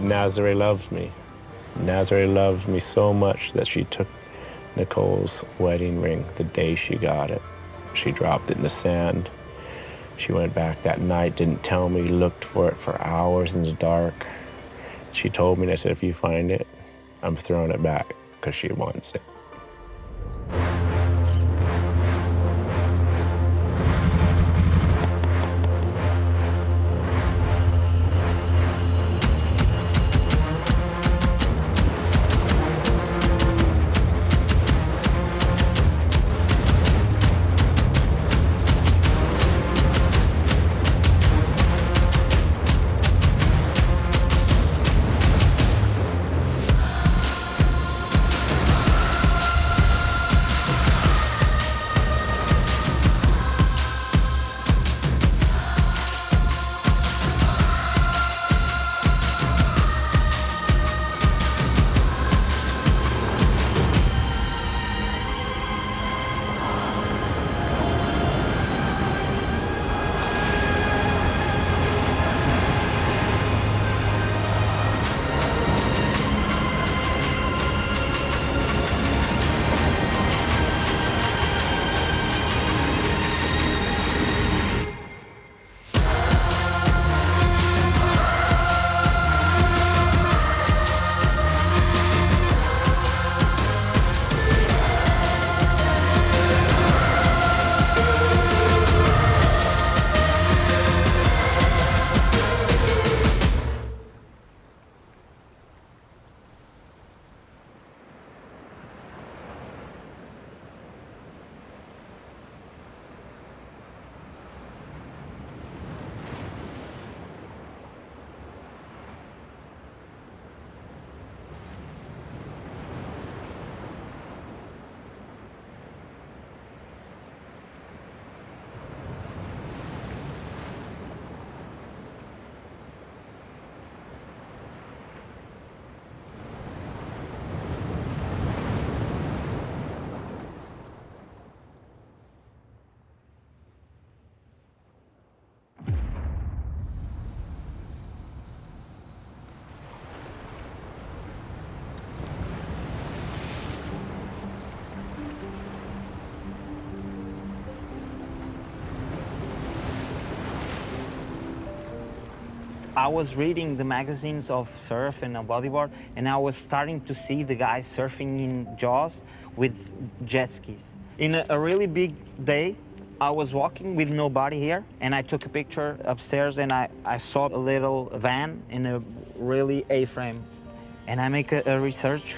Nazaré loves me. Nazaré loves me so much that she took Nicole's wedding ring the day she got it. She dropped it in the sand. She went back that night, didn't tell me, looked for it for hours in the dark. She told me, and I said, if you find it, I'm throwing it back because she wants it. I was reading the magazines of surf and bodyboard, and I was starting to see the guys surfing in Jaws with jet skis. In a really big day, I was walking with nobody here, and I took a picture upstairs, and I saw a little van in a really A-frame. And I make a research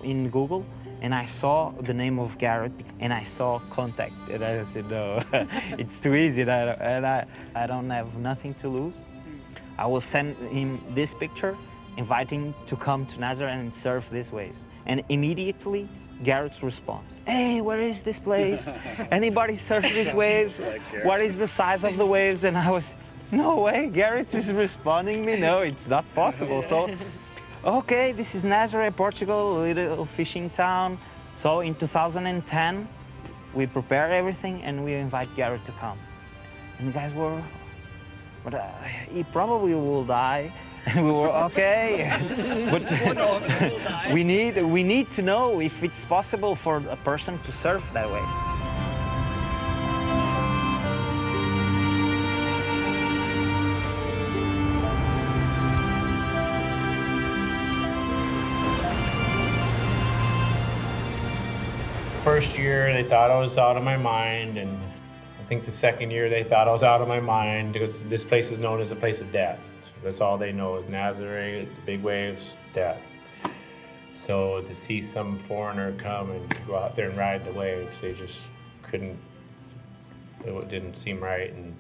in Google, and I saw the name of Garrett, and I saw contact, and I said, no, it's too easy, and I don't have nothing to lose. I will send him this picture, inviting to come to Nazaré and surf these waves. And immediately, Garrett's response, hey, where is this place? Anybody surf these waves? What is the size of the waves? And I was, no way, Garrett is responding me, no, it's not possible. So, okay, this is Nazaré, Portugal, a little fishing town. So in 2010, we prepare everything and we invite Garrett to come. And the guys were, but he probably will die. And we were okay, but we need to know if it's possible for a person to surf that way. First year, they thought I was out of my mind, and I think the second year they thought I was out of my mind because this place is known as a place of death. That's all they know is Nazaré, the big waves, death. So to see some foreigner come and go out there and ride the waves, they just couldn't, it didn't seem right. And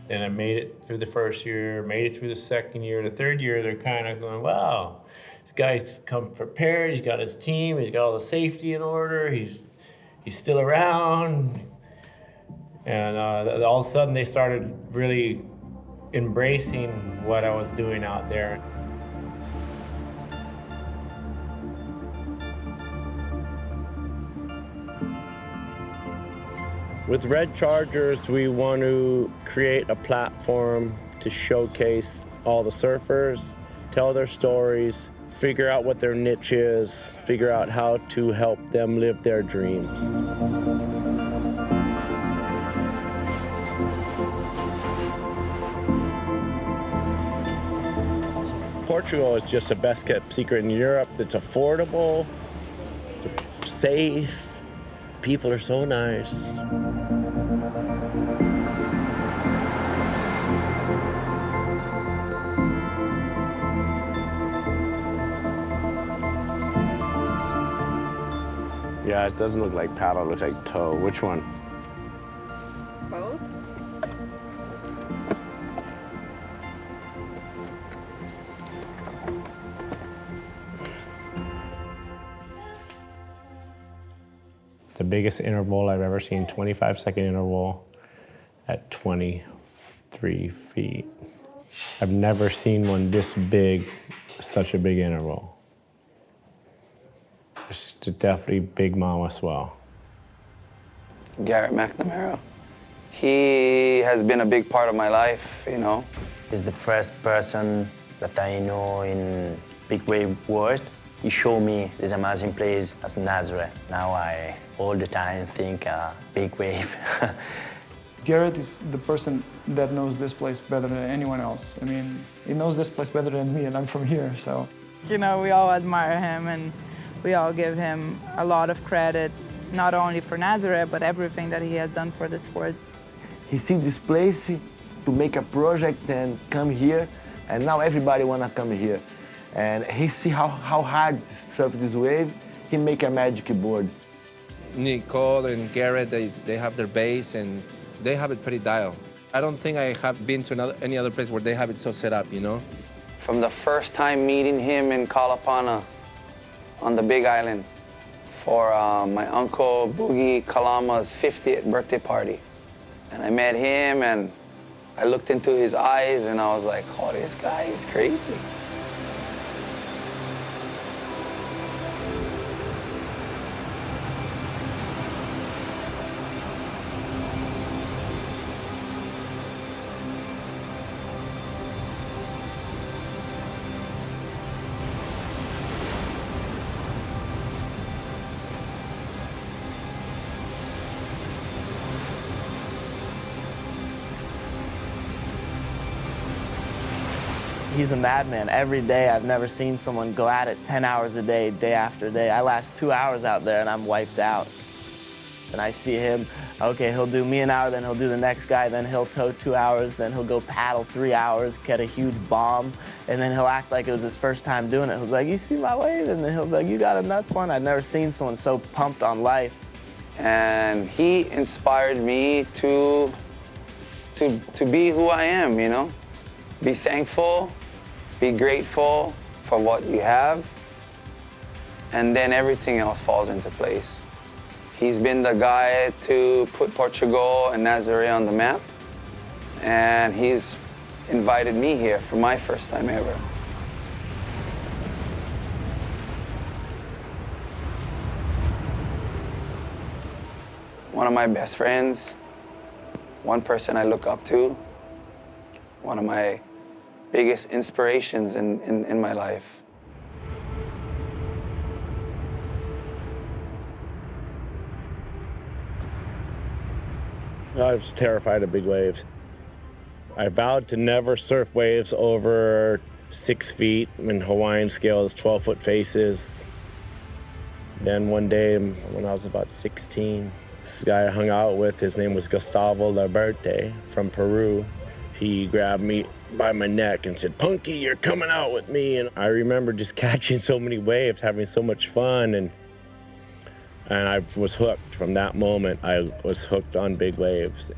then I made it through the first year, made it through the second year. The third year, they're kind of going, wow, this guy's come prepared, he's got his team, he's got all the safety in order, he's still around. And all of a sudden, they started really embracing what I was doing out there. With Red Chargers, we want to create a platform to showcase all the surfers, tell their stories, figure out what their niche is, figure out how to help them live their dreams. Portugal is just the best kept secret in Europe. It's affordable, safe, people are so nice. Yeah, it doesn't look like paddle, it looks like toe. Which one? Both? The biggest interval I've ever seen, 25-second interval at 23 feet. I've never seen one this big, such a big interval. It's definitely big mama swell. Garrett McNamara. He has been a big part of my life, you know. He's the first person that I know in big wave world. He showed me this amazing place as Nazaré. Now I all the time think big wave. Garrett is the person that knows this place better than anyone else. I mean, he knows this place better than me, and I'm from here, so. You know, we all admire him and we all give him a lot of credit, not only for Nazaré, but everything that he has done for the sport. He see this place to make a project and come here, and now everybody wanna come here. And he see how hard to surf this wave, he make a magic board. Nicole and Garrett, they have their base and they have it pretty dialed. I don't think I have been to any other place where they have it so set up, you know? From the first time meeting him in Kalapana on the Big Island for my uncle Boogie Kalama's 50th birthday party. And I met him and I looked into his eyes and I was like, oh, this guy is crazy. He's a madman. Every day, I've never seen someone go at it 10 hours a day, day after day. I last 2 hours out there and I'm wiped out. And I see him, okay, he'll do me an hour, then he'll do the next guy, then he'll tow 2 hours, then he'll go paddle 3 hours, get a huge bomb, and then he'll act like it was his first time doing it. He'll be like, you see my wave? And then he'll be like, you got a nuts one? I've never seen someone so pumped on life. And he inspired me to be who I am, you know? Be thankful, be grateful for what you have, and then everything else falls into place. He's been the guy to put Portugal and Nazaré on the map, and he's invited me here for my first time ever. One of my best friends, one person I look up to, one of my biggest inspirations in my life. I was terrified of big waves. I vowed to never surf waves over 6 feet. In Hawaiian scale, it's 12-foot faces. Then one day, when I was about 16, this guy I hung out with, his name was Gustavo Laberte from Peru. He grabbed me by my neck and said, "Punky, you're coming out with me." And I remember just catching so many waves, having so much fun, and I was hooked. From that moment, I was hooked on big waves.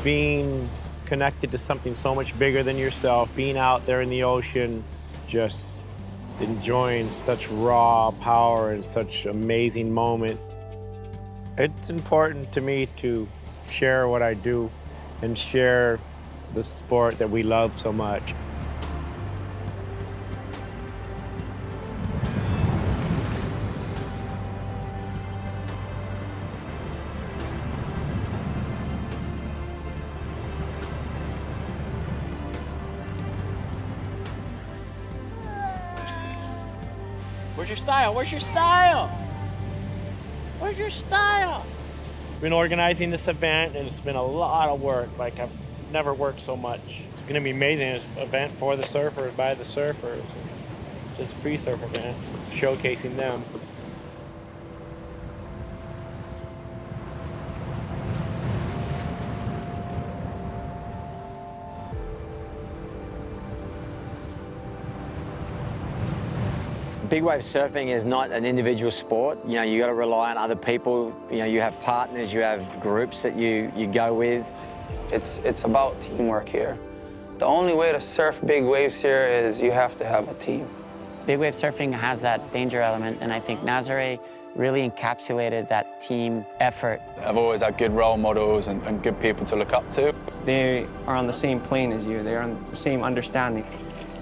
Being connected to something so much bigger than yourself, being out there in the ocean, just enjoying such raw power and such amazing moments. It's important to me to share what I do and share the sport that we love so much. Where's your style? Where's your style? Where's your style? Been organizing this event, and it's been a lot of work. Like, I've never worked so much. It's gonna be amazing. It's an event for the surfers, by the surfers. Just a free surf event, showcasing them. Big wave surfing is not an individual sport. You know, you got to rely on other people. You know, you have partners, you have groups that you go with. It's about teamwork here. The only way to surf big waves here is you have to have a team. Big wave surfing has that danger element, and I think Nazaré really encapsulated that team effort. I've always had good role models and good people to look up to. They are on the same plane as you. They're on the same understanding.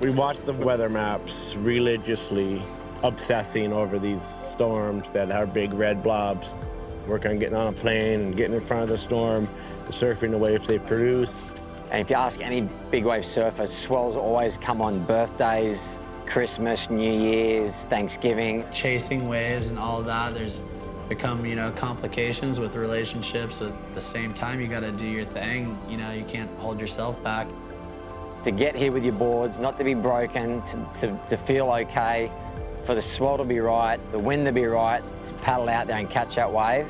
We watch the weather maps religiously, obsessing over these storms that are big red blobs. Work on getting on a plane and getting in front of the storm, surfing the waves they produce. And if you ask any big wave surfer, swells always come on birthdays, Christmas, New Year's, Thanksgiving. Chasing waves and all of that, there's become, you know, complications with relationships. At the same time, you got to do your thing. You know, you can't hold yourself back. To get here with your boards, not to be broken, to feel okay, for the swell to be right, the wind to be right, to paddle out there and catch that wave.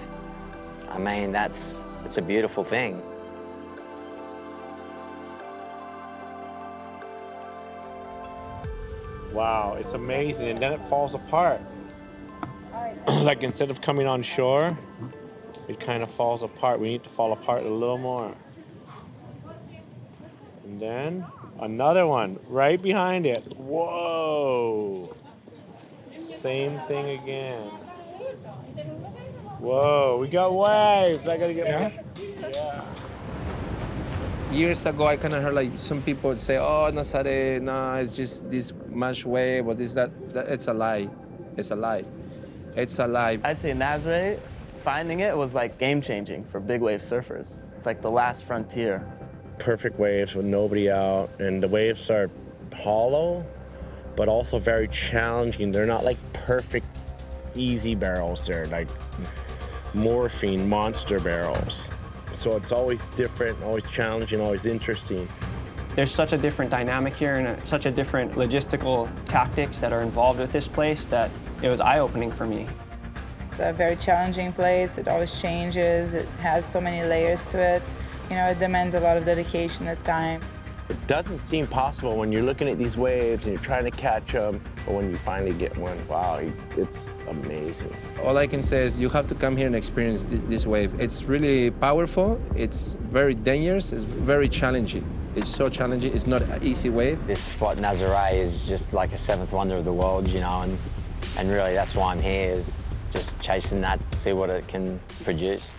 I mean, it's a beautiful thing. Wow, it's amazing, and then it falls apart. Like, instead of coming on shore, it kind of falls apart. We need to fall apart a little more. And then another one right behind it. Whoa! Same thing again. Whoa, we got waves. I gotta get yeah. Years ago, I kind of heard like some people would say, "Oh, Nazaré, no, it's just this much wave or this that." It's a lie. It's a lie. It's a lie. I'd say Nazaré, finding it was like game-changing for big wave surfers. It's like the last frontier. Perfect waves with nobody out, and the waves are hollow, but also very challenging. They're not like perfect, easy barrels. They're like morphine monster barrels. So it's always different, always challenging, always interesting. There's such a different dynamic here and such a different logistical tactics that are involved with this place that it was eye-opening for me. A very challenging place. It always changes. It has so many layers to it. You know, it demands a lot of dedication at time. It doesn't seem possible when you're looking at these waves and you're trying to catch them, but when you finally get one, wow, it's amazing. All I can say is you have to come here and experience this wave. It's really powerful, it's very dangerous, it's very challenging. It's so challenging, it's not an easy wave. This spot, Nazaré, is just like a seventh wonder of the world, you know, and really that's why I'm here, is just chasing that to see what it can produce.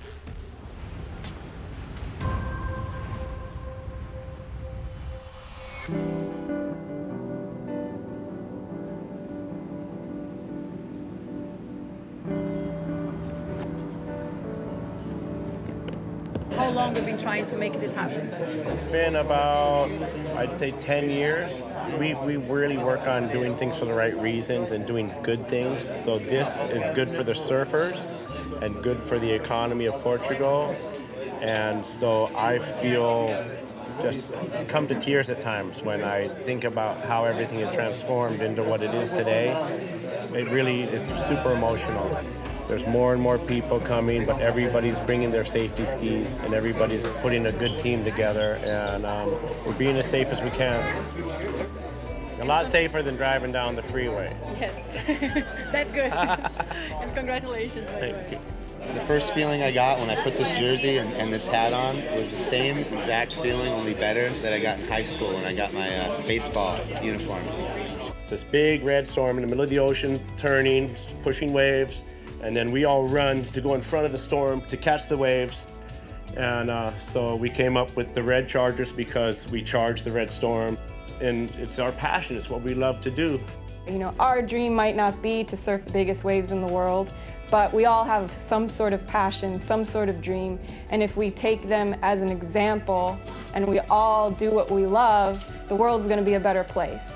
How long have you been trying to make this happen? It's been about, I'd say, 10 years. We really work on doing things for the right reasons and doing good things. So this is good for the surfers and good for the economy of Portugal. And so I feel just come to tears at times when I think about how everything is transformed into what it is today. It really is super emotional. There's more and more people coming, but everybody's bringing their safety skis and everybody's putting a good team together, and we're being as safe as we can. A lot safer than driving down the freeway. Yes, that's good. And congratulations, by the way. The first feeling I got when I put this jersey and this hat on was the same exact feeling, only better, that I got in high school when I got my baseball uniform. It's this big red storm in the middle of the ocean, turning, pushing waves, and then we all run to go in front of the storm to catch the waves. And so we came up with the red chargers because we charge the red storm. And it's our passion, it's what we love to do. You know, our dream might not be to surf the biggest waves in the world, but we all have some sort of passion, some sort of dream. And if we take them as an example and we all do what we love, the world's going to be a better place.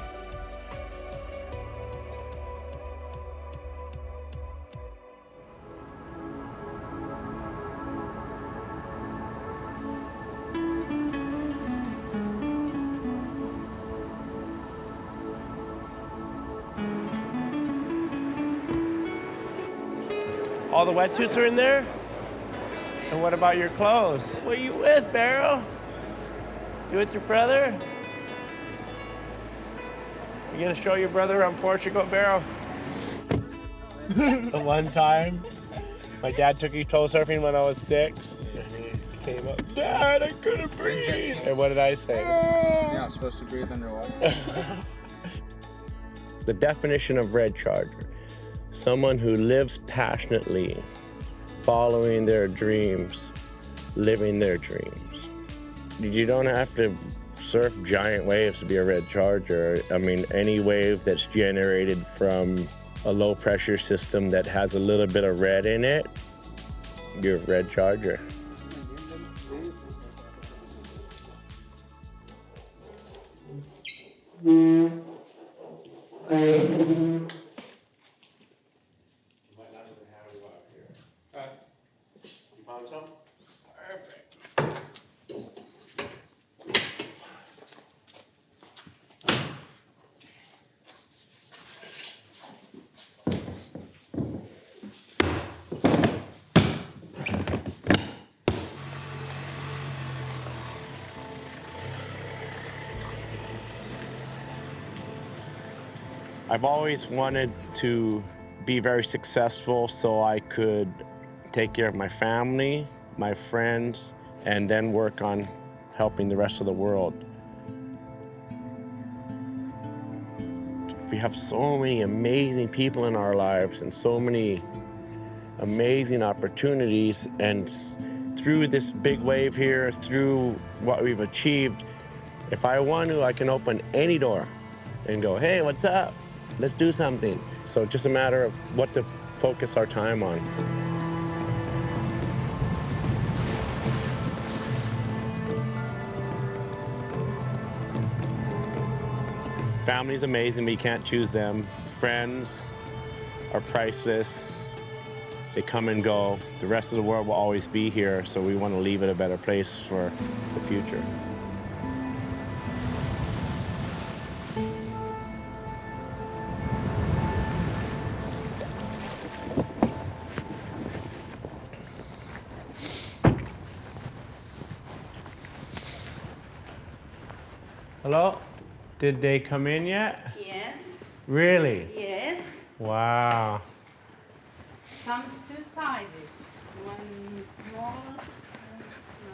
All the wetsuits are in there? And what about your clothes? What are you with, Barrow? You with your brother? You gonna show your brother around Portugal, Barrow? The one time, my dad took me toe surfing when I was 6. And he came up, Dad, I couldn't breathe. And what did I say? You're not supposed to breathe underwater. The definition of red charger, someone who lives passionately, following their dreams, living their dreams. You don't have to surf giant waves to be a red charger. I mean, any wave that's generated from a low pressure system that has a little bit of red in it, you're a red charger. I've always wanted to be very successful so I could take care of my family, my friends, and then work on helping the rest of the world. We have so many amazing people in our lives and so many amazing opportunities, and through this big wave here, through what we've achieved, if I want to, I can open any door and go, hey, what's up? Let's do something. So it's just a matter of what to focus our time on. Family's amazing, but you can't choose them. Friends are priceless. They come and go. The rest of the world will always be here, so we want to leave it a better place for the future. Hello? Did they come in yet? Yes. Really? Yes. Wow. Comes two sizes. One small and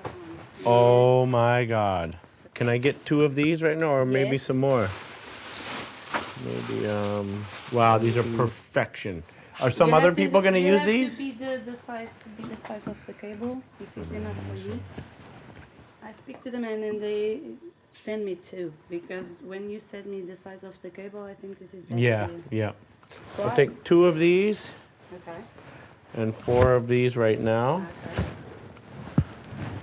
another one. Oh my God. Can I get 2 of these right now, or maybe Yes. some more? Maybe, wow, these are perfection. Are some You other have to- people gonna you use have to these? be the size of the cable, if it's enough for you. I speak to them and then they send me 2, because when you send me the size of the cable, I think this is better. Yeah, for you. yeah. Try. I'll take 2 of these Okay. and 4 of these right now. Okay.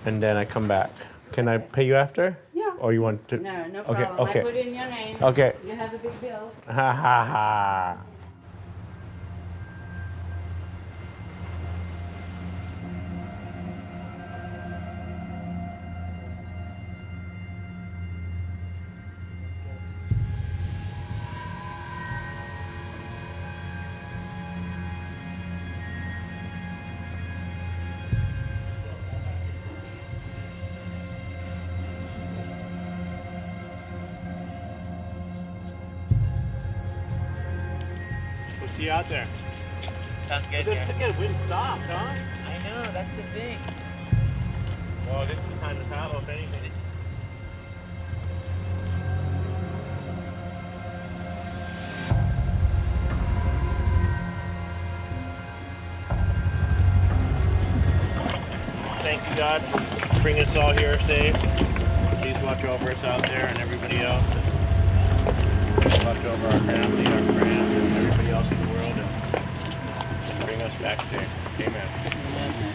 And then I come back. Can I pay you after? Yeah. Or you want to? No, no Okay, problem. okay. I put it in your name. Okay. You have a big bill. Ha ha ha. We'll see you out there. Sounds good, It's a good wind stopped, huh? I know, that's the thing. Well, this is the time to paddle, if anything. Thank you, God, for bringing us all here safe. Please watch over us out there and everybody else. And watch over our family, our friends, and everybody else in the world, and bring us back safe. Amen. Amen.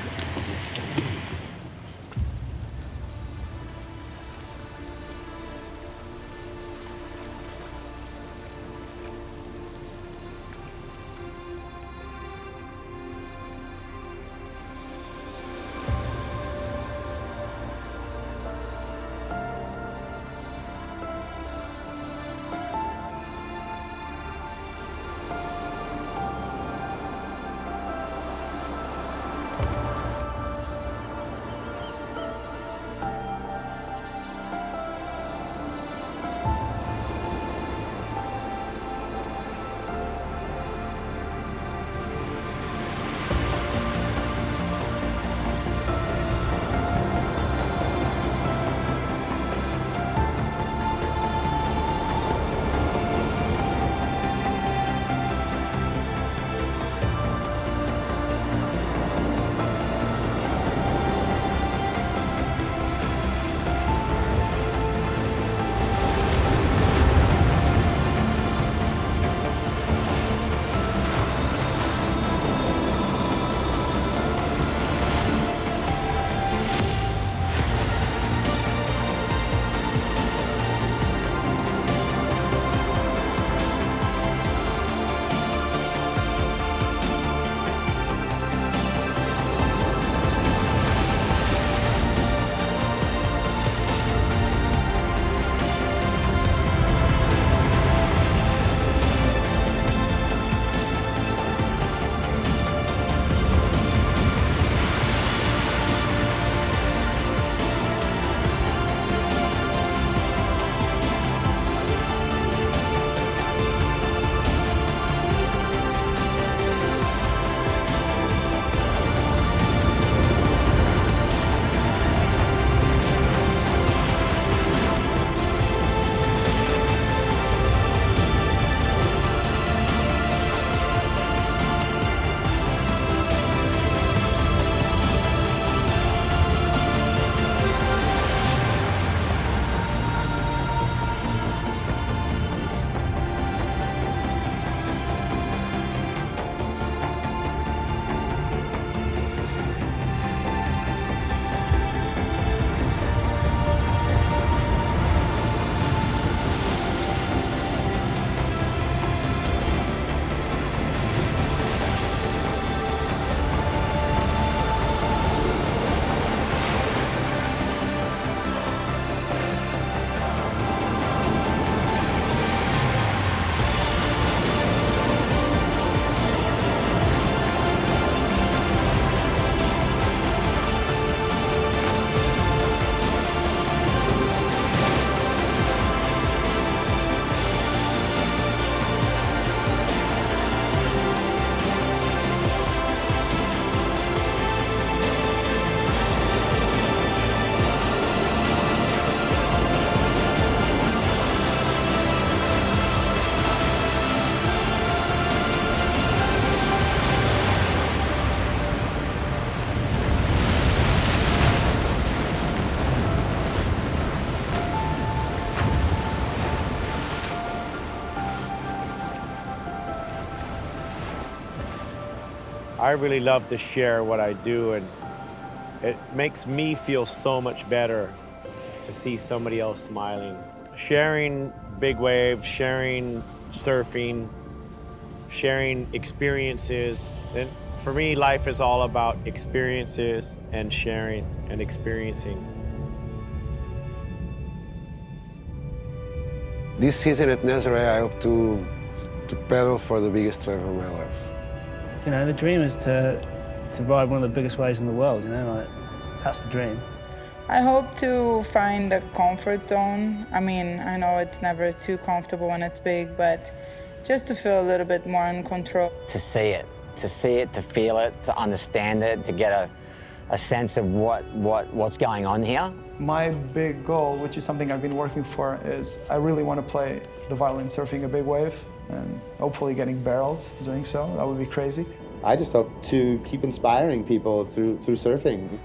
I really love to share what I do, and it makes me feel so much better to see somebody else smiling. Sharing big waves, sharing surfing, sharing experiences. And for me, life is all about experiences and sharing and experiencing. This season at Nazaré, I hope to pedal for the biggest wave of my life. You know, the dream is to ride one of the biggest waves in the world, you know, like, that's the dream. I hope to find a comfort zone. I mean, I know it's never too comfortable when it's big, but just to feel a little bit more in control. To see it, to feel it, to understand it, to get a sense of what's going on here. My big goal, which is something I've been working for, is I really want to play the violin surfing a big wave and hopefully getting barrels doing so. That would be crazy. I just hope to keep inspiring people through surfing.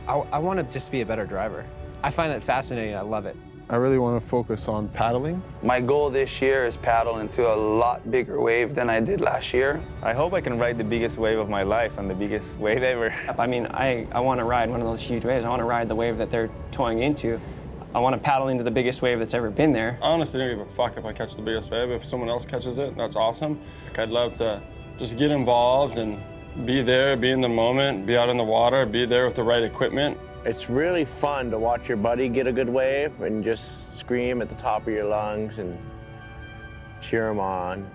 I want to just be a better driver. I find it fascinating. I love it. I really want to focus on paddling. My goal this year is paddle into a lot bigger wave than I did last year. I hope I can ride the biggest wave of my life and the biggest wave ever. I mean, I want to ride one of those huge waves. I want to ride the wave that they're towing into. I want to paddle into the biggest wave that's ever been there. I honestly don't give a fuck if I catch the biggest wave. If someone else catches it, that's awesome. I'd love to just get involved and be there, be in the moment, be out in the water, be there with the right equipment. It's really fun to watch your buddy get a good wave and just scream at the top of your lungs and cheer them on.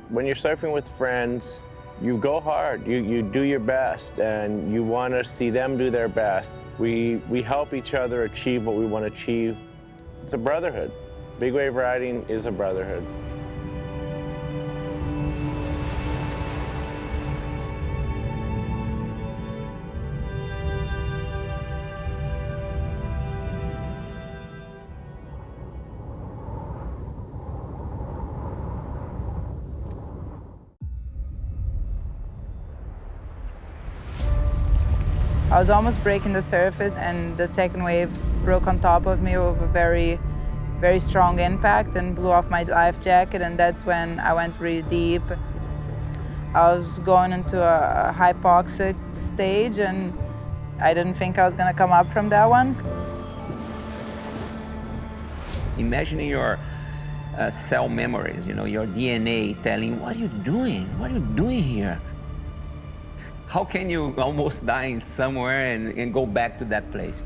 When you're surfing with friends, you go hard, you do your best, and you want to see them do their best. We help each other achieve what we want to achieve. It's a brotherhood. Big wave riding is a brotherhood. I was almost breaking the surface, and the second wave broke on top of me with a very, very strong impact and blew off my life jacket, and that's when I went really deep. I was going into a hypoxic stage, and I didn't think I was going to come up from that one. Imagining your cell memories, you know, your DNA telling, what are you doing? What are you doing here? How can you almost die somewhere and go back to that place?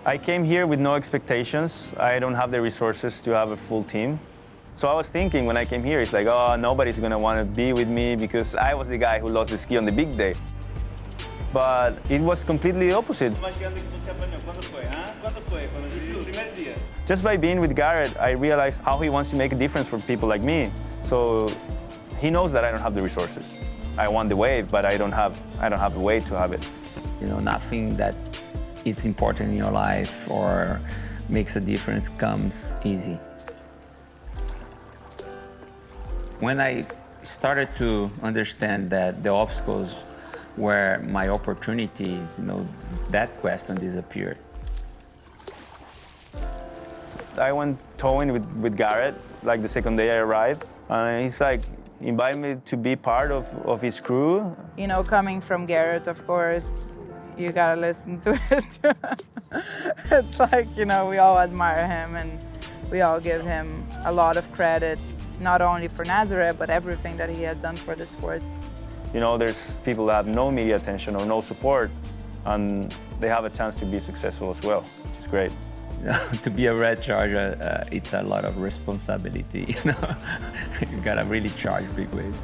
I came here with no expectations. I don't have the resources to have a full team. So I was thinking when I came here, it's like, oh, nobody's gonna wanna be with me because I was the guy who lost the ski on the big day. But it was completely opposite. Just by being with Garrett, I realized how he wants to make a difference for people like me. So he knows that I don't have the resources. I want the wave, but I don't have the way to have it. You know, nothing that it's important in your life or makes a difference comes easy. When I started to understand that the obstacles were my opportunities, that question disappeared. I went towing with Garrett, like the second day I arrived. And he's like, invited me to be part of his crew. Coming from Garrett, of course, you gotta listen to it. It's like, we all admire him and we all give him a lot of credit, not only for Nazaré, but everything that he has done for the sport. There's people that have no media attention or no support, and they have a chance to be successful as well, which is great. To be a red charger, it's a lot of responsibility. You gotta really charge big waves.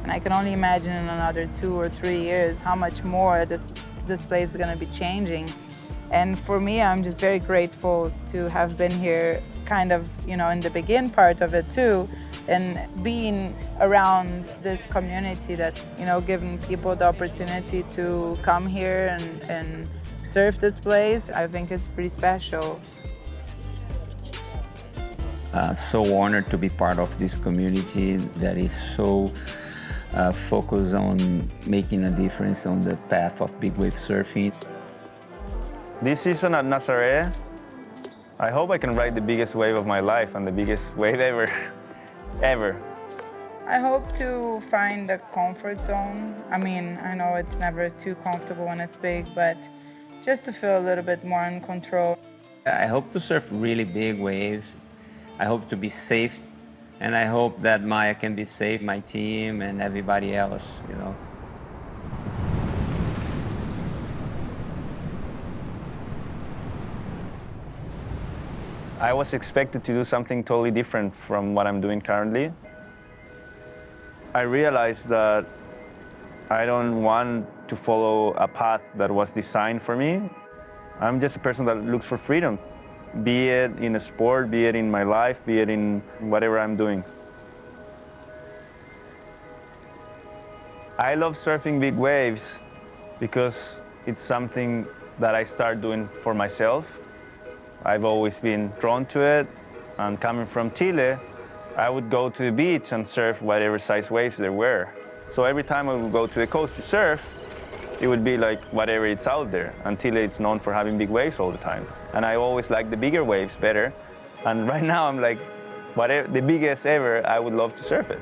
And I can only imagine in another 2 or 3 years how much more this place is gonna be changing. And for me, I'm just very grateful to have been here kind of, in the begin part of it too, and being around this community that, giving people the opportunity to come here and surf this place, I think is pretty special. So honored to be part of this community that is so focused on making a difference on the path of big wave surfing. This season at Nazaré, I hope I can ride the biggest wave of my life and the biggest wave ever, ever. I hope to find a comfort zone. I mean, I know it's never too comfortable when it's big, but just to feel a little bit more in control. I hope to surf really big waves. I hope to be safe, and I hope that Maya can be safe, my team, and everybody else, I was expected to do something totally different from what I'm doing currently. I realized that I don't want to follow a path that was designed for me. I'm just a person that looks for freedom, be it in a sport, be it in my life, be it in whatever I'm doing. I love surfing big waves because it's something that I start doing for myself. I've always been drawn to it, and coming from Chile, I would go to the beach and surf whatever size waves there were. So every time I would go to the coast to surf, it would be like whatever it's out there. And Chile is known for having big waves all the time. And I always like the bigger waves better. And right now I'm like, whatever, the biggest ever, I would love to surf it.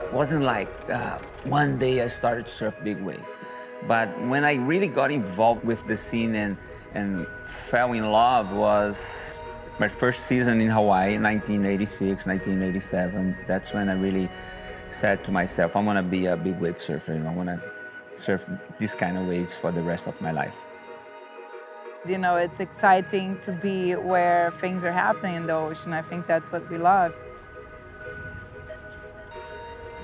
It wasn't like one day I started to surf big wave. But when I really got involved with the scene and fell in love was my first season in Hawaii, 1986, 1987. That's when I really said to myself, I want to be a big wave surfer. I want to surf this kind of waves for the rest of my life. It's exciting to be where things are happening in the ocean. I think that's what we love.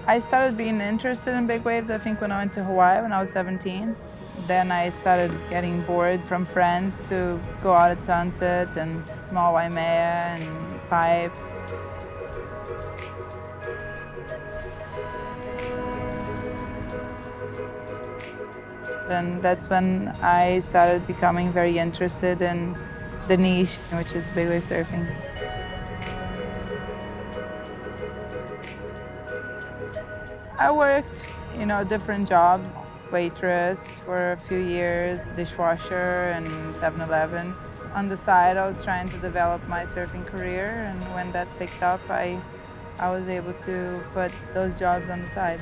I started being interested in big waves, I think, when I went to Hawaii when I was 17. Then I started getting bored from friends to go out at sunset and small Waimea and pipe. And that's when I started becoming very interested in the niche, which is big wave surfing. I worked, different jobs, waitress for a few years, dishwasher and 7-Eleven. On the side, I was trying to develop my surfing career, and when that picked up, I was able to put those jobs on the side.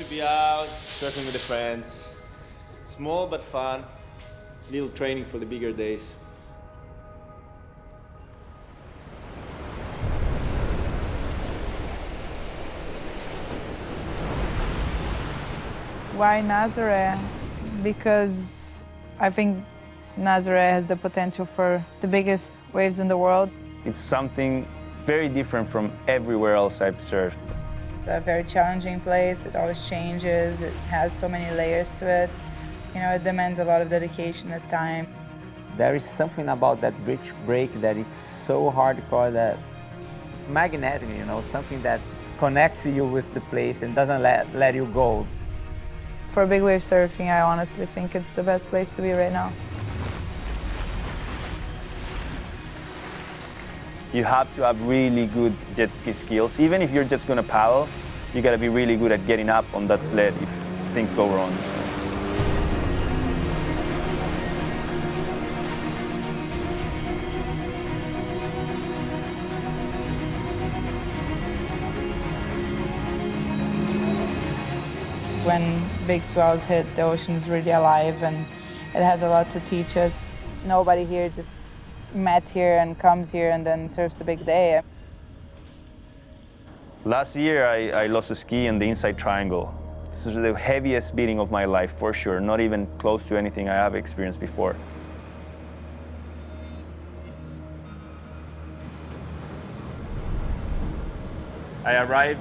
be out, surfing with the friends. Small but fun. Little training for the bigger days. Why Nazaré? Because I think Nazaré has the potential for the biggest waves in the world. It's something very different from everywhere else I've surfed. A very challenging place. It always changes. It has so many layers to it. You know, it demands a lot of dedication and time. There is something about that bridge break that it's so hardcore that it's magnetic, you know, something that connects you with the place and doesn't let you go. For big wave surfing, I honestly think it's the best place to be right now. You have to have really good jet ski skills. Even if you're just gonna paddle, you gotta be really good at getting up on that sled if things go wrong. When big swells hit, the ocean's really alive and it has a lot to teach us. Nobody here just met here and comes here and then surfs the big day. Last year, I lost a ski in the inside triangle. This is the heaviest beating of my life, for sure, not even close to anything I have experienced before. I arrived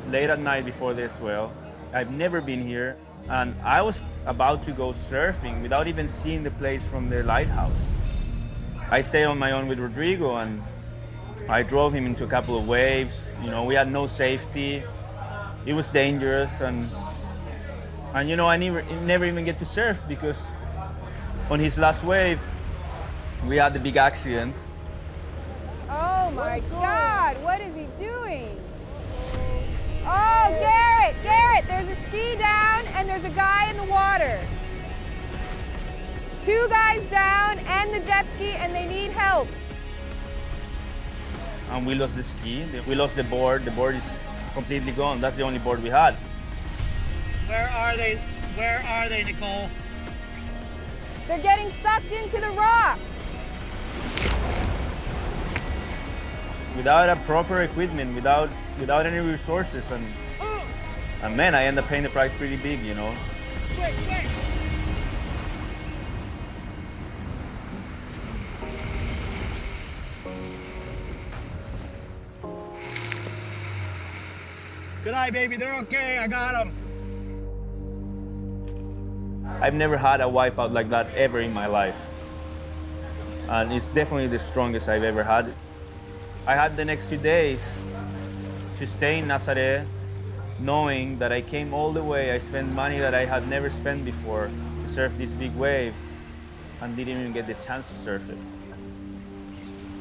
late at night before the swell. I've never been here, and I was about to go surfing without even seeing the place from the lighthouse. I stayed on my own with Rodrigo, and I drove him into a couple of waves. You know, we had no safety. It was dangerous, and you know, I never even get to surf because on his last wave, we had the big accident. Oh my God, what is he doing? Oh, Garrett, there's a ski down and there's a guy in the water. 2 guys down and the jet ski and they need help. And we lost the ski, we lost the board is completely gone. That's the only board we had. Where are they? Where are they, Nicole? They're getting sucked into the rocks. Without a proper equipment, without any resources, and man, I end up paying the price pretty big, you know. Quick! Good eye, baby. They're okay. I got them. I've never had a wipeout like that ever in my life. And it's definitely the strongest I've ever had. I had the next 2 days to stay in Nazaré, knowing that I came all the way, I spent money that I had never spent before to surf this big wave and didn't even get the chance to surf it.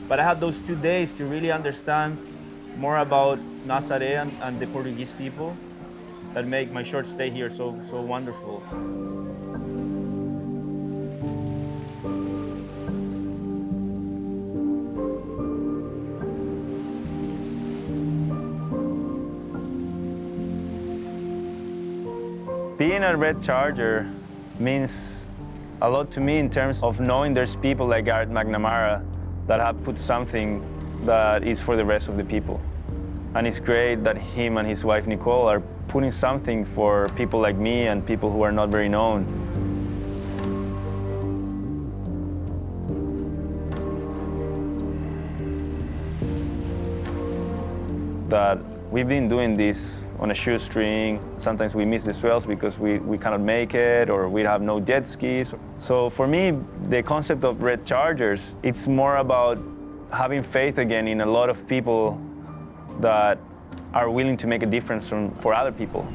But I had those 2 days to really understand more about Nazaré and the Portuguese people that make my short stay here so wonderful. Being a Red Charger means a lot to me in terms of knowing there's people like Garrett McNamara that have put something that is for the rest of the people. And it's great that him and his wife Nicole are putting something for people like me and people who are not very known. That we've been doing this on a shoestring. Sometimes we miss the swells because we cannot make it or we have no jet skis. So for me, the concept of Red Chargers, it's more about having faith again in a lot of people that are willing to make a difference for other people.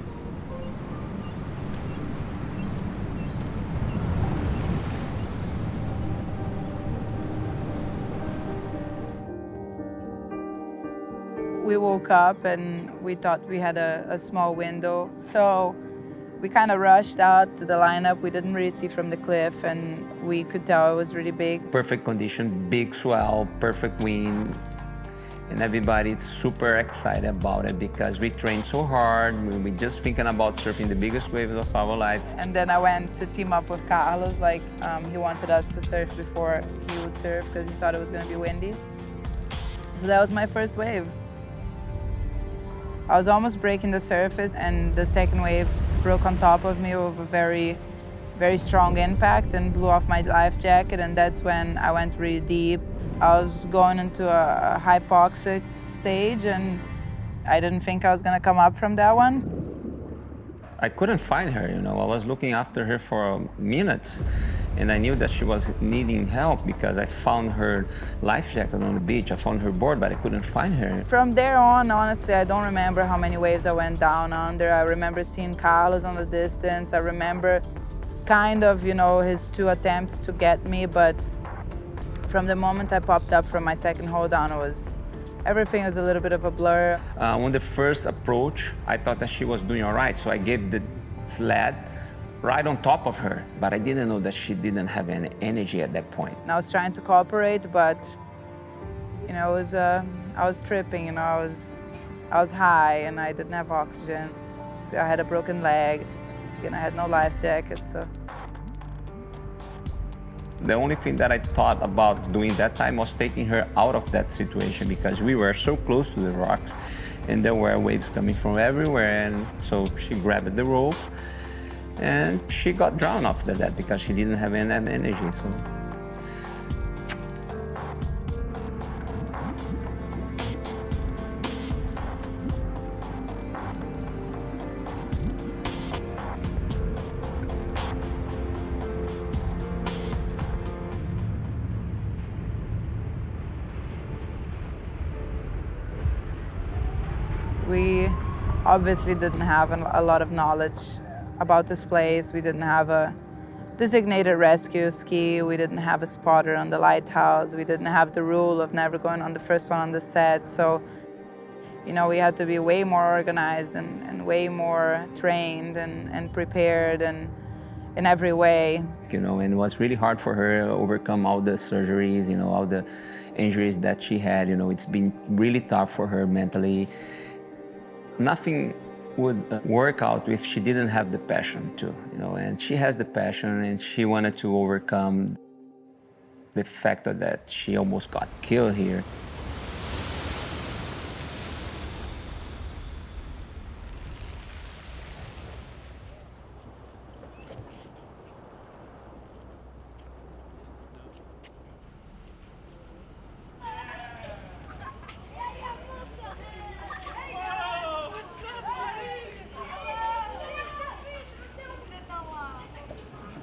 We woke up and we thought we had a small window. So we kind of rushed out to the lineup. We didn't really see from the cliff and we could tell it was really big. Perfect condition, big swell, perfect wind. And everybody's super excited about it because we train so hard. We're just thinking about surfing the biggest waves of our life. And then I went to team up with Carlos, like he wanted us to surf before he would surf because he thought it was gonna be windy. So that was my first wave. I was almost breaking the surface and the second wave broke on top of me with a very, very strong impact and blew off my life jacket, and that's when I went really deep. I was going into a hypoxic stage and I didn't think I was gonna come up from that one. I couldn't find her, you know. I was looking after her for minutes and I knew that she was needing help because I found her life jacket on the beach. I found her board, but I couldn't find her. From there on, honestly, I don't remember how many waves I went down under. I remember seeing Carlos on the distance. I remember kind of, you know, his 2 attempts to get me, but from the moment I popped up from my second hold down, everything was a little bit of a blur. On the first approach, I thought that she was doing all right, so I gave the sled right on top of her, but I didn't know that she didn't have any energy at that point. And I was trying to cooperate, but you know, I was tripping, you know, I was high and I didn't have oxygen. I had a broken leg and I had no life jacket, so. The only thing that I thought about doing that time was taking her out of that situation because we were so close to the rocks and there were waves coming from everywhere, and so she grabbed the rope and she got drowned after that because she didn't have any energy. So. We obviously didn't have a lot of knowledge about this place. We didn't have a designated rescue ski. We didn't have a spotter on the lighthouse. We didn't have the rule of never going on the first one on the set. So, you know, we had to be way more organized and way more trained and prepared and in every way. You know, and it was really hard for her to overcome all the surgeries, you know, all the injuries that she had. You know, it's been really tough for her mentally. Nothing would work out if she didn't have the passion too, you know, and she has the passion and she wanted to overcome the fact that she almost got killed here.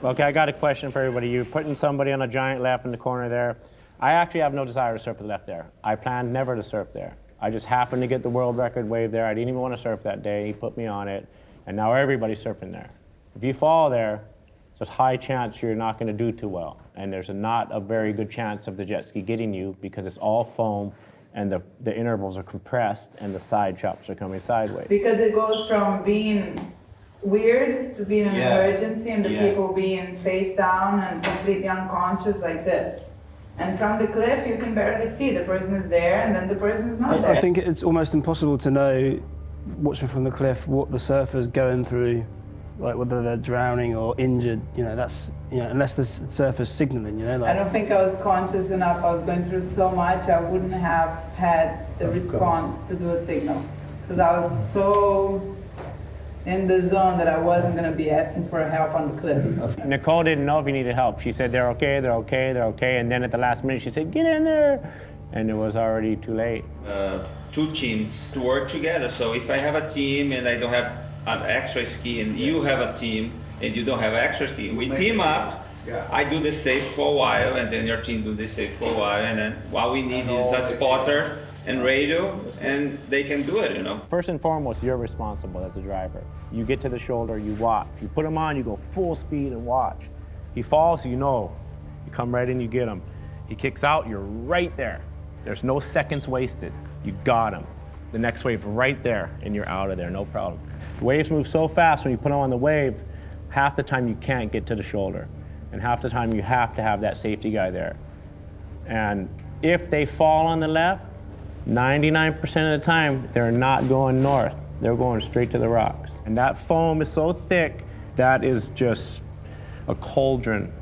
Okay, I got a question for everybody. You're putting somebody on a giant left in the corner there. I actually have no desire to surf the left there. I planned never to surf there. I just happened to get the world record wave there. I didn't even want to surf that day. He put me on it, and now everybody's surfing there. If you fall there, there's a high chance you're not going to do too well, and there's not a very good chance of the jet ski getting you because it's all foam, and the intervals are compressed, and the side chops are coming sideways. Because it goes from being weird to being an emergency and the people being face down and completely unconscious like this. And from the cliff, you can barely see the person is there and then the person is not there. I think it's almost impossible to know, watching from the cliff, what the surfer's going through, like whether they're drowning or injured. You know, that's, you know, unless the surfer's signaling, you know. Like, I don't think I was conscious enough. I was going through so much, I wouldn't have had the response to do a signal. Because I was so in the zone that I wasn't going to be asking for help on the cliff. Nicole didn't know if he needed help. She said, they're okay, they're okay, they're okay. And then at the last minute, she said, get in there. And it was already too late. 2 teams to work together. So if I have a team and I don't have an extra ski and you have a team and you don't have extra ski, we team up. I do the safe for a while and then your team do the safe for a while. And then what we need is a spotter and radio, and they can do it, you know. First and foremost, you're responsible as a driver. You get to the shoulder, you watch. You put him on, you go full speed and watch. He falls, you know. You come right in, you get him. He kicks out, you're right there. There's no seconds wasted. You got him. The next wave right there, and you're out of there, no problem. The waves move so fast when you put him on the wave, half the time you can't get to the shoulder. And half the time you have to have that safety guy there. And if they fall on the left, 99% of the time, they're not going north. They're going straight to the rocks. And that foam is so thick, that is just a cauldron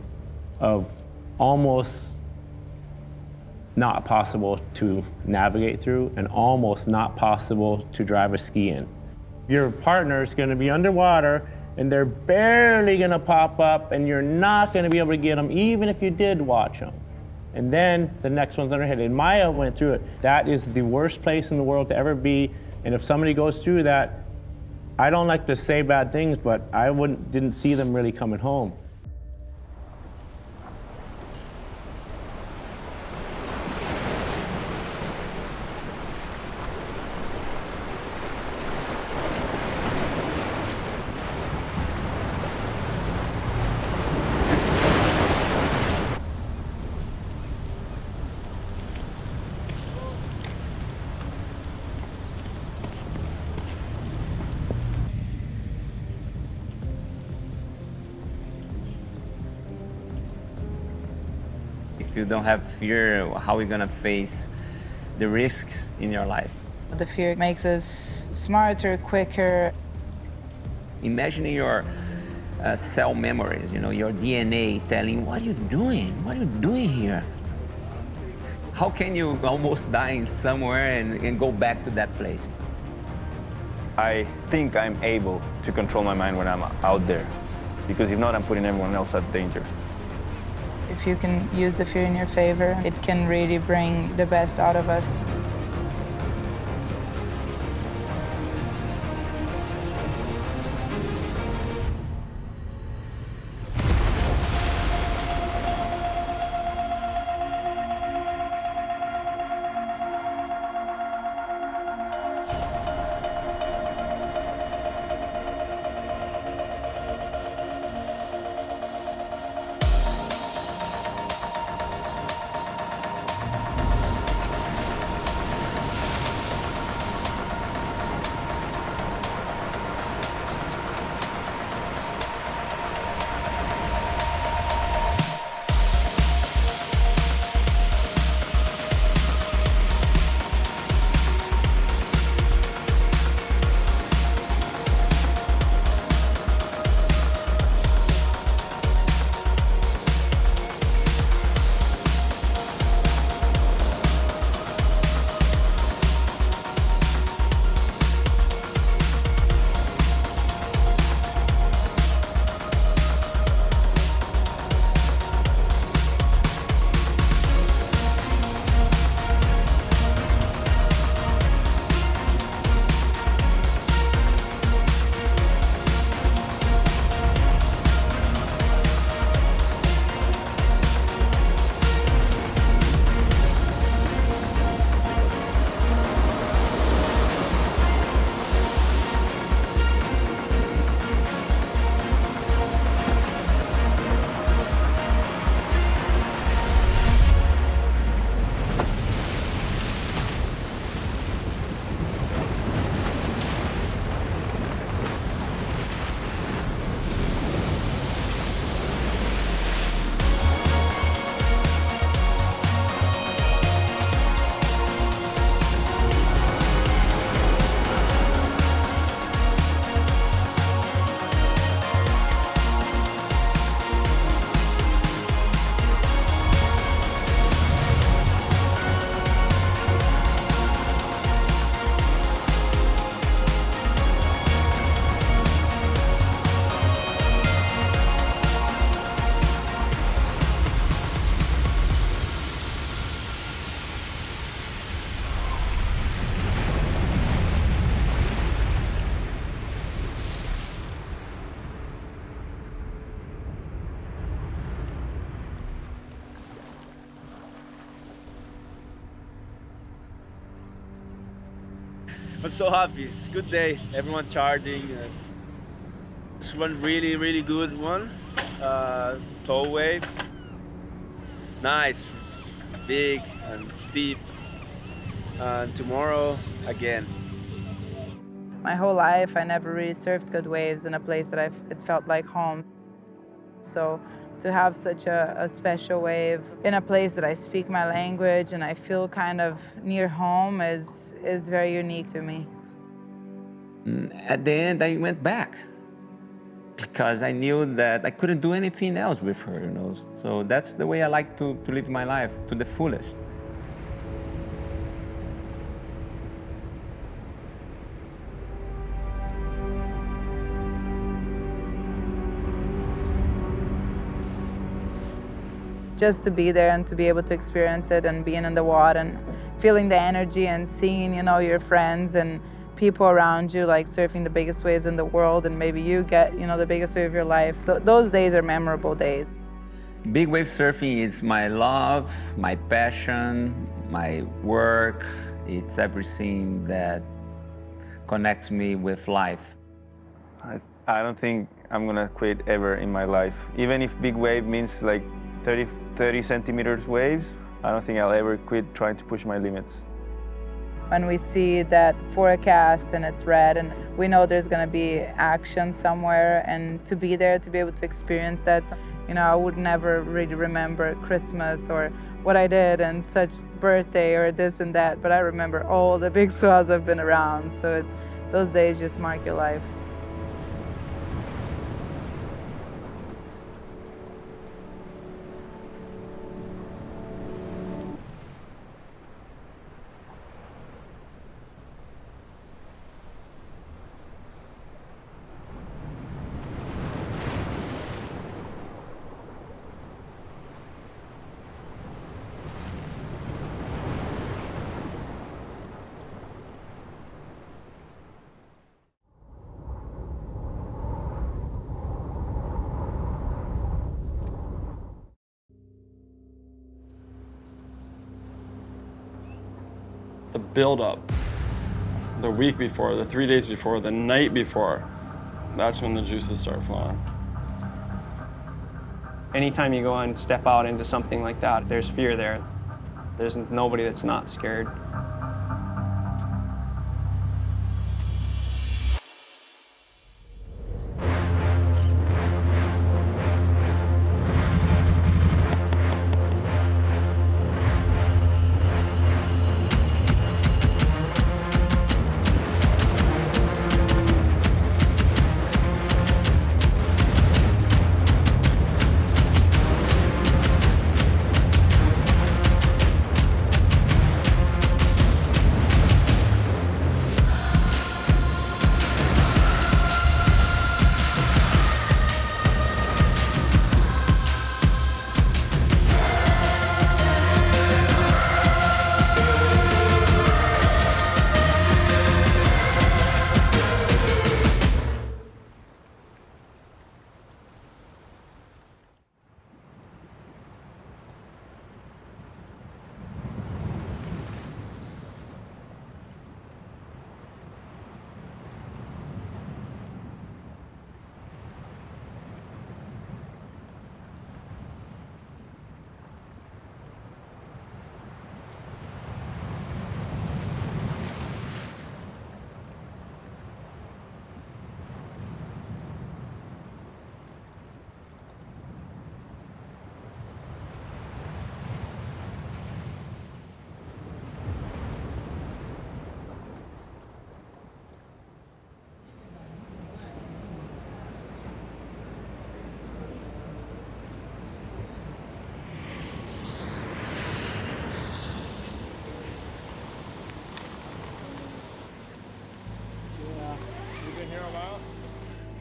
of almost not possible to navigate through and almost not possible to drive a ski in. Your partner's gonna be underwater and they're barely gonna pop up and you're not gonna be able to get them even if you did watch them. And then the next one's underhead. And Maya went through it. That is the worst place in the world to ever be. And if somebody goes through that, I don't like to say bad things, but I didn't see them really coming home. If you don't have fear, how are you gonna face the risks in your life? The fear makes us smarter, quicker. Imagine your cell memories, your DNA telling, what are you doing? What are you doing here? How can you almost die in somewhere and go back to that place? I think I'm able to control my mind when I'm out there, because if not, I'm putting everyone else at danger. If you can use the fear in your favor, it can really bring the best out of us. I'm so happy. It's a good day. Everyone charging. This one really good one. Tow wave. Nice, big and steep. And tomorrow again. My whole life, I never really surfed good waves in a place that it felt like home. So to have such a special wave in a place that I speak my language and I feel kind of near home is very unique to me. At the end, I went back because I knew that I couldn't do anything else with her, you know. So that's the way I like to live my life, to the fullest. Just to be there and to be able to experience it and being in the water and feeling the energy and seeing, you know, your friends and people around you like surfing the biggest waves in the world, and maybe you get, you know, the biggest wave of your life. Those days are memorable days. Big wave surfing is my love, my passion, my work. It's everything that connects me with life. I don't think I'm gonna quit ever in my life. Even if big wave means like 30 centimeters waves, I don't think I'll ever quit trying to push my limits. When we see that forecast and it's red and we know there's gonna be action somewhere, and to be there, to be able to experience that, you know, I would never really remember Christmas or what I did and such birthday or this and that, but I remember all the big swells I've been around, so those days just mark your life. The build-up, the week before, the 3 days before, the night before, that's when the juices start flowing. Anytime you go and step out into something like that, there's fear there. There's nobody that's not scared.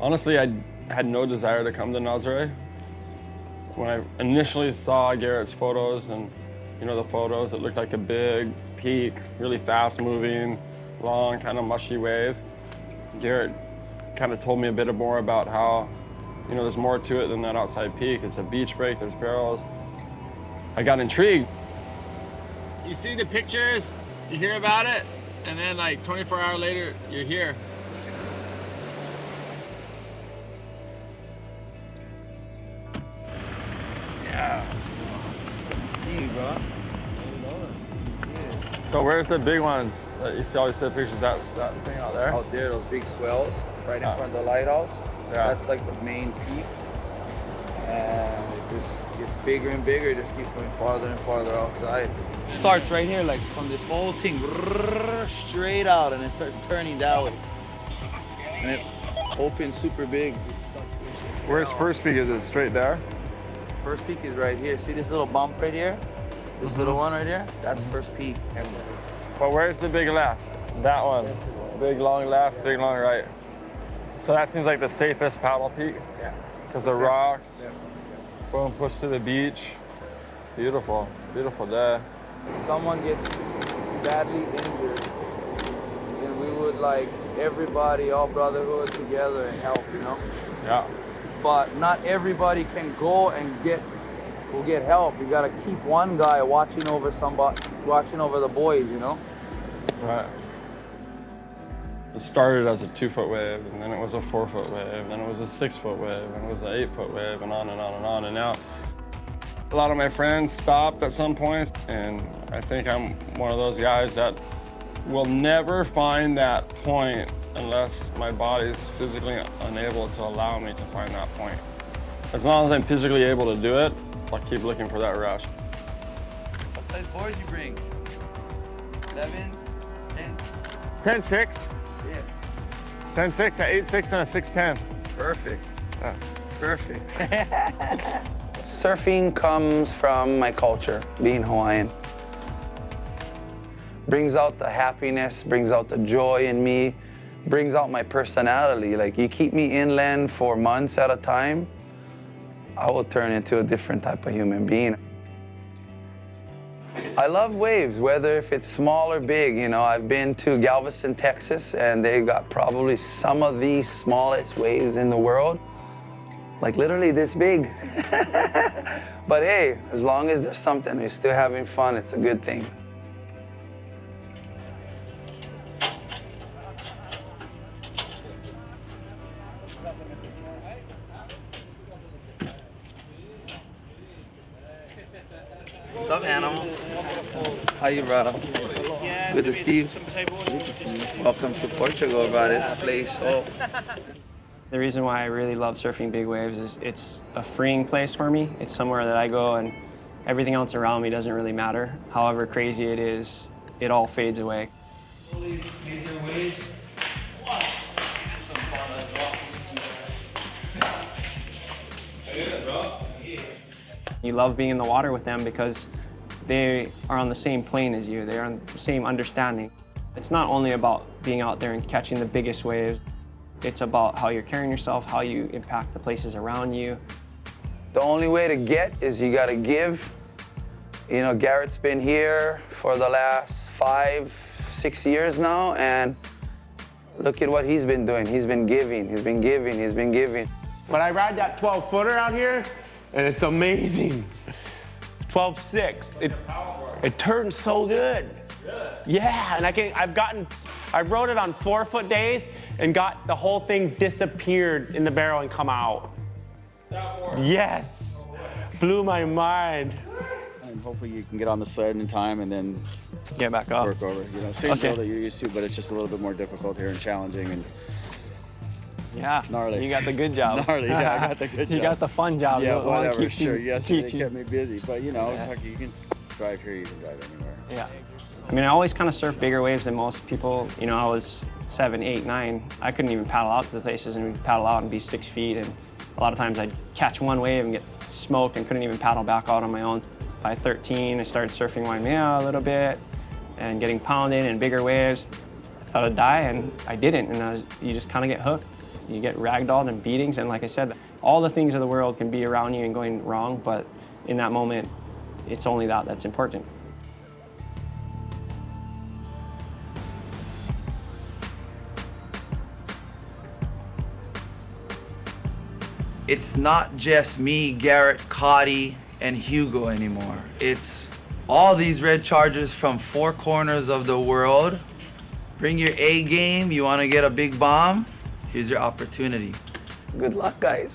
Honestly, I had no desire to come to Nazaré. When I initially saw Garrett's photos and, you know, the photos, it looked like a big peak, really fast moving, long, kind of mushy wave. Garrett kind of told me a bit more about how, you know, there's more to it than that outside peak. It's a beach break, there's barrels. I got intrigued. You see the pictures, you hear about it, and then like 24 hours later, you're here. See you, bro. So where's the big ones that you see all these pictures? That's that thing out there? Out there, those big swells right in front of the lighthouse. Yeah. That's like the main peak. And just gets bigger and bigger, just keeps going farther and farther outside. Starts right here, like from this whole thing, straight out, and it starts turning that way. And it opens super big. Where's first peak? Is it straight there? First peak is right here. See this little bump right here? This little one right here? That's first peak. But where's the big left? That one. Big long left, big long right. So that seems like the safest paddle peak? Yeah. Because the rocks. Boom, push to the beach. Beautiful, beautiful day. Someone gets badly injured, and we would like everybody, all brotherhood together and help, you know? Yeah. But not everybody can go and get help. You gotta keep one guy watching over the boys, you know? Right. It started as a 2-foot wave, and then it was a 4-foot wave, and then it was a 6-foot wave, and it was an 8-foot wave, and on and on and on. And now a lot of my friends stopped at some point, and I think I'm one of those guys that will never find that point unless my body's physically unable to allow me to find that point. As long as I'm physically able to do it, I'll keep looking for that rush. What size boards you bring? 11, 10? 10-6. Yeah. 10-6, a 8-6, and a 6-10. Perfect. Perfect. Surfing comes from my culture, being Hawaiian. Brings out the happiness, brings out the joy in me, brings out my personality. Like, you keep me inland for months at a time, I will turn into a different type of human being. I love waves, whether if it's small or big. You know, I've been to Galveston, Texas, and they got probably some of the smallest waves in the world. Like literally this big. But hey, as long as there's something, you're still having fun, it's a good thing. What's up, Animal? How you, brother? Good to see you. Welcome to Portugal, brother. This place. Oh. The reason why I really love surfing big waves is it's a freeing place for me. It's somewhere that I go and everything else around me doesn't really matter. However crazy it is, it all fades away. You love being in the water with them because they are on the same plane as you. They're on the same understanding. It's not only about being out there and catching the biggest waves. It's about how you're carrying yourself, how you impact the places around you. The only way to get is you gotta give. You know, Garrett's been here for the last 5, 6 years now, and look at what he's been doing. He's been giving, he's been giving, he's been giving. But I ride that 12-footer out here, and it's amazing. 12.6. It turns so good. Yeah, and I rode it on 4-foot days and got the whole thing disappeared in the barrel and come out. Yes, blew my mind. And hopefully you can get on the sled in time and then get back up. Work over. You know, same deal that you're used to, but it's just a little bit more difficult here and challenging and yeah, gnarly. You got the good job. Gnarly, yeah, I got the good job. You got the fun job. Yeah, whatever, sure. Yesterday they kept me busy, but you know, you can drive here, you can drive anywhere. Yeah. I mean, I always kind of surf bigger waves than most people. You know, I was 7, 8, 9. I couldn't even paddle out to the places, and we'd paddle out and be 6 feet. And a lot of times I'd catch one wave and get smoked and couldn't even paddle back out on my own. By 13, I started surfing Waimea a little bit and getting pounded in bigger waves. I thought I'd die, and I didn't. And you just kind of get hooked. You get ragdolled and beatings. And like I said, all the things of the world can be around you and going wrong, but in that moment, it's only that that's important. It's not just me, Garrett, Cotty, and Hugo anymore. It's all these red chargers from 4 corners of the world. Bring your A game. You want to get a big bomb? Here's your opportunity. Good luck, guys.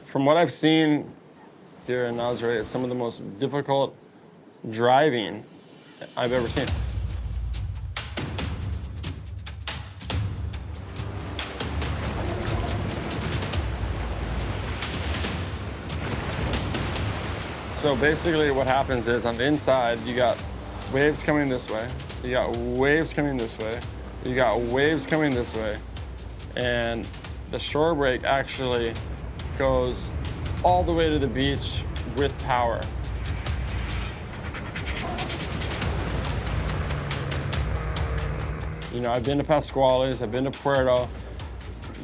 From what I've seen here in Nazaré, it's some of the most difficult driving I've ever seen. So basically what happens is on the inside, you got waves coming this way, you got waves coming this way, you got waves coming this way, and the shore break actually goes all the way to the beach with power. You know, I've been to Pascuales, I've been to Puerto.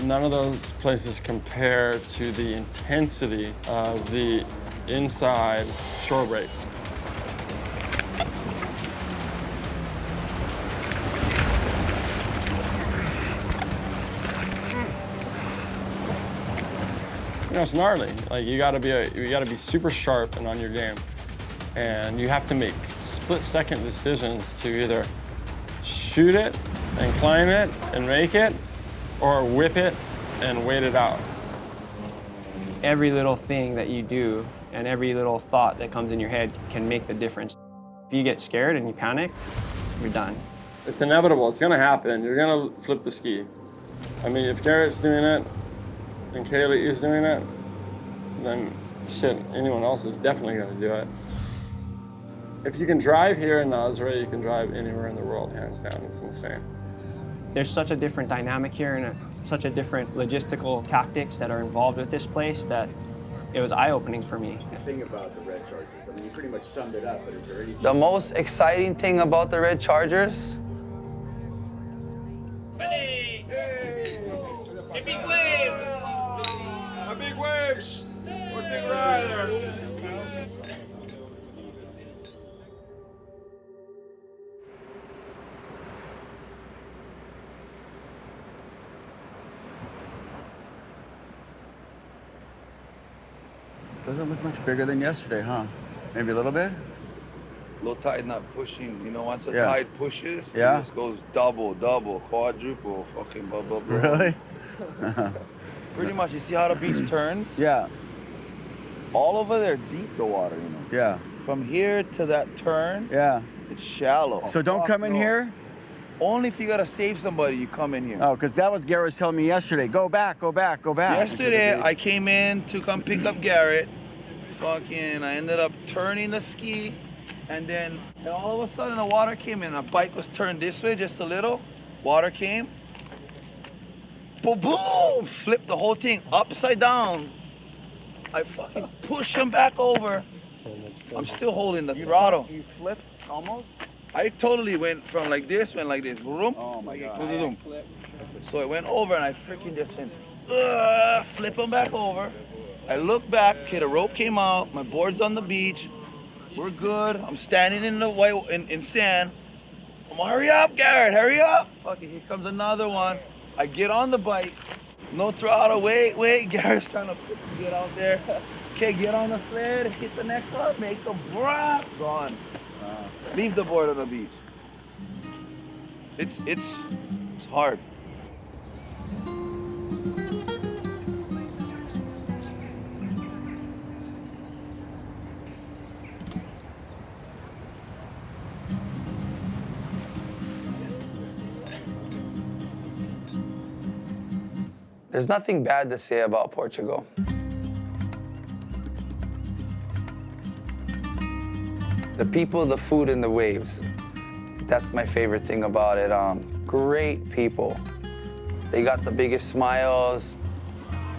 None of those places compare to the intensity of the inside shore break. You know, it's gnarly. Like you gotta be super sharp and on your game, and you have to make split-second decisions to either shoot it and climb it and make it, or whip it and wait it out. Every little thing that you do and every little thought that comes in your head can make the difference. If you get scared and you panic, you're done. It's inevitable, it's gonna happen. You're gonna flip the ski. I mean, if Garrett's doing it and Kaylee is doing it, then shit, anyone else is definitely gonna do it. If you can drive here in Nazaré, you can drive anywhere in the world, hands down. It's insane. There's such a different dynamic here and such a different logistical tactics that are involved with this place that it was eye-opening for me. The thing about the Red Chargers, I mean, you pretty much summed it up, but is there any... The most exciting thing about the Red Chargers? Hey! The big waves! The big waves! We're big riders! Doesn't look much bigger than yesterday, huh? Maybe a little bit? Low tide not pushing, you know, once the Yeah. tide pushes, Yeah. it just goes double, quadruple, fucking blah, blah, blah. Really? Pretty much, you see how the beach turns? Yeah. All over there, deep the water, you know. Yeah. From here to that turn, Yeah. it's shallow. So don't come in here? Only if you gotta save somebody, you come in here. Oh, because that was Garrett was telling me yesterday. Go back, go back, go back. Yesterday, I came in to come pick up Garrett. Fucking, I ended up turning the ski, and then all of a sudden the water came in. The bike was turned this way just a little. Water came. Boom, boom! Flipped the whole thing upside down. I fucking pushed him back over. I'm still holding the throttle. You flipped almost? I totally went from like this, Vroom. Oh my God. Boom. So I went over and I freaking just went, flip him back over. I look back, okay, the rope came out, my board's on the beach, we're good. I'm standing in the in sand. I'm hurry up, Garrett, hurry up. Fucking, here comes another one. I get on the bike, no throttle, wait, Garrett's trying to get out there. Okay, get on the sled, hit the next one, make a brah, gone. Leave the board on the beach. It's hard. There's nothing bad to say about Portugal. The people, the food, and the waves. That's my favorite thing about it. Great people. They got the biggest smiles.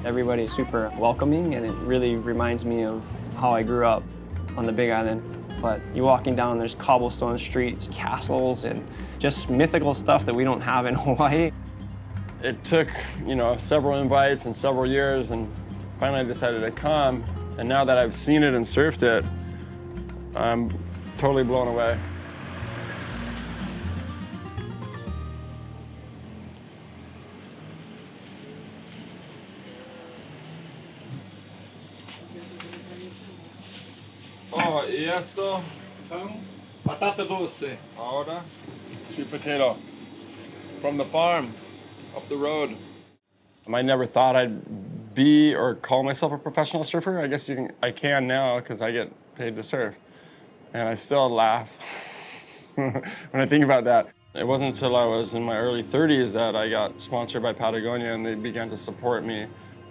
Everybody's super welcoming, and it really reminds me of how I grew up on the Big Island. But you're walking down, there's cobblestone streets, castles, and just mythical stuff that we don't have in Hawaii. It took, you know, several invites and several years, and finally I decided to come. And now that I've seen it and surfed it, I'm totally blown away. Oh, y esto son Patata dulce. ahora sweet potato from the farm up the road. I never thought I'd be or call myself a professional surfer. I guess I can now because I get paid to surf. And I still laugh when I think about that. It wasn't until I was in my early 30s that I got sponsored by Patagonia and they began to support me.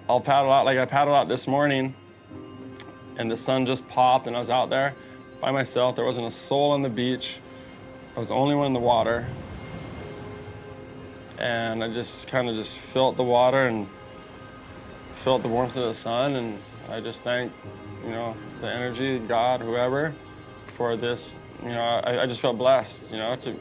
I'll paddle out, like I paddled out this morning and the sun just popped and I was out there by myself. There wasn't a soul on the beach. I was the only one in the water. And I just kind of just felt the water and felt the warmth of the sun, and I just thank, you know, the energy, God, whoever, for this. You know, I just felt blessed, you know, to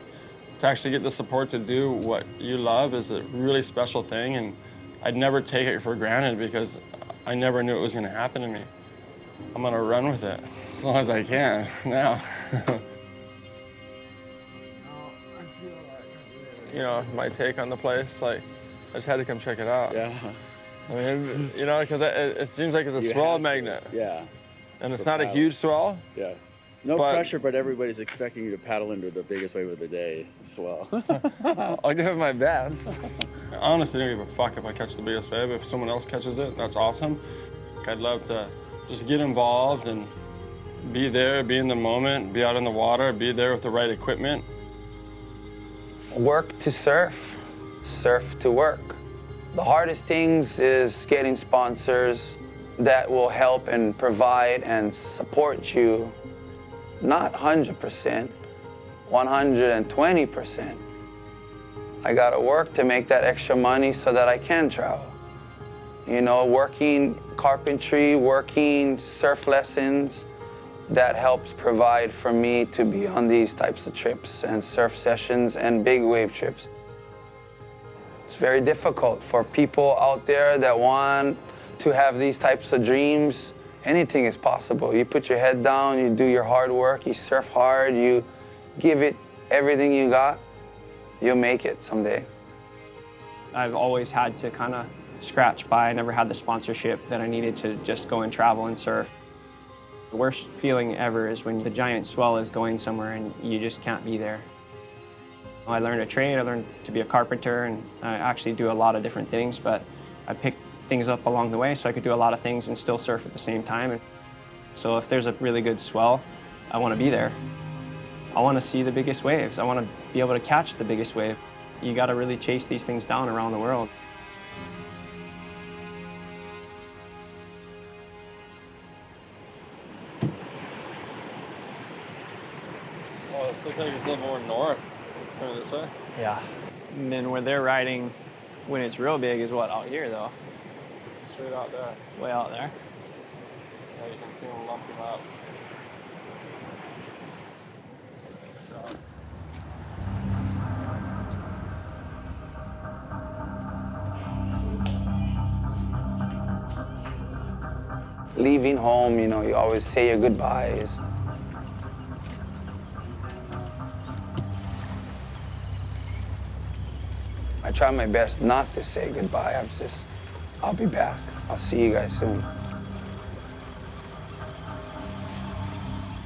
actually get the support to do what you love is a really special thing, and I'd never take it for granted because I never knew it was going to happen to me. I'm going to run with it as long as I can now. You know, my take on the place, like, I just had to come check it out. Yeah. I mean, you know, because it seems like it's a swell magnet. Yeah. And it's not a huge swell. Yeah. No pressure, but everybody's expecting you to paddle into the biggest wave of the day swell. I'll give it my best. I honestly don't give a fuck if I catch the biggest wave. If someone else catches it, that's awesome. I'd love to just get involved and be there, be in the moment, be out in the water, be there with the right equipment. Work to surf, surf to work. The hardest things is getting sponsors that will help and provide and support you. Not 100%, 120%. I gotta work to make that extra money so that I can travel. You know, working carpentry, working surf lessons, that helps provide for me to be on these types of trips and surf sessions and big wave trips. It's very difficult for people out there that want to have these types of dreams. Anything is possible. You put your head down, you do your hard work, you surf hard, you give it everything you got, you'll make it someday. I've always had to kind of scratch by. I never had the sponsorship that I needed to just go and travel and surf. The worst feeling ever is when the giant swell is going somewhere and you just can't be there. I learned a trade, I learned to be a carpenter, and I actually do a lot of different things, but I picked things up along the way so I could do a lot of things and still surf at the same time. So if there's a really good swell, I want to be there. I want to see the biggest waves. I want to be able to catch the biggest wave. You got to really chase these things down around the world. Oh, it looks like it's a little more north. It's coming this way. Yeah. And then where they're riding when it's real big is what, out here though? Straight out there. Way out there. Yeah, you can see them lumping up. Leaving home, you know, you always say your goodbyes. I try my best not to say goodbye. I'll be back. I'll see you guys soon.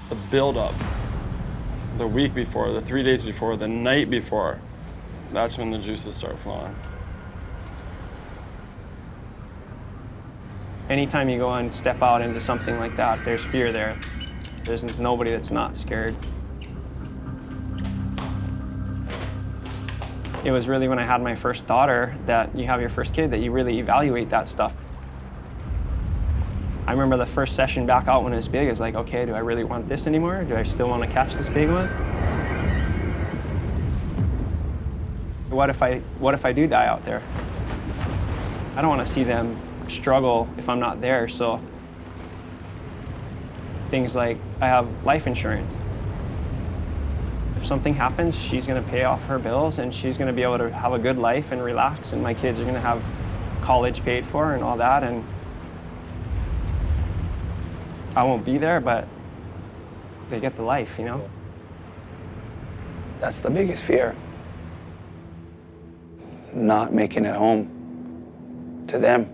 The build-up, the week before, the 3 days before, the night before, that's when the juices start flowing. Anytime you go and step out into something like that, there's fear there. There's nobody that's not scared. It was really when I had my first daughter that you have your first kid that you really evaluate that stuff. I remember the first session back out when it was big, it's like, okay, do I really want this anymore? Do I still want to catch this big one? What if I do die out there? I don't want to see them struggle if I'm not there, so things like I have life insurance. If something happens, she's going to pay off her bills and she's going to be able to have a good life and relax, and my kids are going to have college paid for and all that, and I won't be there, but they get the life, you know? That's the biggest fear. Not making it home to them.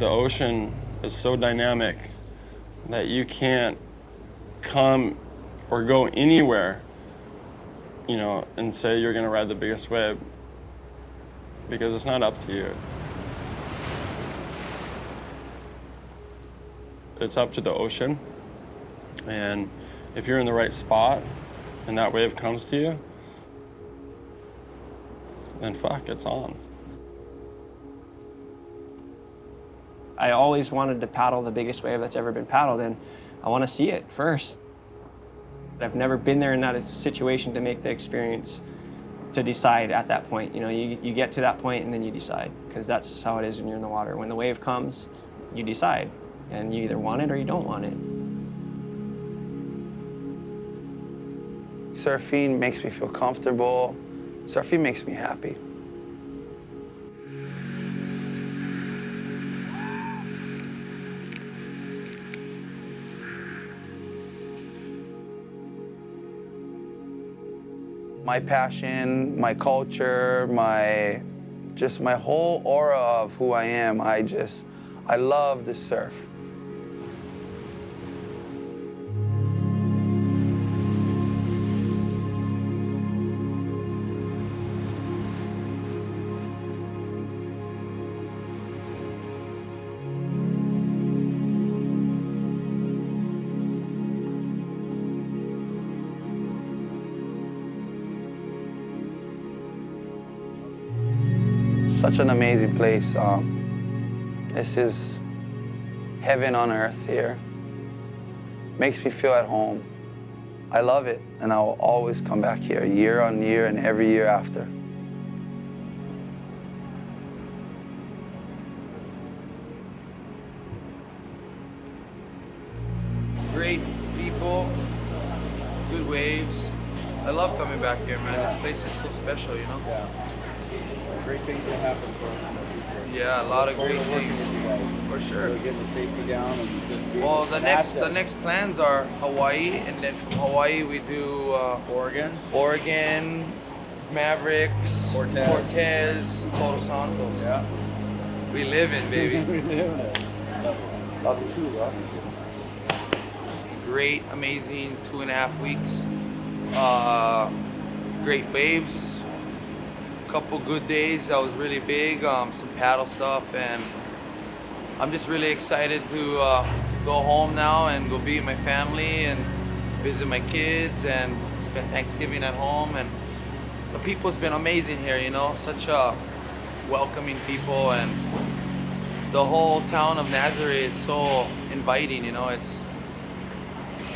the ocean is so dynamic that you can't come or go anywhere, you know, and say you're gonna ride the biggest wave, because it's not up to you. It's up to the ocean, and if you're in the right spot and that wave comes to you, then fuck, it's on. I always wanted to paddle the biggest wave that's ever been paddled, and I want to see it first. I've never been there in that situation to make the experience, to decide at that point. You know, you get to that point and then you decide, because that's how it is when you're in the water. When the wave comes, you decide, and you either want it or you don't want it. Surfing makes me feel comfortable. Surfing makes me happy. My passion, my culture, my whole aura of who I am, I love the surf. Such an amazing place. This is heaven on earth here. Makes me feel at home. I love it, and I will always come back here year on year and every year after. Great people, good waves. I love coming back here, man. This place is so special, you know? Yeah. Great things that happen for us. Yeah, a lot of great things, for sure. Really getting the safety down and just being well, the next plans are Hawaii, and then from Hawaii we do Oregon, Mavericks, Cortez, Todos Santos. Yeah. We live in, baby. We live in it. Love it too, bro. Great, amazing 2.5 weeks. Great waves. Couple good days that was really big, some paddle stuff, and I'm just really excited to go home now and go be with my family and visit my kids and spend Thanksgiving at home. And the people's been amazing here, you know, such welcoming people, and the whole town of Nazaré is so inviting, you know. It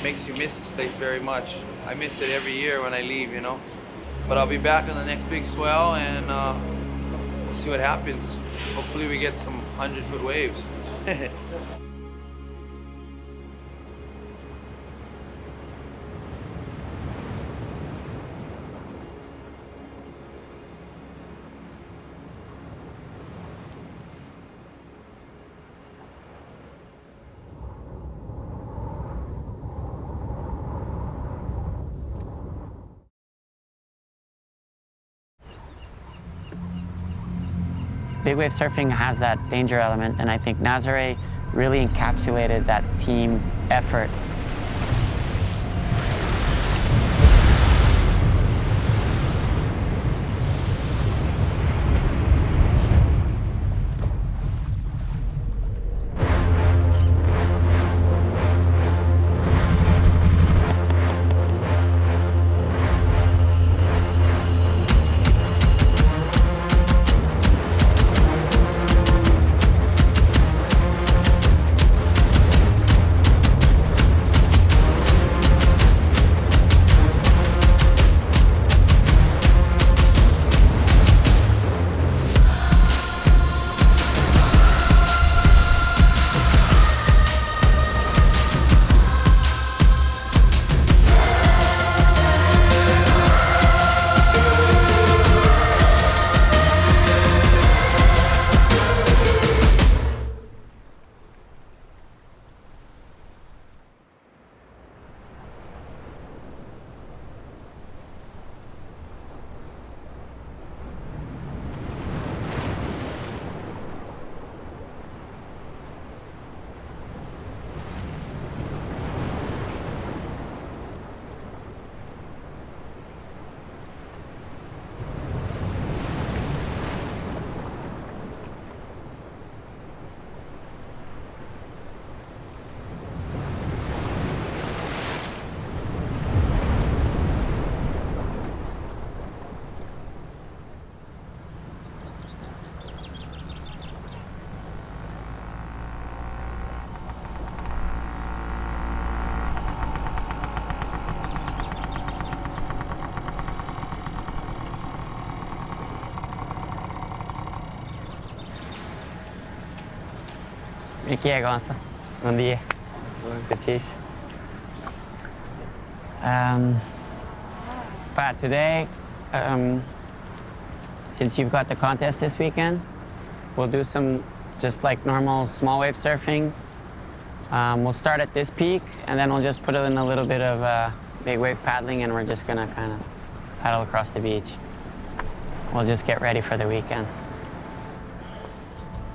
makes you miss this place very much. I miss it every year when I leave, you know. But I'll be back on the next big swell, and we'll see what happens. Hopefully we get some 100-foot waves. Big wave surfing has that danger element, and I think Nazaré really encapsulated that team effort. Aqui é Gonça. Bom dia. Good cheese. Pat, today, since you've got the contest this weekend, we'll do some just like normal small wave surfing. We'll start at this peak, and then we'll just put in a little bit of big wave paddling, and we're just gonna kind of paddle across the beach. We'll just get ready for the weekend.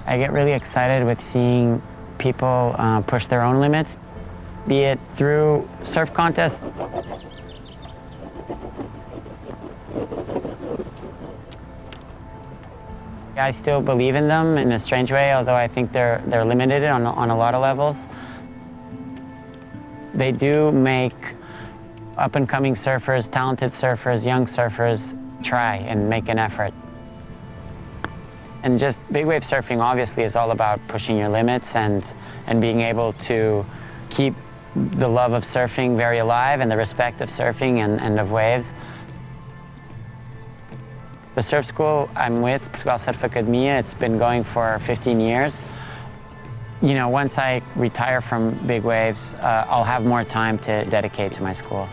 I get really excited with seeing people push their own limits, be it through surf contests. I still believe in them in a strange way, although I think they're limited on a lot of levels. They do make up-and-coming surfers, talented surfers, young surfers try and make an effort. And just big wave surfing obviously is all about pushing your limits and being able to keep the love of surfing very alive and the respect of surfing and of waves. The surf school I'm with, Portugal Surf Academia, it's been going for 15 years. You know, once I retire from big waves, I'll have more time to dedicate to my school.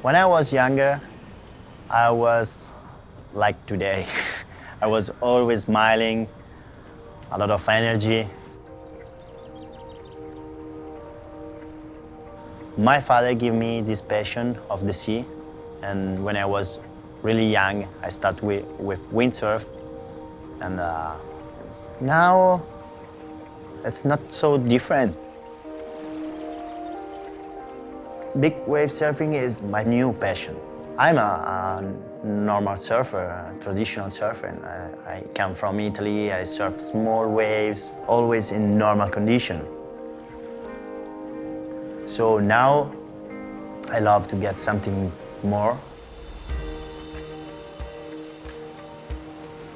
When I was younger, I was like today. I was always smiling, a lot of energy. My father gave me this passion of the sea, and when I was really young, I started with windsurf, and now it's not so different. Big wave surfing is my new passion. I'm a normal surfer, a traditional surfer. And I come from Italy, I surf small waves, always in normal condition. So now I love to get something more.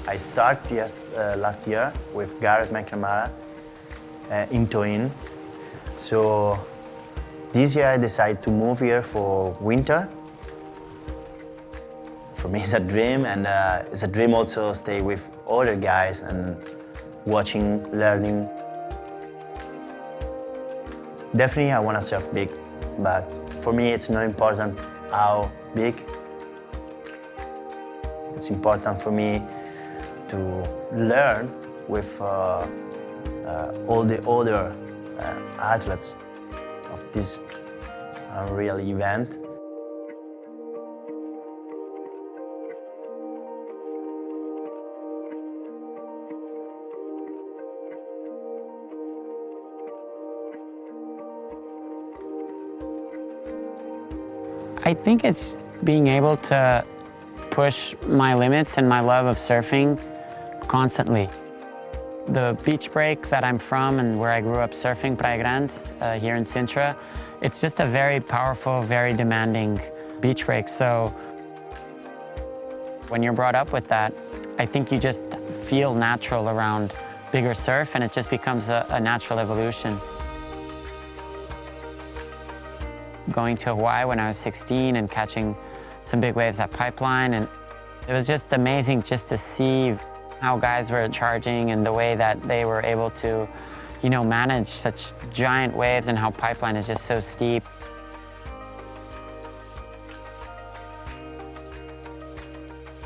I started just last year with Gareth McNamara in Toin. So this year I decided to move here for winter. For me it's a dream, and it's a dream also stay with other guys and watching, learning. Definitely I want to surf big, but for me it's not important how big. It's important for me to learn with all the other athletes of this unreal event. I think it's being able to push my limits and my love of surfing constantly. The beach break that I'm from and where I grew up surfing, Praia Grande, here in Sintra, it's just a very powerful, very demanding beach break. So when you're brought up with that, I think you just feel natural around bigger surf, and it just becomes a natural evolution. Going to Hawaii when I was 16 and catching some big waves at Pipeline, and it was just amazing just to see how guys were charging and the way that they were able to, you know, manage such giant waves, and how Pipeline is just so steep.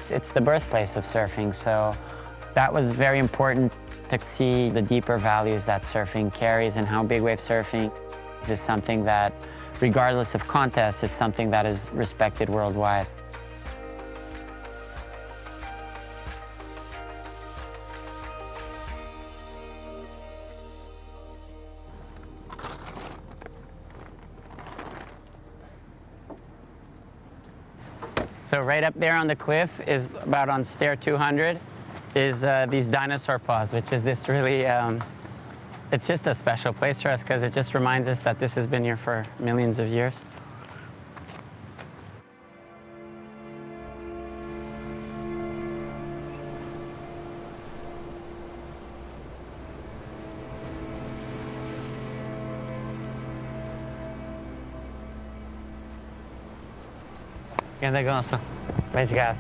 It's the birthplace of surfing, so that was very important to see the deeper values that surfing carries, and how big wave surfing is something that, regardless of contest, it's something that is respected worldwide. So right up there on the cliff is about on stair 200 is these dinosaur paws, which is this really, it's just a special place for us because it just reminds us that this has been here for millions of years. Ganda Gonçalo. Bem jogado.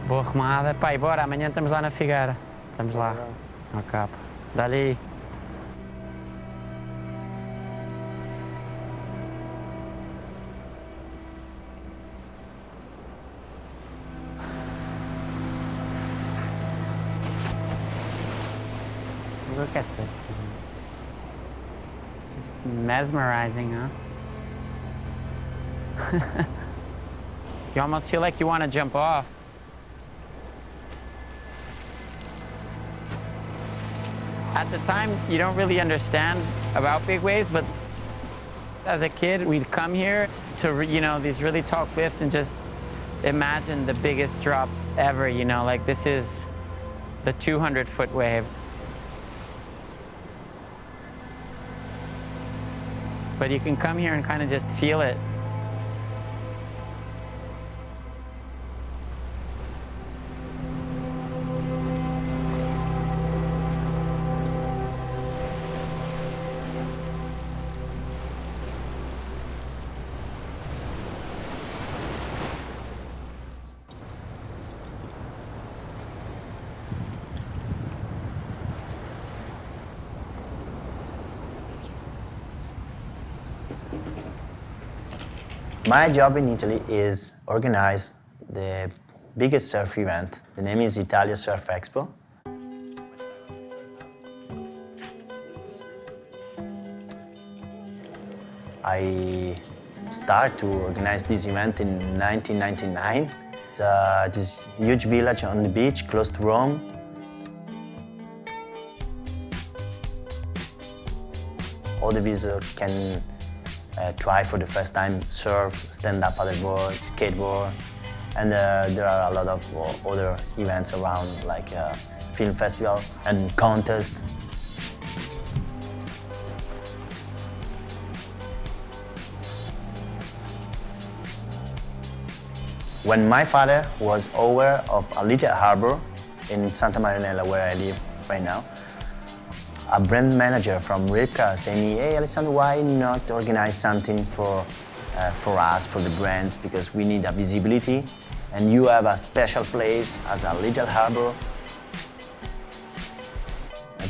Boa remada. Pai, bora, amanhã estamos lá na Figueira. Estamos lá. Ao cabo. Dali. Look at this. Just mesmerizing, huh? You almost feel like you want to jump off. At the time, you don't really understand about big waves, but as a kid, we'd come here to, these really tall cliffs and just imagine the biggest drops ever, like this is the 200-foot wave. But you can come here and kind of just feel it. My job in Italy is organize the biggest surf event. The name is Italia Surf Expo. I started to organize this event in 1999. It's this huge village on the beach close to Rome. All the visitors can try for the first time surf, stand-up paddleboard, skateboard, and there are a lot of other events around, like film festival and contest. When my father was aware of a little harbor in Santa Marinella, where I live right now, a brand manager from Ripka said me, "Hey, Alessandro, why not organize something for us, for the brands, because we need a visibility, and you have a special place as a little harbor."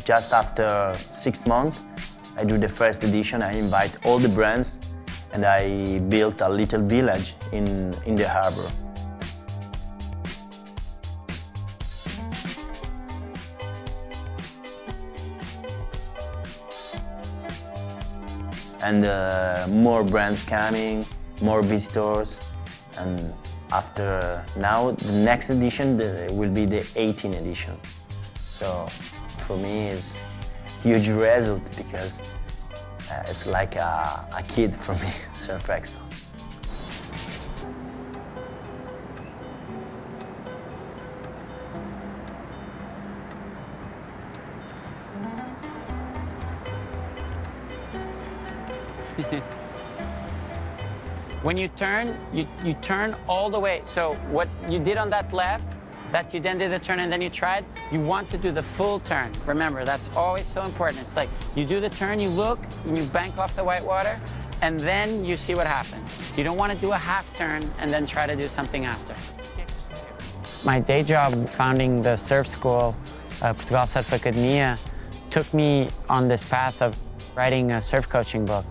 Just after 6 months, I do the first edition. I invite all the brands, and I built a little village in the harbor. And more brands coming, more visitors, and after now, the next edition will be the 18th edition. So for me, it's huge result because it's like a kid for me, Surf Expo. When you turn, you turn all the way. So what you did on that left, that you then did the turn and then you tried, you want to do the full turn. Remember, that's always so important. It's like you do the turn, you look, and you bank off the white water, and then you see what happens. You don't want to do a half turn and then try to do something after. My day job founding the surf school, Portugal Surf Academia, took me on this path of writing a surf coaching book.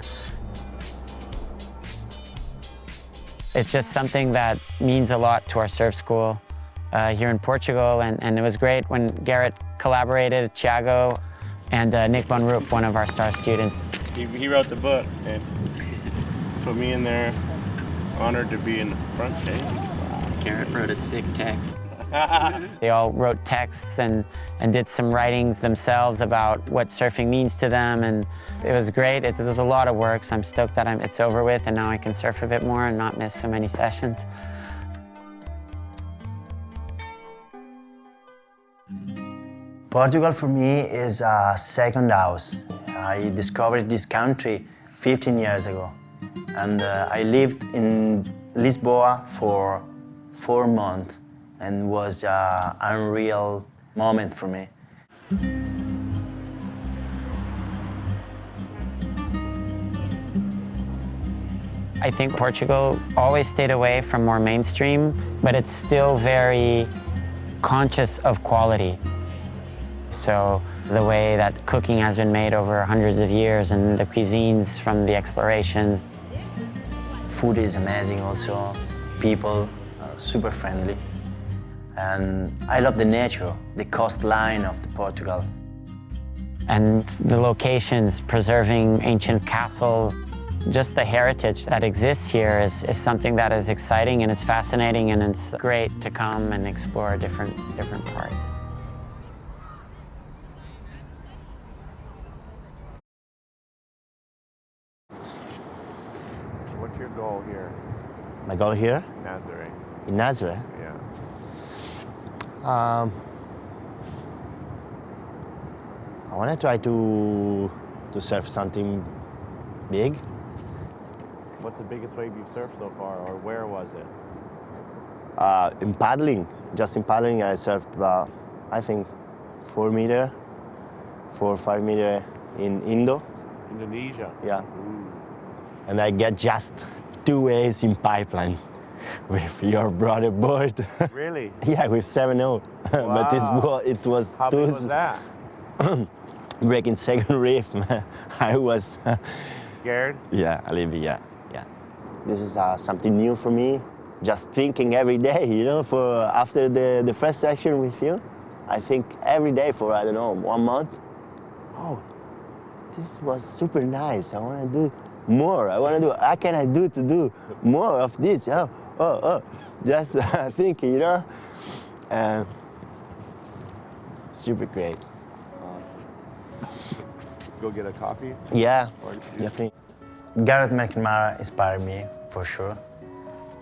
It's just something that means a lot to our surf school here in Portugal, and it was great when Garrett collaborated, Thiago, and Nick Van Roop, one of our star students. He wrote the book and put me in there. Honored to be in the front page. Garrett wrote a sick text. They all wrote texts and did some writings themselves about what surfing means to them, and it was great. It was a lot of work, so I'm stoked that it's over with and now I can surf a bit more and not miss so many sessions. Portugal for me is a second house. I discovered this country 15 years ago, and I lived in Lisboa for 4 months. And was an unreal moment for me. I think Portugal always stayed away from more mainstream, but it's still very conscious of quality. So the way that cooking has been made over hundreds of years and the cuisines from the explorations. Food is amazing also. People are super friendly. And I love the nature, the coastline of Portugal. And the locations, preserving ancient castles. Just the heritage that exists here is something that is exciting and it's fascinating and it's great to come and explore different parts. What's your goal here? My goal here? Nazaré. In Nazaré? Yeah. I want to try to surf something big. What's the biggest wave you've surfed so far, or where was it? In paddling, just in paddling, I surfed about, I think, 4 or 5 meter in Indonesia? Yeah. Ooh. And I get just 2 waves in pipeline with your brother board. Really? Yeah, with 7-0. But it was How big was that? Breaking second reef. I was scared? Yeah, a little bit, yeah. This is something new for me. Just thinking every day, you know, for after the first section with you, I think every day for, I don't know, 1 month. Oh, this was super nice. I want to do more. How can I do to do more of this? Just thinking, you know. Super great. Go get a coffee? Yeah, definitely. Gareth McNamara inspired me, for sure.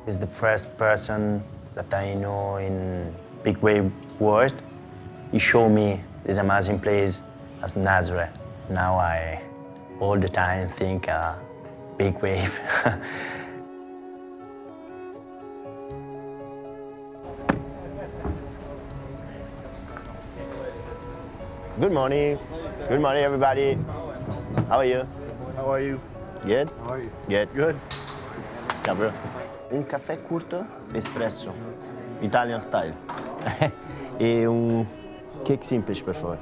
He's the first person that I know in big wave world. He showed me this amazing place as Nazaré. Now I all the time think big wave. Good morning. Good morning, everybody. How are you? How are you? Good? How are you? Good. Good. Yeah, bro. Un café curto, espresso, Italian style. E cake simples, por favor.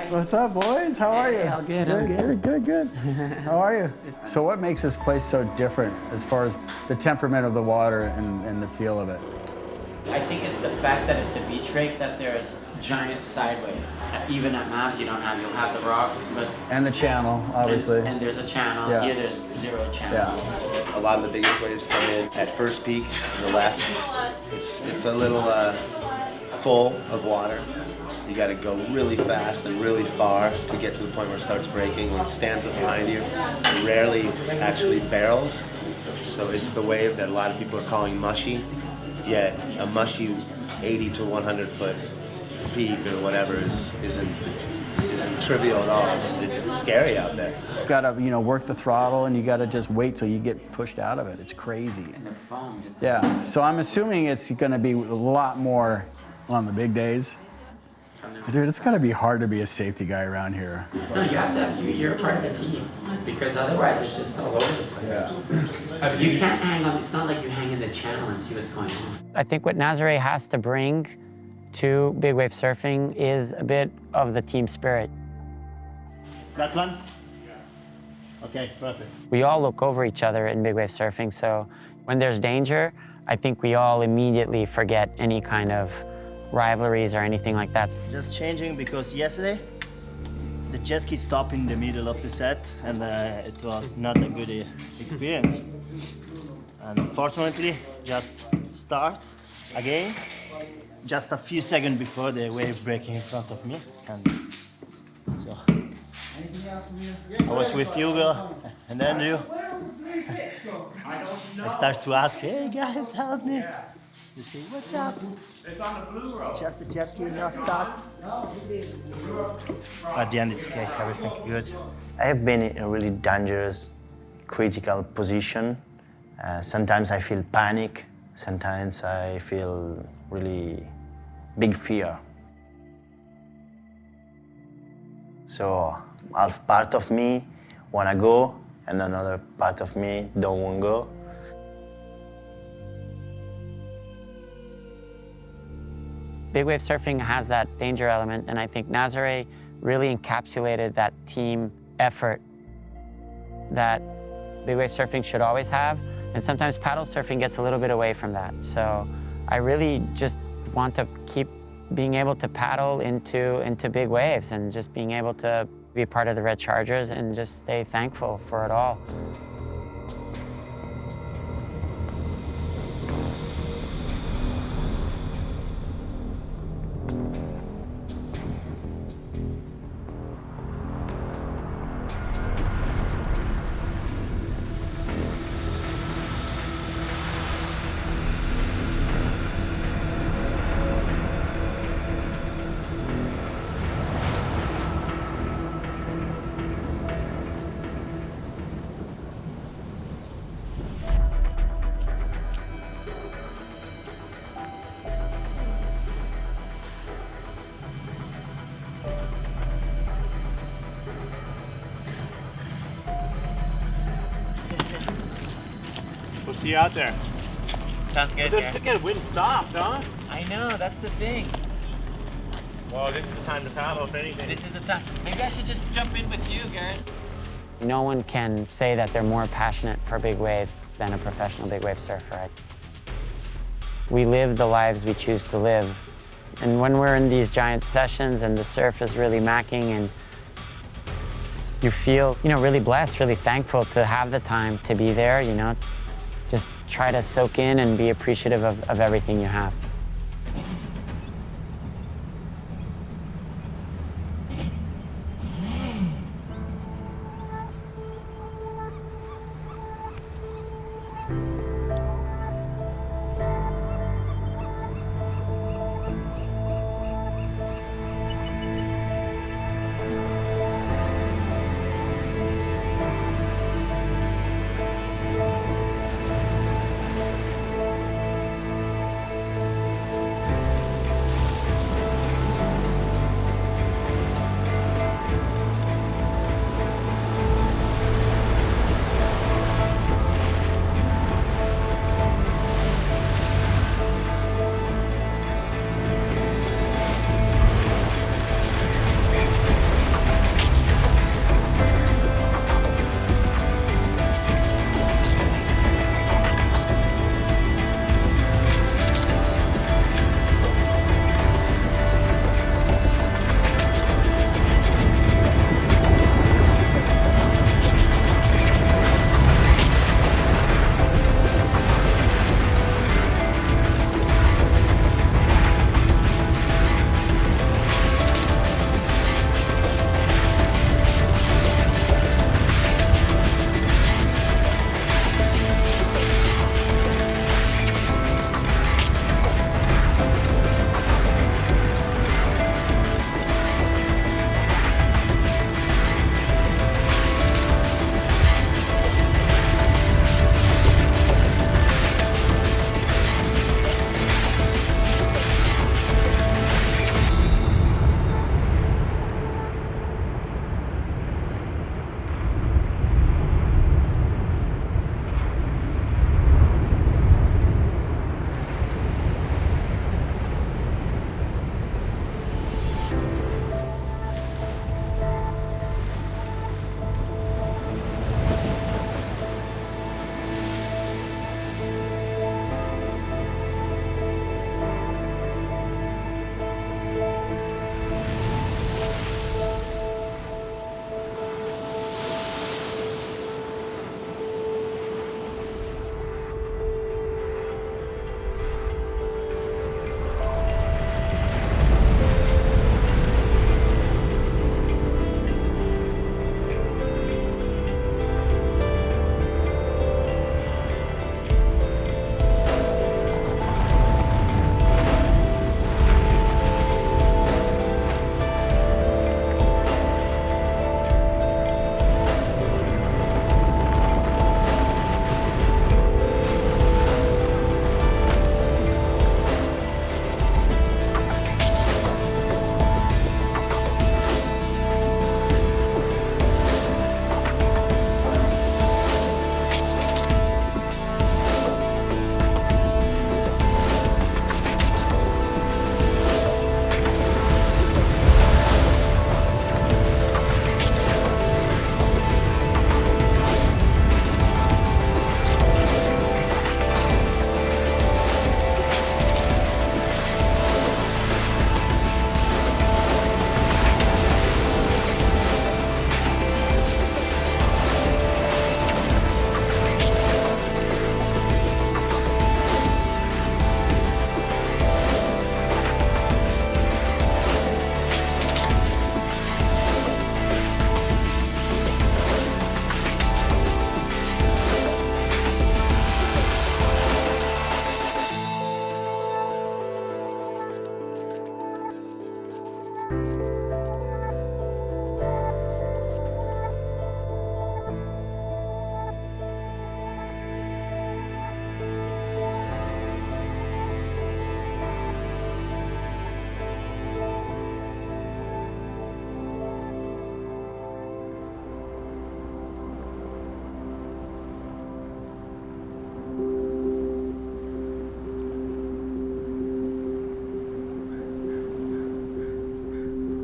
What's up, boys? How are you? Hey, all good, all good. Good. How are you? So what makes this place so different as far as the temperament of the water and the feel of it? I think it's the fact that it's a beach rake that there's giant side waves. Even at Mavs you'll have the rocks, but... And the channel, obviously. And there's a channel. Yeah. Here there's zero channel. Yeah. A lot of the biggest waves come in at first peak on the left. It's a little full of water. You got to go really fast and really far to get to the point where it starts breaking. When it stands up behind you, it rarely actually barrels. So it's the wave that a lot of people are calling mushy. Yet a mushy 80 to 100 foot peak or whatever isn't trivial at all. It's scary out there. You gotta, work the throttle and you gotta just wait till you get pushed out of it. It's crazy. And the foam just... Yeah, so I'm assuming it's gonna be a lot more on the big days. Dude, it's gotta be hard to be a safety guy around here. No, you have to you're part of the team, because otherwise it's just all over the place. Yeah. You can't hang on, it's not like you hang in the channel and see what's going on. I think what Nazaré has to bring to big wave surfing is a bit of the team spirit. That one? Okay, perfect. We all look over each other in big wave surfing, so when there's danger, I think we all immediately forget any kind of rivalries or anything like that. Just changing because yesterday the jet ski stopped in the middle of the set and it was not a good experience. And fortunately, just start again, just a few seconds before the wave breaking in front of me. And so I was with Hugo and Andrew. I start to ask, hey guys, help me. They say, what's up? It's on the blue road. Just the jet ski not start. At the end, it's okay, everything good. I have been in a really dangerous, critical position. Sometimes I feel panic. Sometimes I feel really big fear. So half part of me wanna go and another part of me don't want to go. Big wave surfing has that danger element, and I think Nazaré really encapsulated that team effort that big wave surfing should always have, and sometimes paddle surfing gets a little bit away from that. So I really just want to keep being able to paddle into big waves and just being able to be part of the Red Chargers and just stay thankful for it all. We'll see you out there. Sounds good, Let's get wind stopped, huh? I know, that's the thing. Well, this is the time to paddle, if anything. This is the time. Maybe I should just jump in with you, Garrett. No one can say that they're more passionate for big waves than a professional big wave surfer. We live the lives we choose to live. And when we're in these giant sessions and the surf is really macking and you feel, really blessed, really thankful to have the time to be there, just try to soak in and be appreciative of everything you have.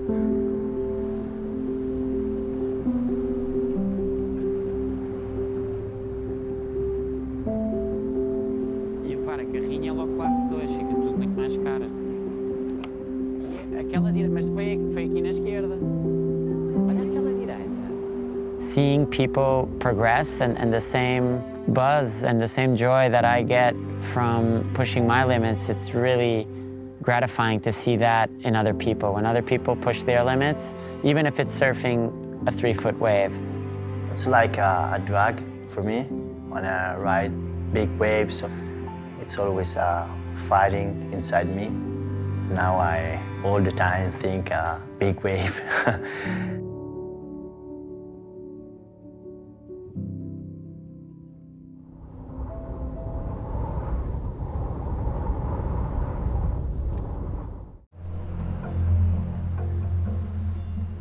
E levar a carrinha é logo classe 2, fica tudo muito mais caro. E aquela direita, mas foi aqui na esquerda. Olha aquela direita. Seeing people progress and the same buzz and the same joy that I get from pushing my limits, it's really gratifying to see that in other people. When other people push their limits, even if it's surfing a 3-foot wave. It's like a drug for me when I ride big waves. It's always fighting inside me. Now I all the time think big wave.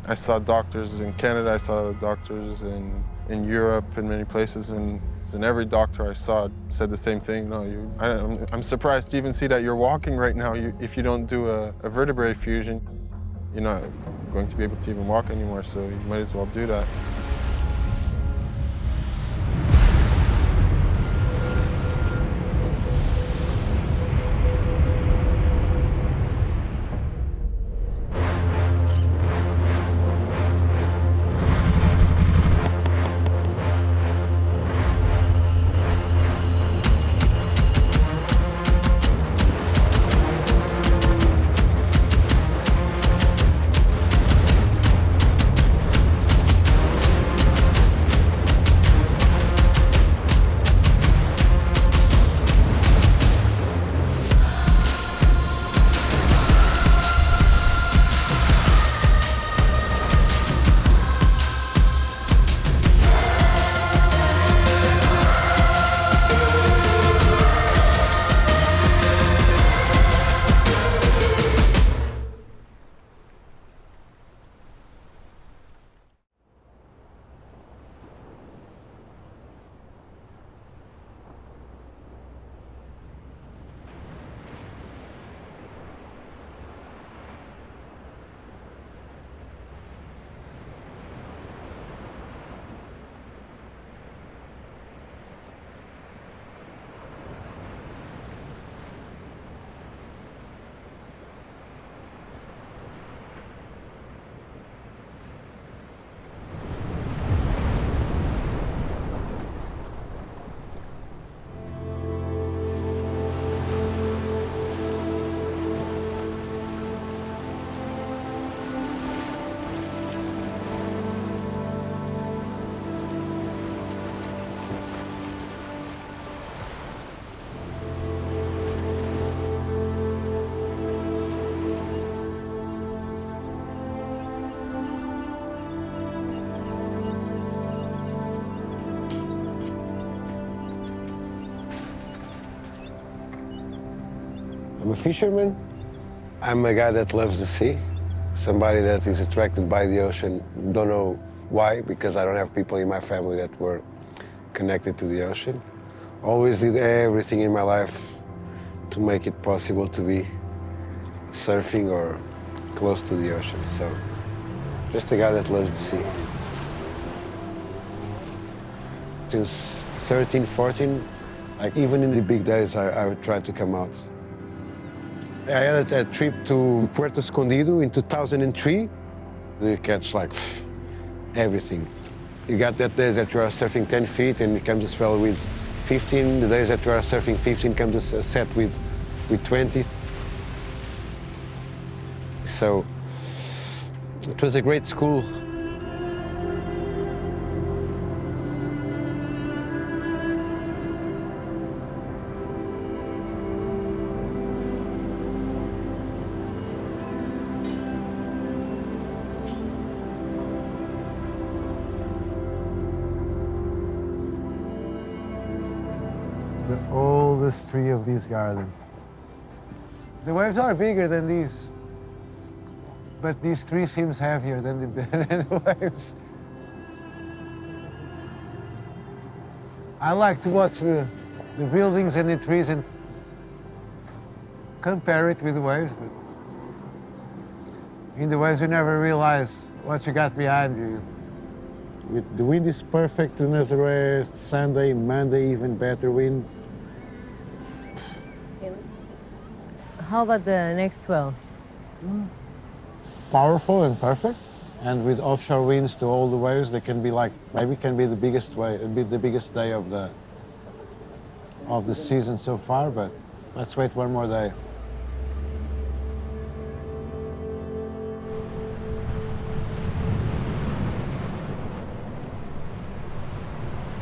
I saw doctors in Canada, I saw doctors in Europe, in many places, and every doctor I saw said the same thing. No, I'm surprised to even see that you're walking right now. If you don't do a vertebrae fusion, you're not going to be able to even walk anymore, so you might as well do that. I'm a fisherman. I'm a guy that loves the sea. Somebody that is attracted by the ocean. Don't know why, because I don't have people in my family that were connected to the ocean. Always did everything in my life to make it possible to be surfing or close to the ocean. So, just a guy that loves the sea. Since 13, 14, like even in the big days, I would try to come out. I had a trip to Puerto Escondido in 2003. You catch like everything. You got that days that you are surfing 10 feet and it comes as well with 15. The days that you are surfing 15 comes a set with 20. So it was a great school. The oldest tree of this garden. The waves are bigger than these, but this tree seems heavier than the waves. I like to watch the buildings and the trees and compare it with the waves, but In the waves, you never realize what you got behind you. The wind is perfect to Nazaré. Sunday, Monday, even better wind. How about the next 12? Powerful and perfect. And with offshore winds to all the waves, they can be like, maybe can be the biggest wave, it'll be the biggest day of the season so far, but let's wait one more day.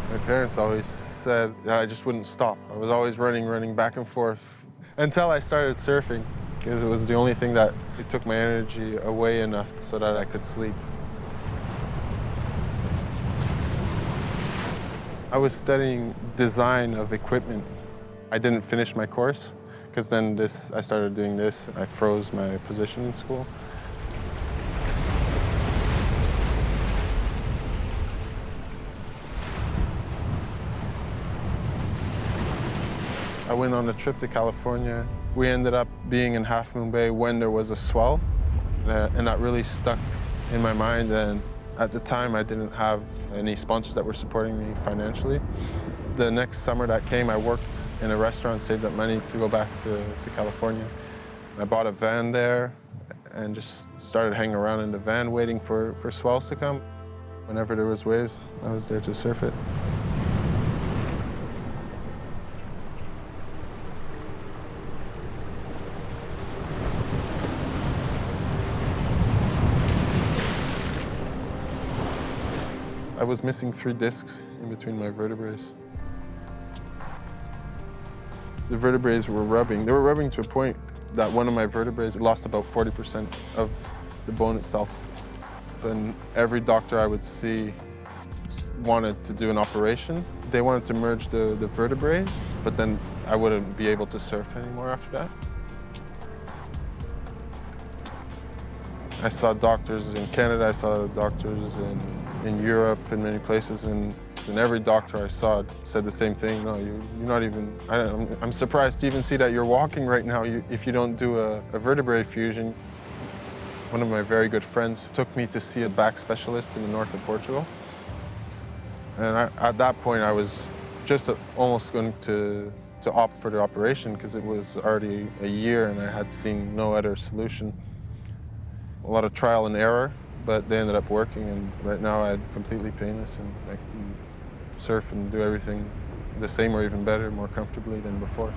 My parents always said that I just wouldn't stop. I was always running back and forth until I started surfing, because it was the only thing that it took my energy away enough so that I could sleep. I was studying design of equipment. I didn't finish my course, because then I started doing this. I froze my position in school. I went on a trip to California. We ended up being in Half Moon Bay when there was a swell, and that really stuck in my mind. And at the time, I didn't have any sponsors that were supporting me financially. The next summer that came, I worked in a restaurant, saved up money to go back to California. I bought a van there and just started hanging around in the van waiting for swells to come. Whenever there was waves, I was there to surf it. I was missing 3 discs in between my vertebrae. The vertebrae were rubbing. They were rubbing to a point that one of my vertebrae lost about 40% of the bone itself. And every doctor I would see wanted to do an operation. They wanted to merge the vertebrae, but then I wouldn't be able to surf anymore after that. I saw doctors in Canada, I saw doctors in Europe, in many places, and every doctor I saw said the same thing. No, you're not even, I'm surprised to even see that you're walking right now if you don't do a vertebrae fusion. One of my very good friends took me to see a back specialist in the north of Portugal. And at that point, I was just almost going to opt for the operation because it was already a year and I had seen no other solution. A lot of trial and error, but they ended up working, and right now I'm completely painless and I can surf and do everything the same or even better, more comfortably than before.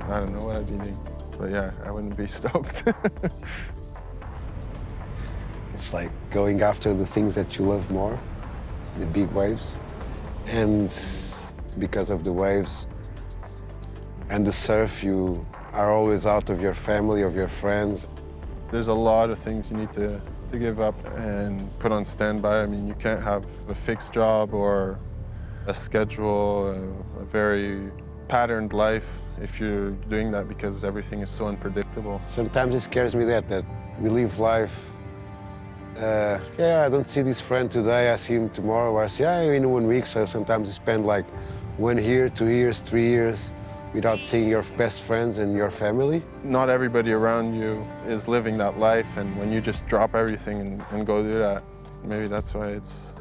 I don't know what I'd be doing, but yeah, I wouldn't be stoked. It's like going after the things that you love more, the big waves. And because of the waves and the surf, you are always out of your family, of your friends. There's a lot of things you need to give up and put on standby. I mean, you can't have a fixed job or a schedule, a very patterned life if you're doing that, because everything is so unpredictable. Sometimes it scares me that we live life. Yeah, I don't see this friend today, I see him tomorrow, or I see him in 1 week, so sometimes you spend like 1 year, 2 years, 3 years without seeing your best friends and your family. Not everybody around you is living that life, and when you just drop everything and go do that, maybe that's why it's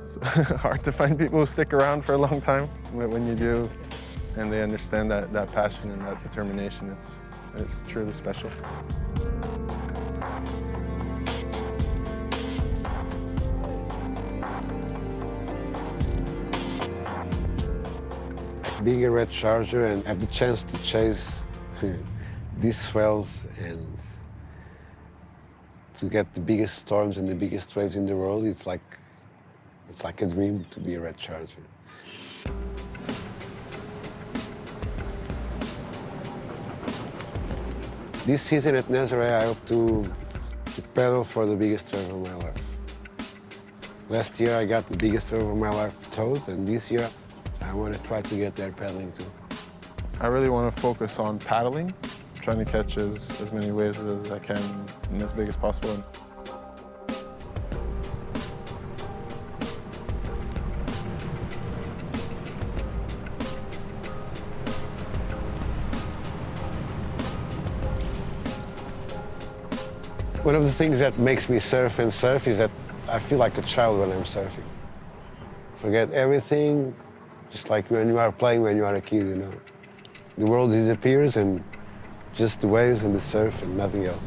hard to find people who stick around for a long time. When you do, and they understand that passion and that determination, it's truly special. Being a red charger and have the chance to chase these swells and to get the biggest storms and the biggest waves in the world, it's like a dream to be a red charger. This season at Nazaré, I hope to pedal for the biggest wave of my life. Last year, I got the biggest wave of my life toes, and this year, I want to try to get there paddling too. I really want to focus on paddling, trying to catch as many waves as I can and as big as possible. One of the things that makes me surf and surf is that I feel like a child when I'm surfing. Forget everything, just like when you are playing when you are a kid, you know. The world disappears and just the waves and the surf and nothing else.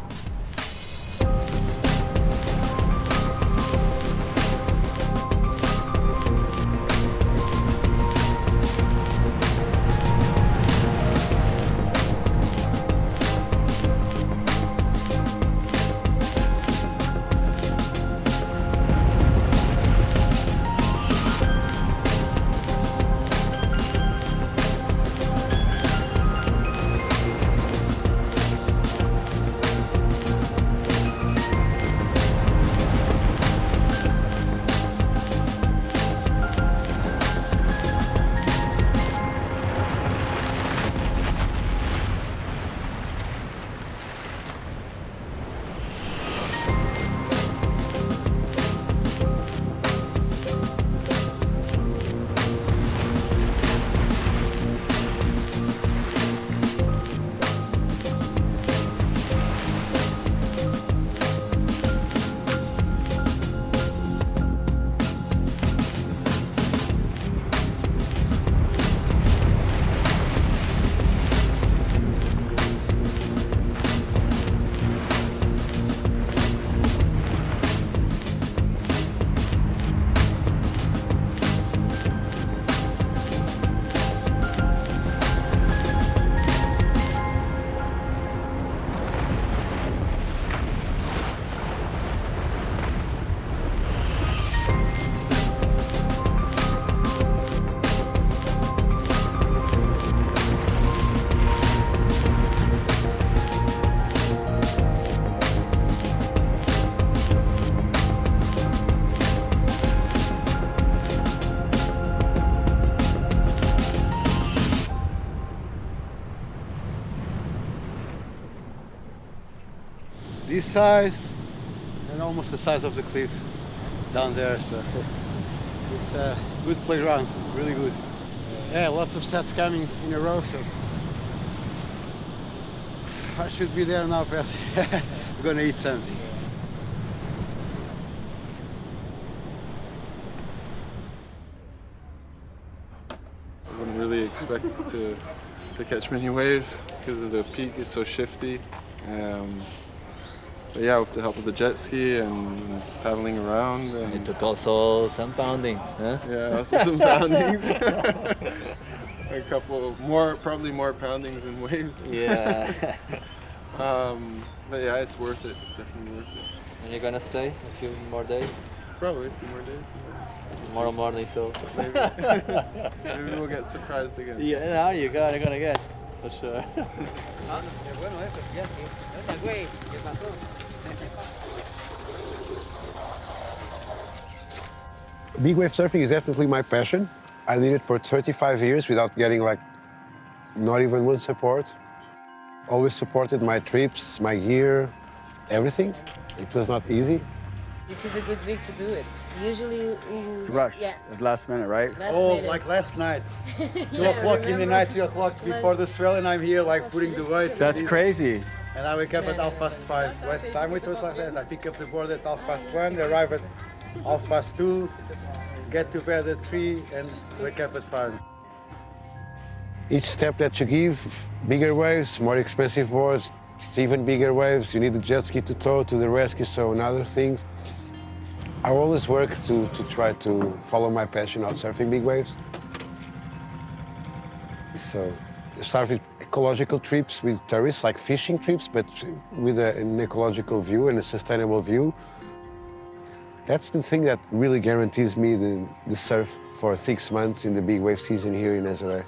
This size and almost the size of the cliff down there, so it's a good playground, really good. Yeah, lots of sets coming in a row, so I should be there now, perhaps. We're gonna eat something. I wouldn't really expect to catch many waves because the peak is so shifty. But yeah, with the help of the jet ski and paddling around. And it took also some pounding, huh? Yeah, also some poundings. A couple more, probably more poundings than waves. Yeah. But yeah, it's worth it. It's definitely worth it. And you're gonna stay a few more days? Probably a few more days. Yeah. Tomorrow morning, so. Maybe. Maybe we'll get surprised again. Yeah, now you're gonna get, for sure. Big wave surfing is definitely my passion. I did it for 35 years without getting like not even one support. Always supported my trips, my gear, everything. It was not easy. This is a good week to do it. Usually, Rush yeah. at last minute, right? Like last night. 2 Yeah, o'clock in the remember? night, 3 o'clock before the swell, and I'm here like putting the weights. That's crazy. And I wake up at 5:30. Last time it was like that. I pick up the board at 1:30, arrive at 2:30, get to bed at 3, and wake up at 5. Each step that you give, bigger waves, more expensive boards, even bigger waves, you need the jet ski to tow to the rescue, so and other things. I always work to try to follow my passion out surfing big waves. So I start with ecological trips with tourists, like fishing trips, but with an ecological view and a sustainable view. That's the thing that really guarantees me the surf for 6 months in the big wave season here in Nazaré.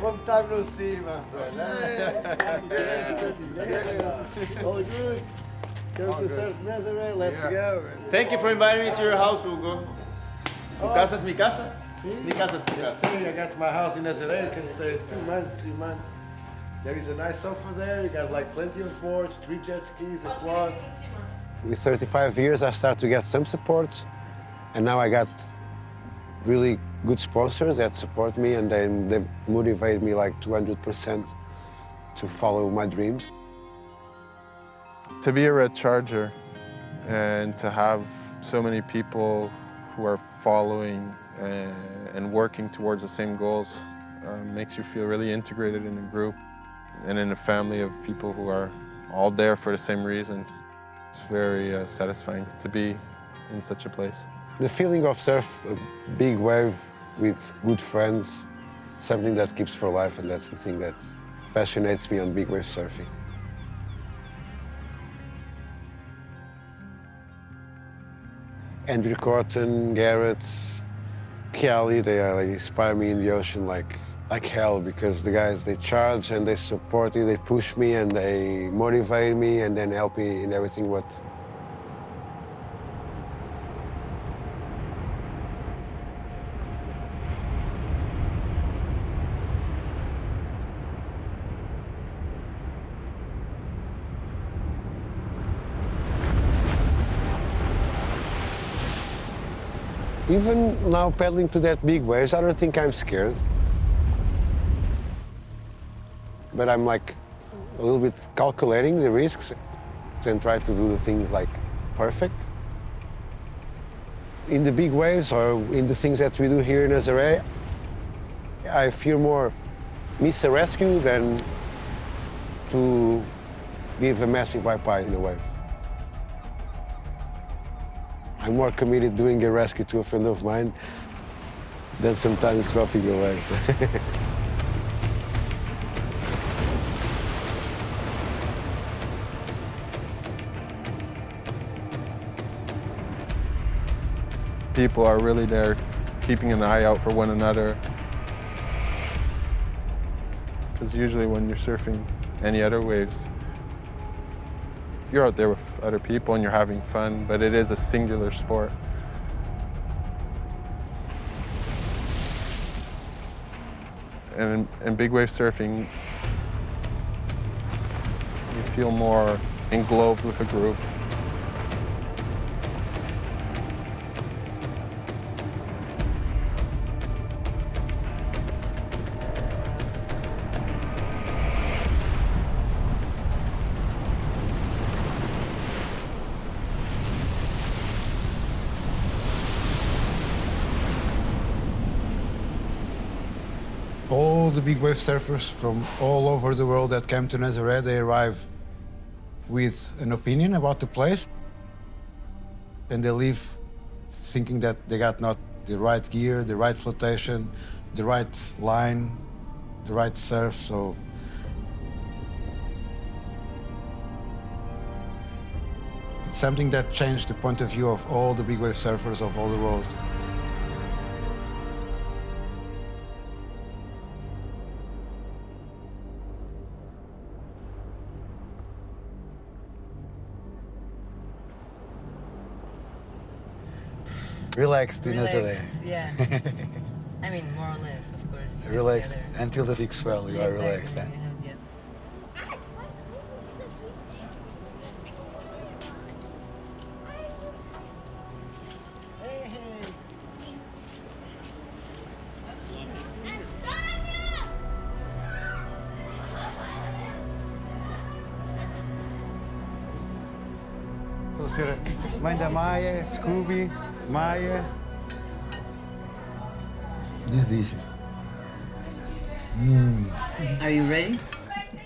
Long time no see, my friend. All good. Come to surf Nazaré, let's go. Thank you for inviting me to your house, Hugo. Su casa es mi casa. Mi casa es tu casa. I got my house in Nazaré. You can stay 2 months, 3 months. There is a nice sofa there. You got like plenty of boards, 3 jet skis, a quad. With 35 years, I start to get some support, and now I got really good sponsors that support me, and they motivate me like 200% to follow my dreams. To be a red charger and to have so many people who are following and working towards the same goals makes you feel really integrated in a group and in a family of people who are all there for the same reason. It's very satisfying to be in such a place. The feeling of surf a big wave with good friends, something that keeps for life, and that's the thing that passionates me on big wave surfing. Andrew Cotton, Garrett, Kelly, they inspire me in the ocean like hell, because the guys, they charge and they support me, they push me and they motivate me and then help me in everything what. Even now paddling to that big waves, I don't think I'm scared. But I'm like a little bit calculating the risks and try to do the things like perfect. In the big waves or in the things that we do here in Nazaré, I fear more miss a rescue than to give a massive wipe-out in a wave. I'm more committed doing a rescue to a friend of mine than sometimes dropping a wave. People are really there, keeping an eye out for one another. Because usually when you're surfing any other waves, you're out there with other people and you're having fun, but it is a singular sport. And in big wave surfing, you feel more englobed with a group. All the big wave surfers from all over the world that come to Nazaré, they arrive with an opinion about the place, and they leave thinking that they got not the right gear, the right flotation, the right line, the right surf. So it's something that changed the point of view of all the big wave surfers of all the world. Relaxed in Nazaré. Yeah. I mean, more or less, of course. Relaxed until the big swell, you are relaxed. Exactly. Vou ser mãe da Maia, Scooby, Maia. These dishes. Are you ready?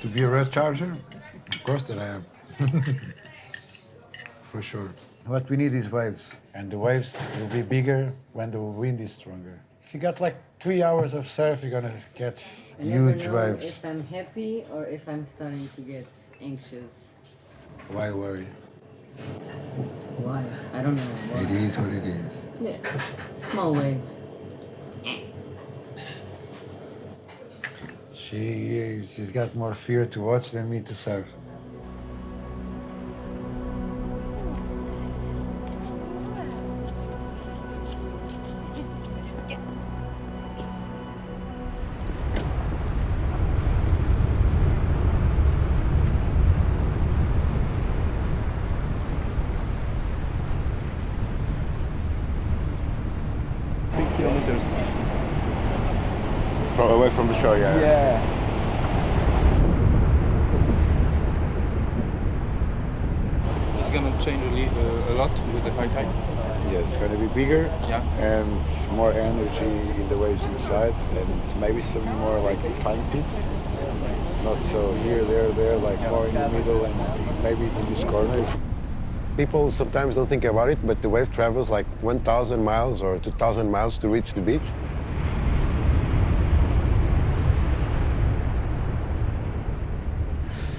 To be a red charger? Of course that I am. For sure. What we need is waves, and the waves will be bigger when the wind is stronger. If you got like 3 hours of surf, you're gonna catch huge waves. If I'm happy or if I'm starting to get anxious. Why worry? Why? I don't know. Why. It is what it is. Yeah. Small waves. She's got more fear to watch than me to surf. Kilometers. Away from the shore, yeah. Yeah. going to change a lot with the high tide? Yes, it's going to be bigger and more energy in the waves inside, and maybe some more like defined peaks. Not so here, there, like more in the middle and maybe in this corner. People sometimes don't think about it, but the wave travels like 1,000 miles or 2,000 miles to reach the beach.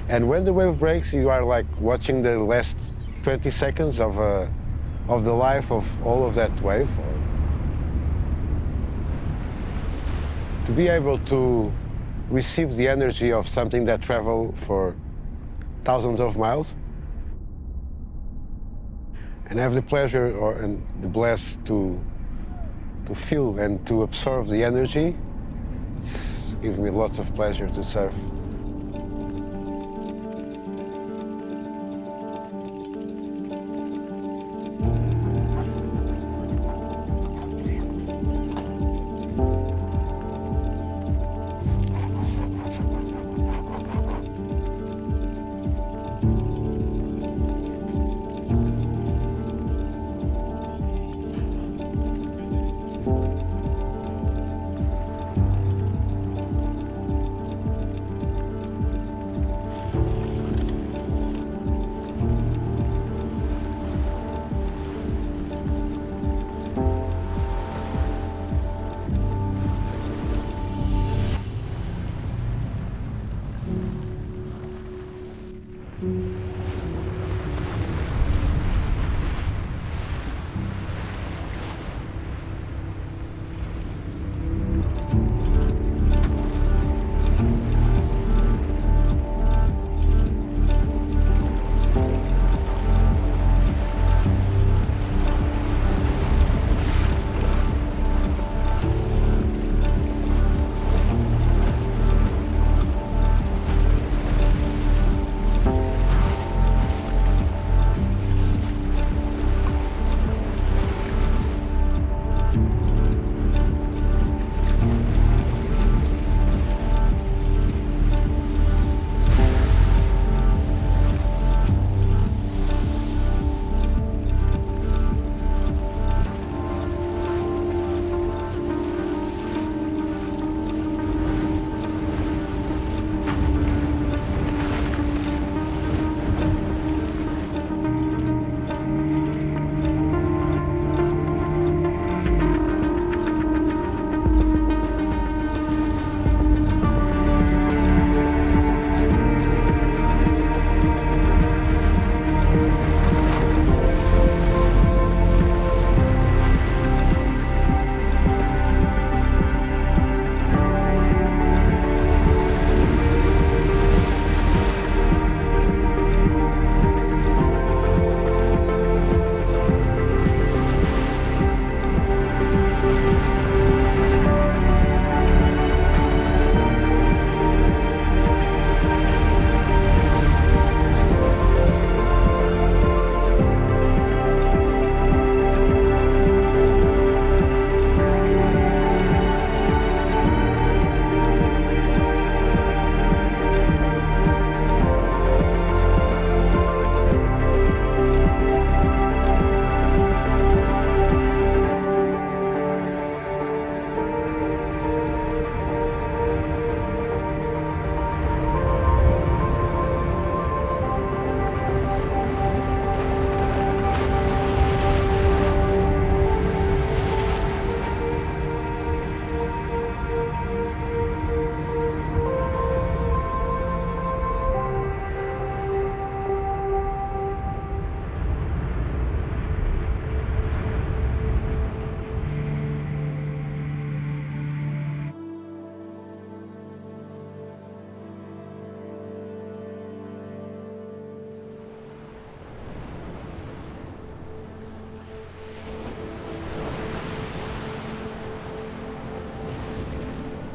And when the wave breaks, you are like watching the last 20 seconds of the life of all of that wave. To be able to receive the energy of something that traveled for thousands of miles, and have the pleasure and the bless to feel and to absorb the energy, it gives me lots of pleasure to surf.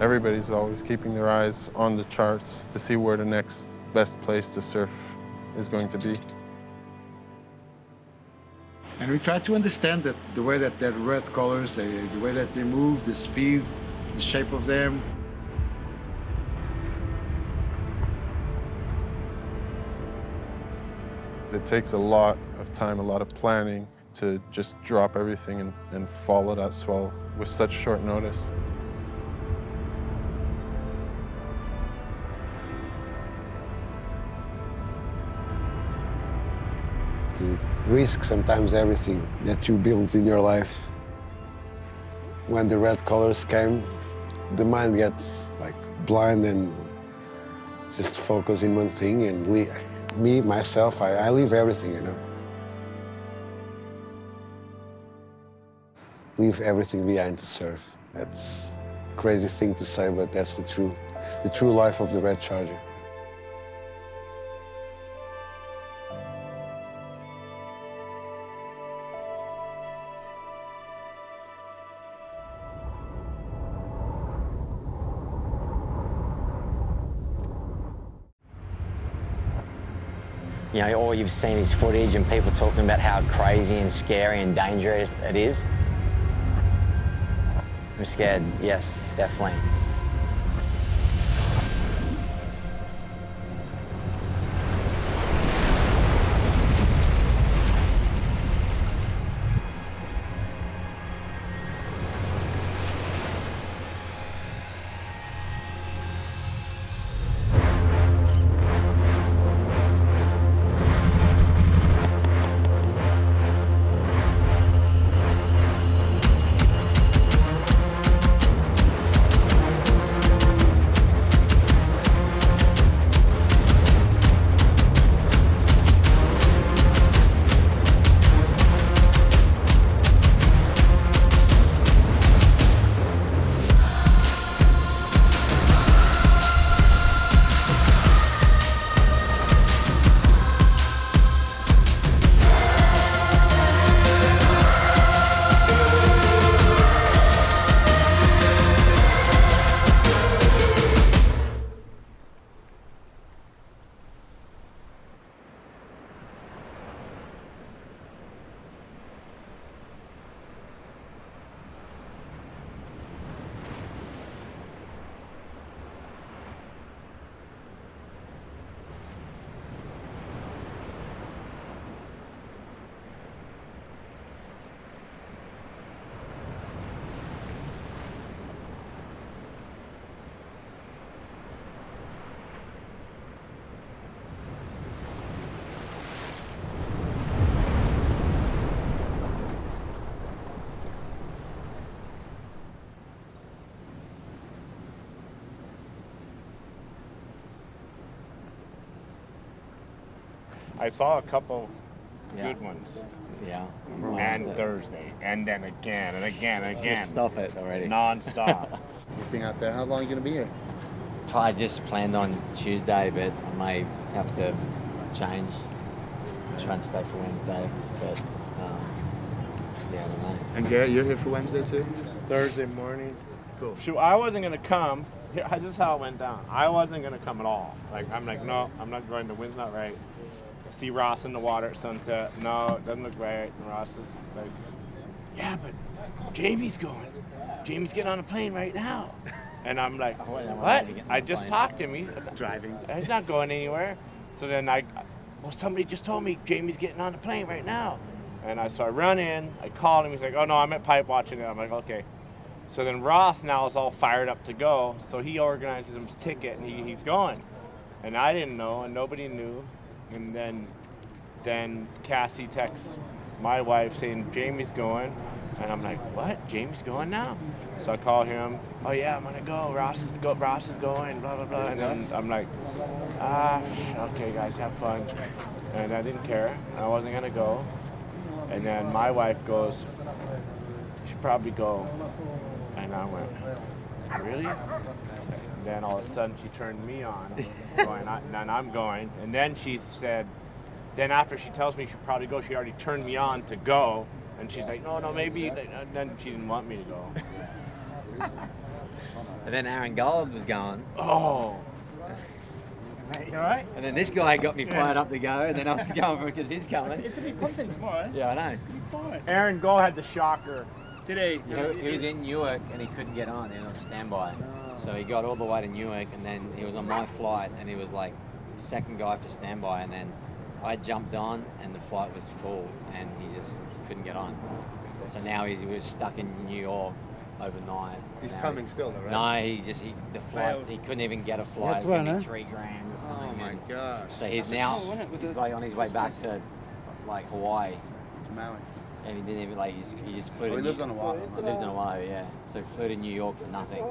Everybody's always keeping their eyes on the charts to see where the next best place to surf is going to be. And we try to understand that the way that red colors, the way that they move, the speed, the shape of them. It takes a lot of time, a lot of planning to just drop everything and follow that swell with such short notice. To risk sometimes everything that you build in your life. When the red colors came, the mind gets like blind and just focus in one thing, and me, myself, I leave everything, you know. Leave everything behind to serve. That's a crazy thing to say, but that's the true life of the Red Charger. You know, all you've seen is footage and people talking about how crazy and scary and dangerous it is. I'm scared, yes, definitely. I saw a couple good ones. Yeah. And Thursday, and then again, and again, and again. Just stop it already. Non-stop. You've been out there, how long are you going to be here? I just planned on Tuesday, but I may have to change. Try and stay for Wednesday, but yeah, I don't know. And Garrett, you're here for Wednesday too? Thursday morning. Cool. Shoot, I wasn't gonna come. Here, this is how it went down. I wasn't gonna come at all. Like, I'm like, no, I'm not going. The wind's not right. I see Ross in the water at sunset. No, it doesn't look right. And Ross is like, yeah, but Jamie's going. Jamie's getting on a plane right now. And I'm like, what? I just talked to him. He's driving. He's not going anywhere. So then well, somebody just told me Jamie's getting on the plane right now. And so I run in, I called him. He's like, oh no, I'm at pipe watching it. I'm like, okay. So then Ross now is all fired up to go. So he organizes his ticket and he's going. And I didn't know, and nobody knew. And then Cassie texts my wife saying Jamie's going. And I'm like, what? Jamie's going now? So I call him. Oh yeah, I'm gonna go. Ross is going. Blah blah blah. And then I'm like, okay guys, have fun. And I didn't care. I wasn't gonna go. And then my wife goes, you should probably go. And I went, really? And then all of a sudden she turned me on, and I'm going. And then she said, then after she tells me she should probably go, she already turned me on to go. And she's like, no, maybe. And then she didn't want me to go. And then Aaron Gold was going. Oh. You all right? And then this guy got me fired up to go, and then I was going because he's coming. It's going to be pumping tomorrow. Yeah, I know. It's going to be fine. Aaron Go had the shocker. Today. He was in Newark and he couldn't get on. He was on standby. So he got all the way to Newark, and then he was on my flight, and he was like second guy for standby, and then I jumped on and the flight was full and he just couldn't get on. So now he was stuck in New York overnight. He's Now coming still though, right? No, the flight, he couldn't even get a flight. It was gonna be $3 grand or something. Oh my gosh. So he's now, he's like on his way back to like Hawaii. To Maui. And he didn't even like, he just flew Oh, to he lives on Oahu. He lives on Oahu, yeah. So he flew to New York for nothing.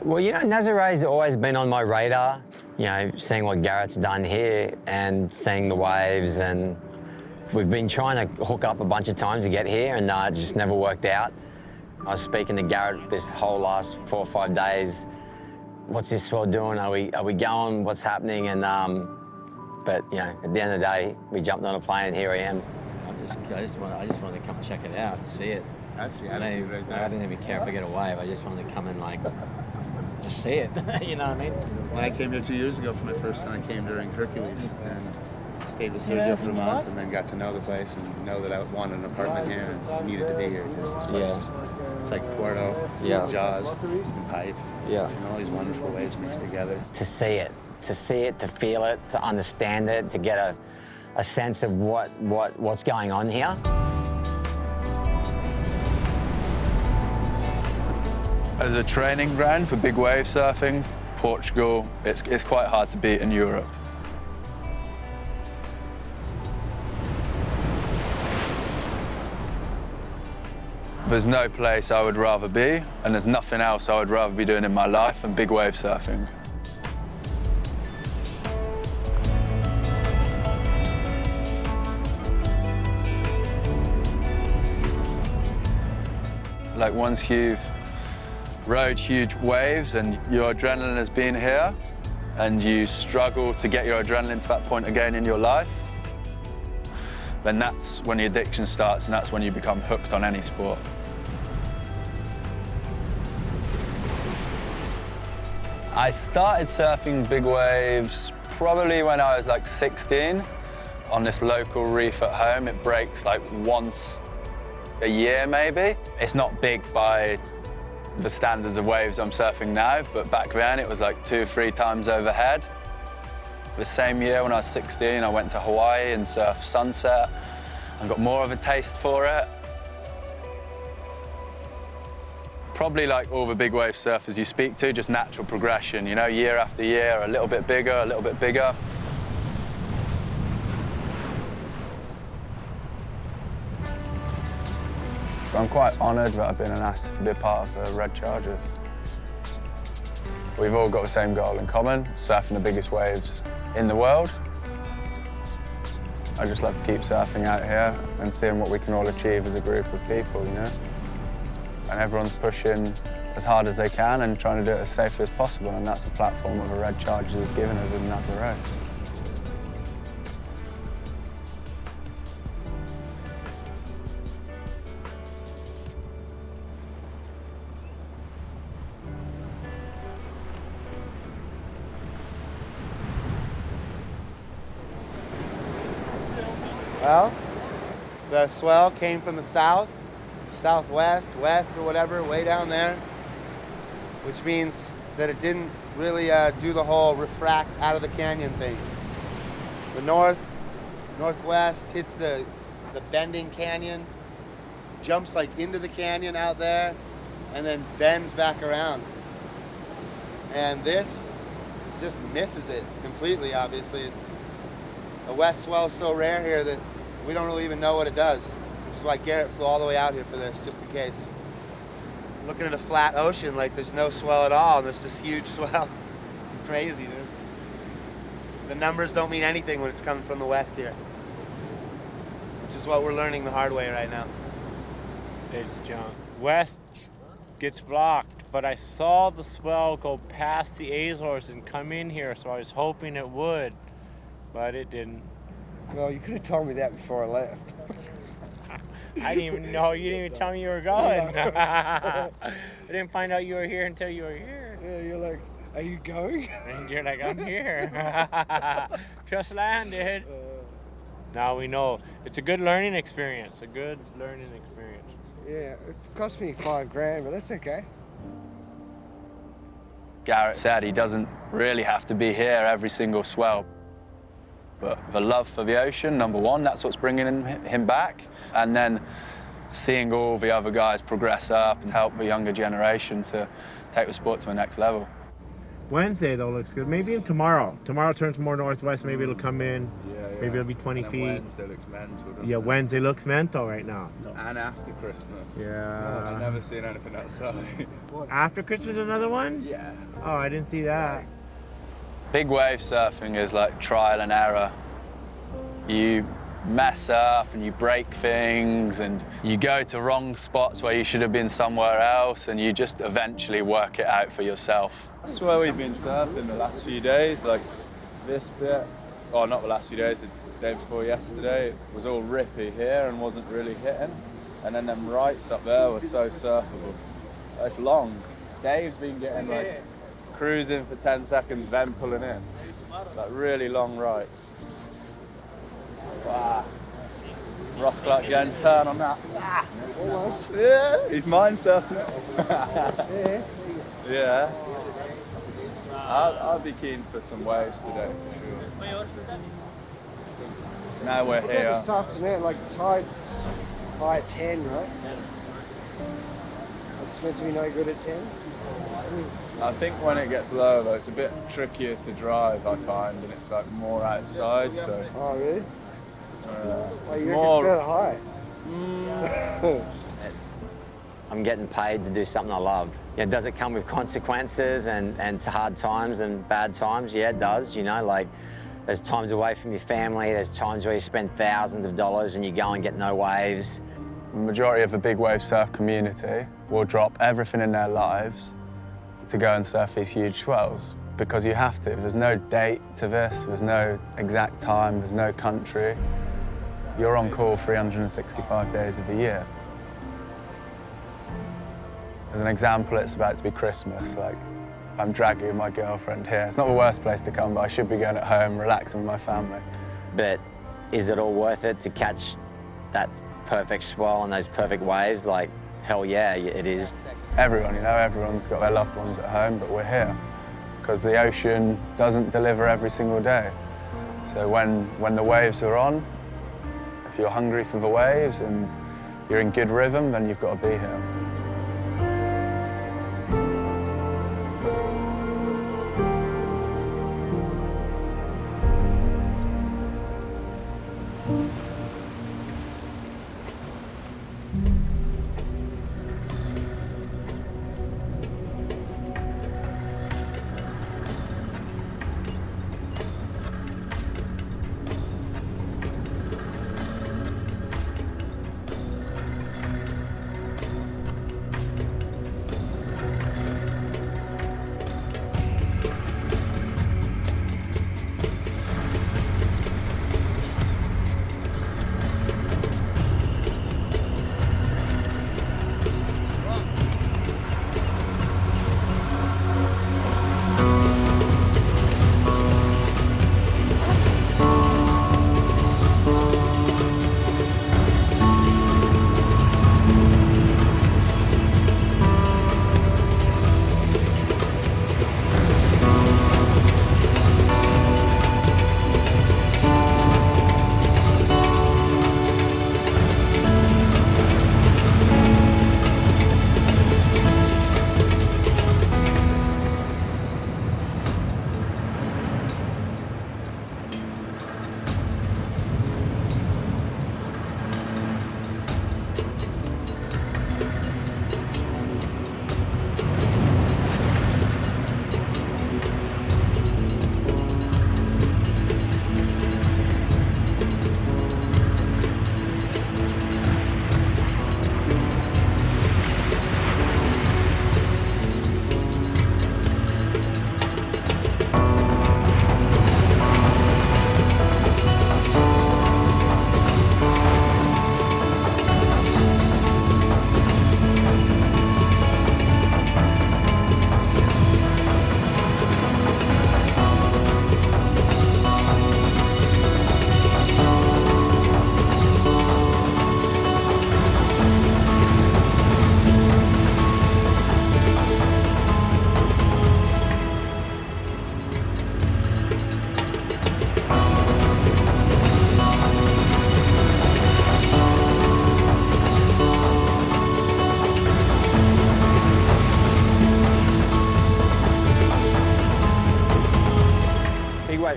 Well, you know, Nazaré's always been on my radar, you know, seeing what Garrett's done here and seeing the waves, and we've been trying to hook up a bunch of times to get here, and it just never worked out. I was speaking to Garrett this whole last 4 or 5 days. What's this swell doing? Are we going? What's happening? And but you know, at the end of the day, we jumped on a plane and here I am. I just wanted to come check it out and see it. That's the I attitude right there. didn't even care if I get a wave. I just wanted to come and like just see it. You know what I mean? When I came here 2 years ago for my first time, I came during Hercules and stayed with Sergio for a month, and then got to know the place and know that I wanted an apartment here and needed to be here because this place is, it's like Porto, Jaws, and Pipe, and all these wonderful waves mixed together. To see it, to feel it, to understand it, to get a sense of what's going on here. As a training ground for big wave surfing, Portugal, it's quite hard to beat in Europe. There's no place I would rather be, and there's nothing else I would rather be doing in my life than big wave surfing. Like once you've rode huge waves and your adrenaline has been here and you struggle to get your adrenaline to that point again in your life, then that's when the addiction starts and that's when you become hooked on any sport. I started surfing big waves probably when I was like 16 on this local reef at home. It breaks like once a year maybe. It's not big by the standards of waves I'm surfing now, but back then it was like 2 or 3 times overhead. The same year when I was 16, I went to Hawaii and surfed sunset and got more of a taste for it. Probably like all the big wave surfers you speak to, just natural progression, you know, year after year, a little bit bigger, a little bit bigger. I'm quite honoured that I've been asked to be a part of the Red Chargers. We've all got the same goal in common, surfing the biggest waves in the world. I just love to keep surfing out here and seeing what we can all achieve as a group of people, you know? And everyone's pushing as hard as they can and trying to do it as safely as possible, and that's the platform that the Red Chargers has given us in Nazaré. Well, the swell came from the south, southwest, west, or whatever, way down there, which means that it didn't really do the whole refract out of the canyon thing. The northwest hits the bending canyon, jumps like into the canyon out there, and then bends back around. And this just misses it completely, obviously. The west swell is so rare here that we don't really even know what it does, which is why Garrett flew all the way out here for this, just in case. Looking at a flat ocean like there's no swell at all, and there's this huge swell. It's crazy, dude. The numbers don't mean anything when it's coming from the west here, which is what we're learning the hard way right now. It's junk. West gets blocked, but I saw the swell go past the Azores and come in here, so I was hoping it would, but it didn't. Well, you could have told me that before I left. I didn't even know. You didn't even tell me you were going. I didn't find out you were here until you were here. Yeah, you're like, are you going? And you're like, I'm here. Just landed. Now we know. It's a good learning experience. A good learning experience. Yeah, it cost me $5 grand, but that's okay. Garrett said he doesn't really have to be here every single swell. but the love for the ocean, number one, that's what's bringing him back. And then seeing all the other guys progress up and help the younger generation to take the sport to the next level. Wednesday, though, looks good. Maybe tomorrow. Tomorrow turns more northwest. Maybe it'll come in. Maybe it'll be 20 feet. Wednesday looks mental. Yeah, Wednesday looks mental right now. And after Christmas. Yeah. I've never seen anything outside. After Christmas, another one? Yeah. Oh, I didn't see that. Big wave surfing is like trial and error. You mess up and you break things and you go to wrong spots where you should have been somewhere else, and you just eventually work it out for yourself. That's where we've been surfing the last few days, like this bit. Oh, not the last few days, the day before yesterday. It was all rippy here and wasn't really hitting. And then them rights up there were so surfable. It's long. Dave's been getting like cruising for 10 seconds, then pulling in. Like really long rights. Wow. Ross Clark-Jones turn on that. Almost. Yeah, he's mind surfing it. Yeah. I'd be keen for some waves today, for sure. Now we're What about here. this afternoon? Like tides high at 10, right? It's meant to be no good at 10. I think when it gets lower, though, it's a bit trickier to drive, I find, and it's like more outside, so... Oh, really? Well, you reckon it's better high? I'm getting paid to do something I love. Yeah, does it come with consequences and hard times and bad times? Yeah, it does. You know, like there's times away from your family, there's times where you spend thousands of dollars and you go and get no waves. The majority of the big wave surf community will drop everything in their lives to go and surf these huge swells because you have to. There's no date to this, there's no exact time, there's no country. You're on call 365 days of the year. As an example, it's about to be Christmas. Like, I'm dragging my girlfriend here. It's not the worst place to come, but I should be going at home, relaxing with my family. But is it all worth it to catch that perfect swell and those perfect waves? Like, hell yeah, it is. Everyone, you know, everyone's got their loved ones at home, but we're here because the ocean doesn't deliver every single day. So when the waves are on, if you're hungry for the waves and you're in good rhythm, then you've got to be here.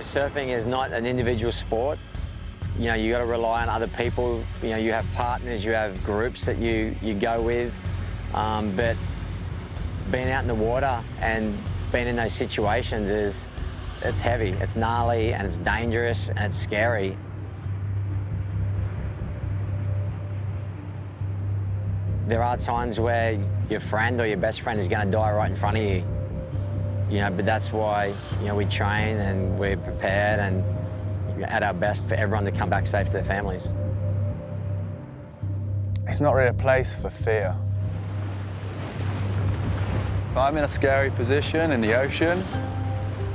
surfing is not an individual sport. You know, you got to rely on other people. You know, you have partners, you have groups that you go with. But being out in the water and being in those situations it's heavy, it's gnarly, and it's dangerous, and it's scary. There are times where your friend or your best friend is going to die right in front of you. You know, but that's why, you know, we train and we're prepared and at our best for everyone to come back safe to their families. It's not really a place for fear. If I'm in a scary position in the ocean,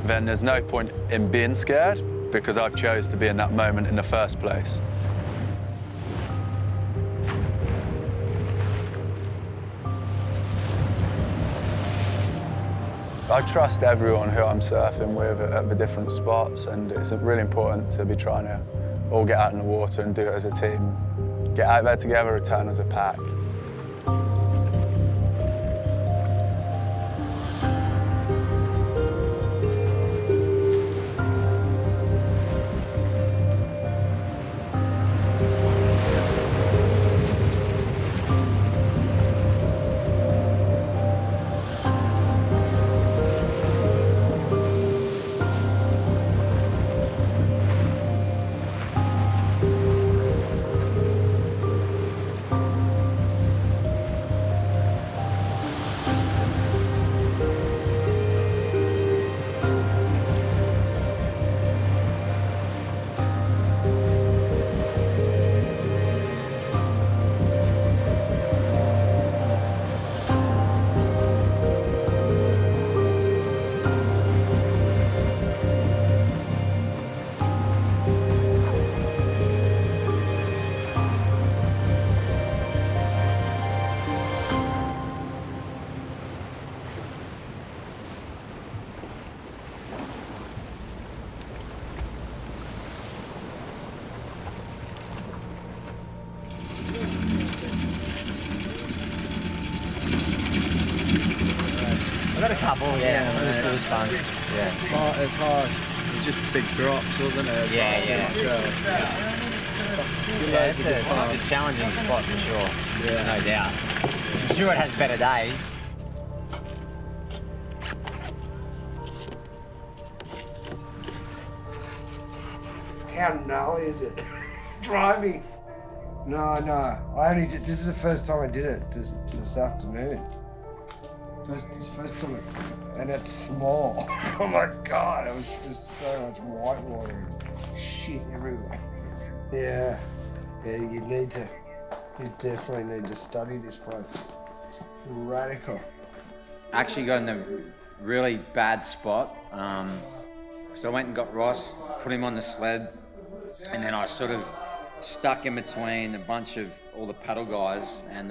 then there's no point in being scared because I've chose to be in that moment in the first place. I trust everyone who I'm surfing with at the different spots, and it's really important to be trying to all get out in the water and do it as a team. Get out there together, return as a pack. I got a couple, yeah. It was fun. Yeah. It's hard. It's just big drops, wasn't it? Yeah. It's a challenging spot for sure. Yeah. No doubt. I'm sure it has better days. How gnarly is it? Driving. No. I only did, this is the first time I did it this afternoon. First time, and it's small. Oh my God, it was just so much white water and shit everywhere. Yeah, you definitely need to study this place. Radical. Actually got in a really bad spot. So I went and got Ross, put him on the sled, and then I sort of stuck in between a bunch of all the paddle guys and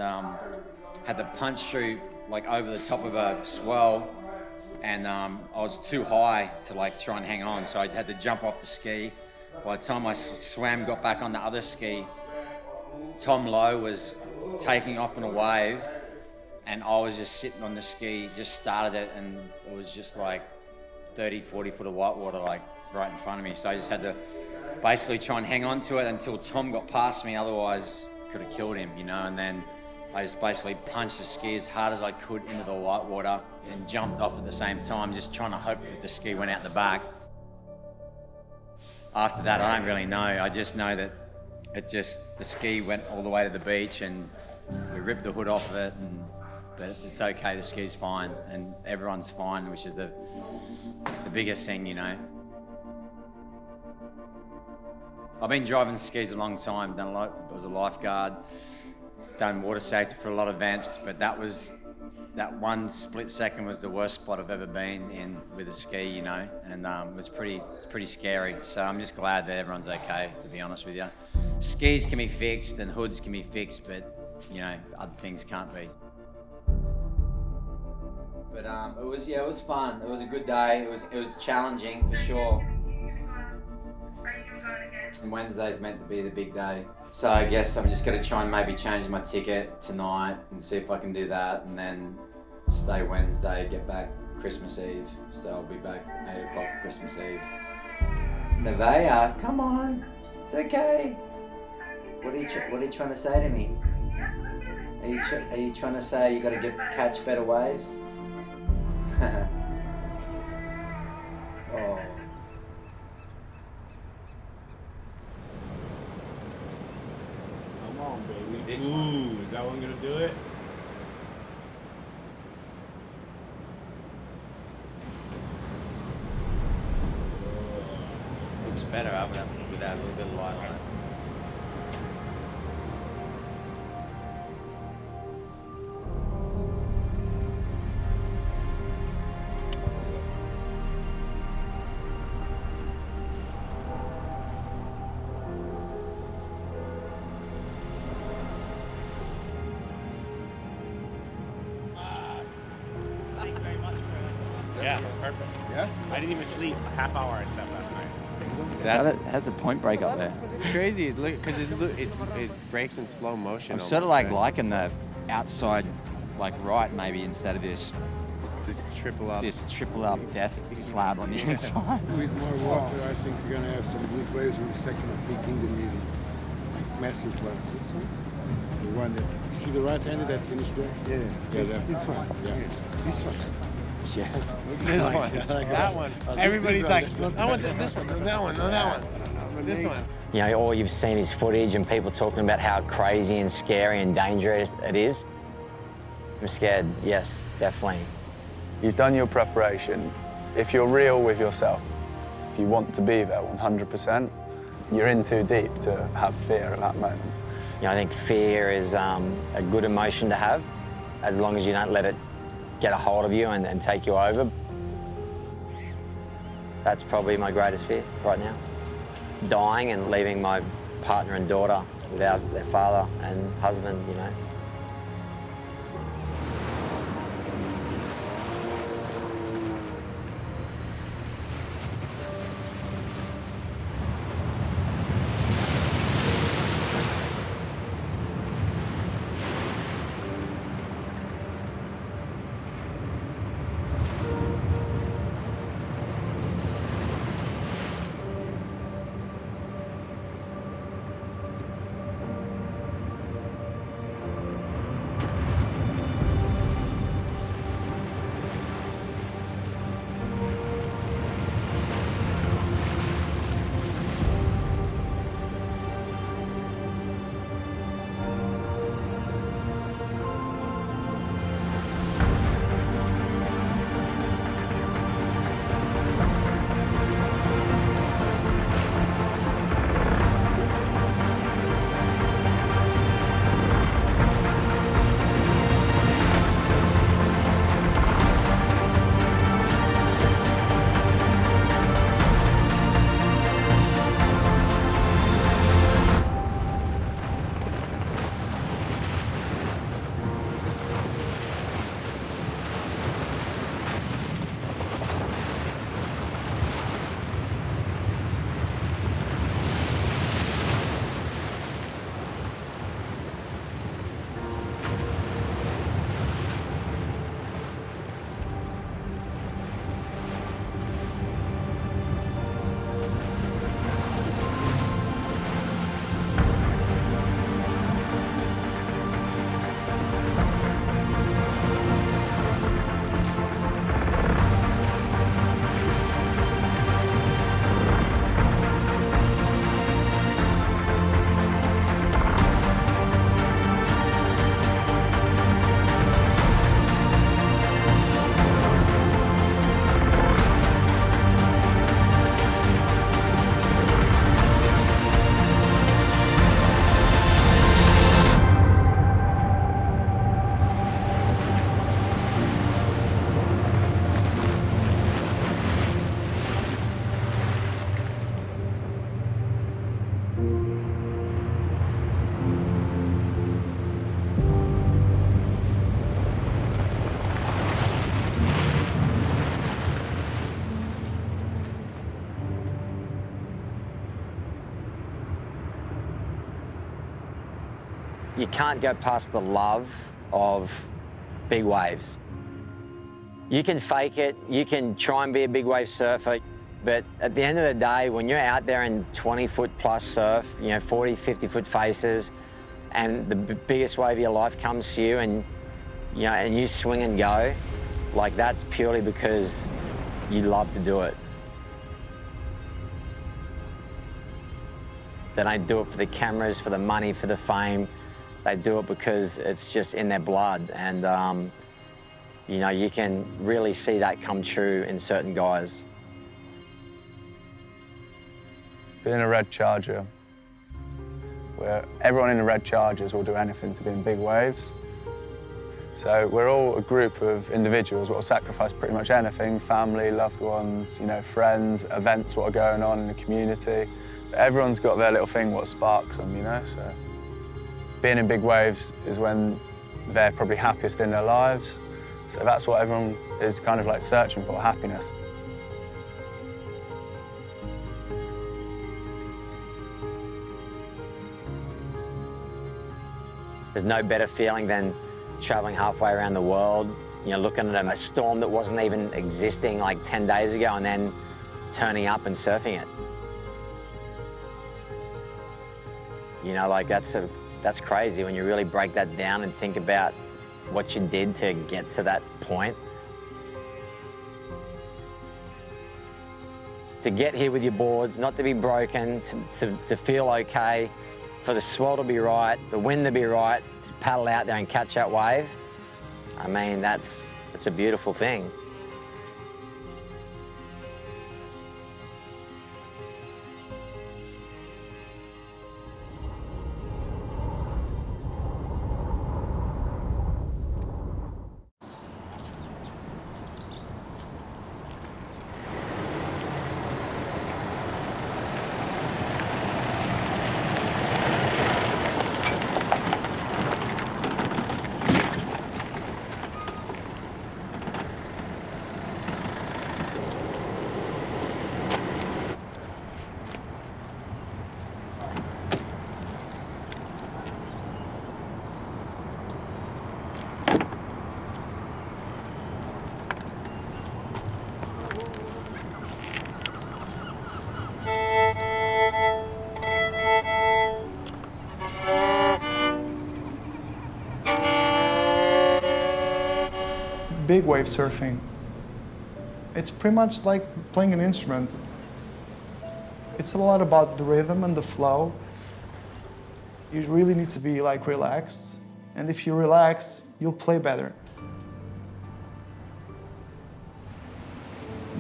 had to punch through like over the top of a swell, and I was too high to like try and hang on, so I had to jump off the ski. By the time I swam, got back on the other ski, Tom Lowe was taking off on a wave, and I was just sitting on the ski, just started it, and it was just like 30, 40 foot of white water like right in front of me. So I just had to basically try and hang on to it until Tom got past me, otherwise could have killed him, you know. And then I just basically punched the ski as hard as I could into the white water and jumped off at the same time, just trying to hope that the ski went out the back. After that, I don't really know. I just know that the ski went all the way to the beach and we ripped the hood off of it, but it's okay, the ski's fine and everyone's fine, which is the biggest thing, you know. I've been driving skis a long time, done a lot as a lifeguard, done water safety for a lot of events, but that one split second was the worst spot I've ever been in with a ski, you know, and it was pretty scary. So I'm just glad that everyone's okay, to be honest with you. Skis can be fixed and hoods can be fixed, but you know, other things can't be. But it was fun. It was a good day. It was challenging for sure. And Wednesday's meant to be the big day. So I guess I'm just gonna try and maybe change my ticket tonight and see if I can do that, and then stay Wednesday, get back Christmas Eve. So I'll be back 8 o'clock Christmas Eve. Nevaeh, come on. It's okay. What are you trying to say to me? Are you trying to say you got to catch better waves? Oh. Come on, baby. This one. Is that one gonna do it? Looks better with that little bit of light on it. Yeah, perfect. Yeah? I didn't even sleep. A half hour I slept last night. How's the point break up there? It's crazy because it breaks in slow motion. I'm sort of like liking the outside, like right maybe instead of this triple up death slab on the inside. With more water, I think we're gonna have some good waves in the second peak in the middle. Like massive waves. This one? The one that's, you see the right-handed that finished there? Yeah, This one. Yeah. This one. Yeah. Look at this one. That one. Everybody's like, I want this one, no that one, no that one. This one. You know, all you've seen is footage and people talking about how crazy and scary and dangerous it is. I'm scared, yes, definitely. You've done your preparation. If you're real with yourself, if you want to be there 100%, you're in too deep to have fear at that moment. You know, I think fear is a good emotion to have, as long as you don't let it get a hold of you and take you over. That's probably my greatest fear right now. Dying and leaving my partner and daughter without their father and husband, you know. You can't go past the love of big waves. You can fake it, you can try and be a big wave surfer, But at the end of the day, when you're out there in 20-foot plus surf, 40, 50-foot faces, and the biggest wave of your life comes to you, and you swing and go, like that's purely because you love to do it. They don't do it for the cameras, for the money, for the fame. They do it because it's just in their blood, and you can really see that come true in certain guys. Being a red charger, where everyone in the red chargers will do anything to be in big waves. So we're all a group of individuals that will sacrifice pretty much anything, family, loved ones, friends, events what are going on in the community. But everyone's got their little thing what sparks them, so being in big waves is when they're probably happiest in their lives. So that's what everyone is kind of like searching for, happiness. There's no better feeling than traveling halfway around the world, looking at a storm that wasn't even existing like 10 days ago and then turning up and surfing it. That's crazy when you really break that down and think about what you did to get to that point. To get here with your boards, not to be broken, to feel okay, for the swell to be right, the wind to be right, to paddle out there and catch that wave, I mean, it's a beautiful thing. Big wave surfing, it's pretty much like playing an instrument. It's a lot about the rhythm and the flow. You really need to be relaxed, and if you relax, you'll play better.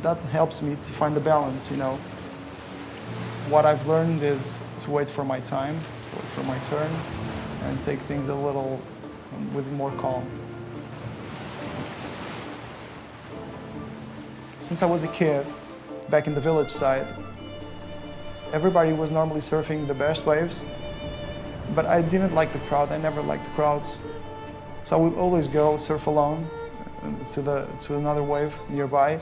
That helps me to find the balance, What I've learned is to wait for my time, wait for my turn, and take things a little with more calm. Since I was a kid, back in the village side, everybody was normally surfing the best waves, but I didn't like the crowd. I never liked the crowds. So I would always go surf alone to another wave nearby.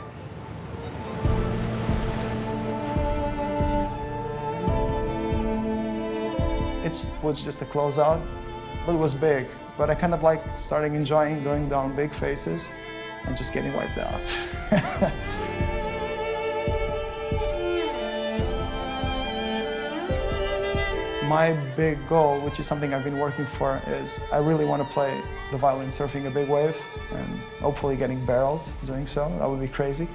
It was just a closeout, but it was big. But I kind of starting enjoying going down big faces and just getting wiped out. My big goal, which is something I've been working for, is I really want to play the violin surfing a big wave and hopefully getting barreled doing so. That would be crazy.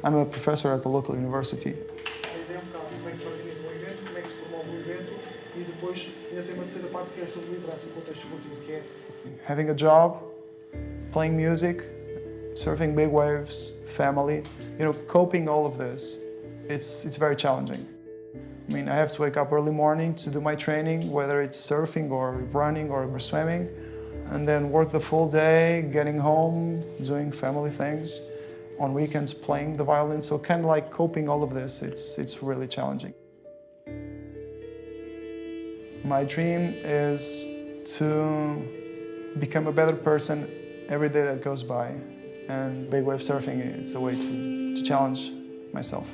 I'm a professor at the local university. Having a job, playing music, surfing big waves, family, coping all of this, it's very challenging. I mean, I have to wake up early morning to do my training, whether it's surfing or running or swimming, and then work the full day, getting home, doing family things, on weekends playing the violin. So kind of like coping all of this, it's really challenging. My dream is to become a better person every day that goes by. And big wave surfing, it's a way to challenge myself.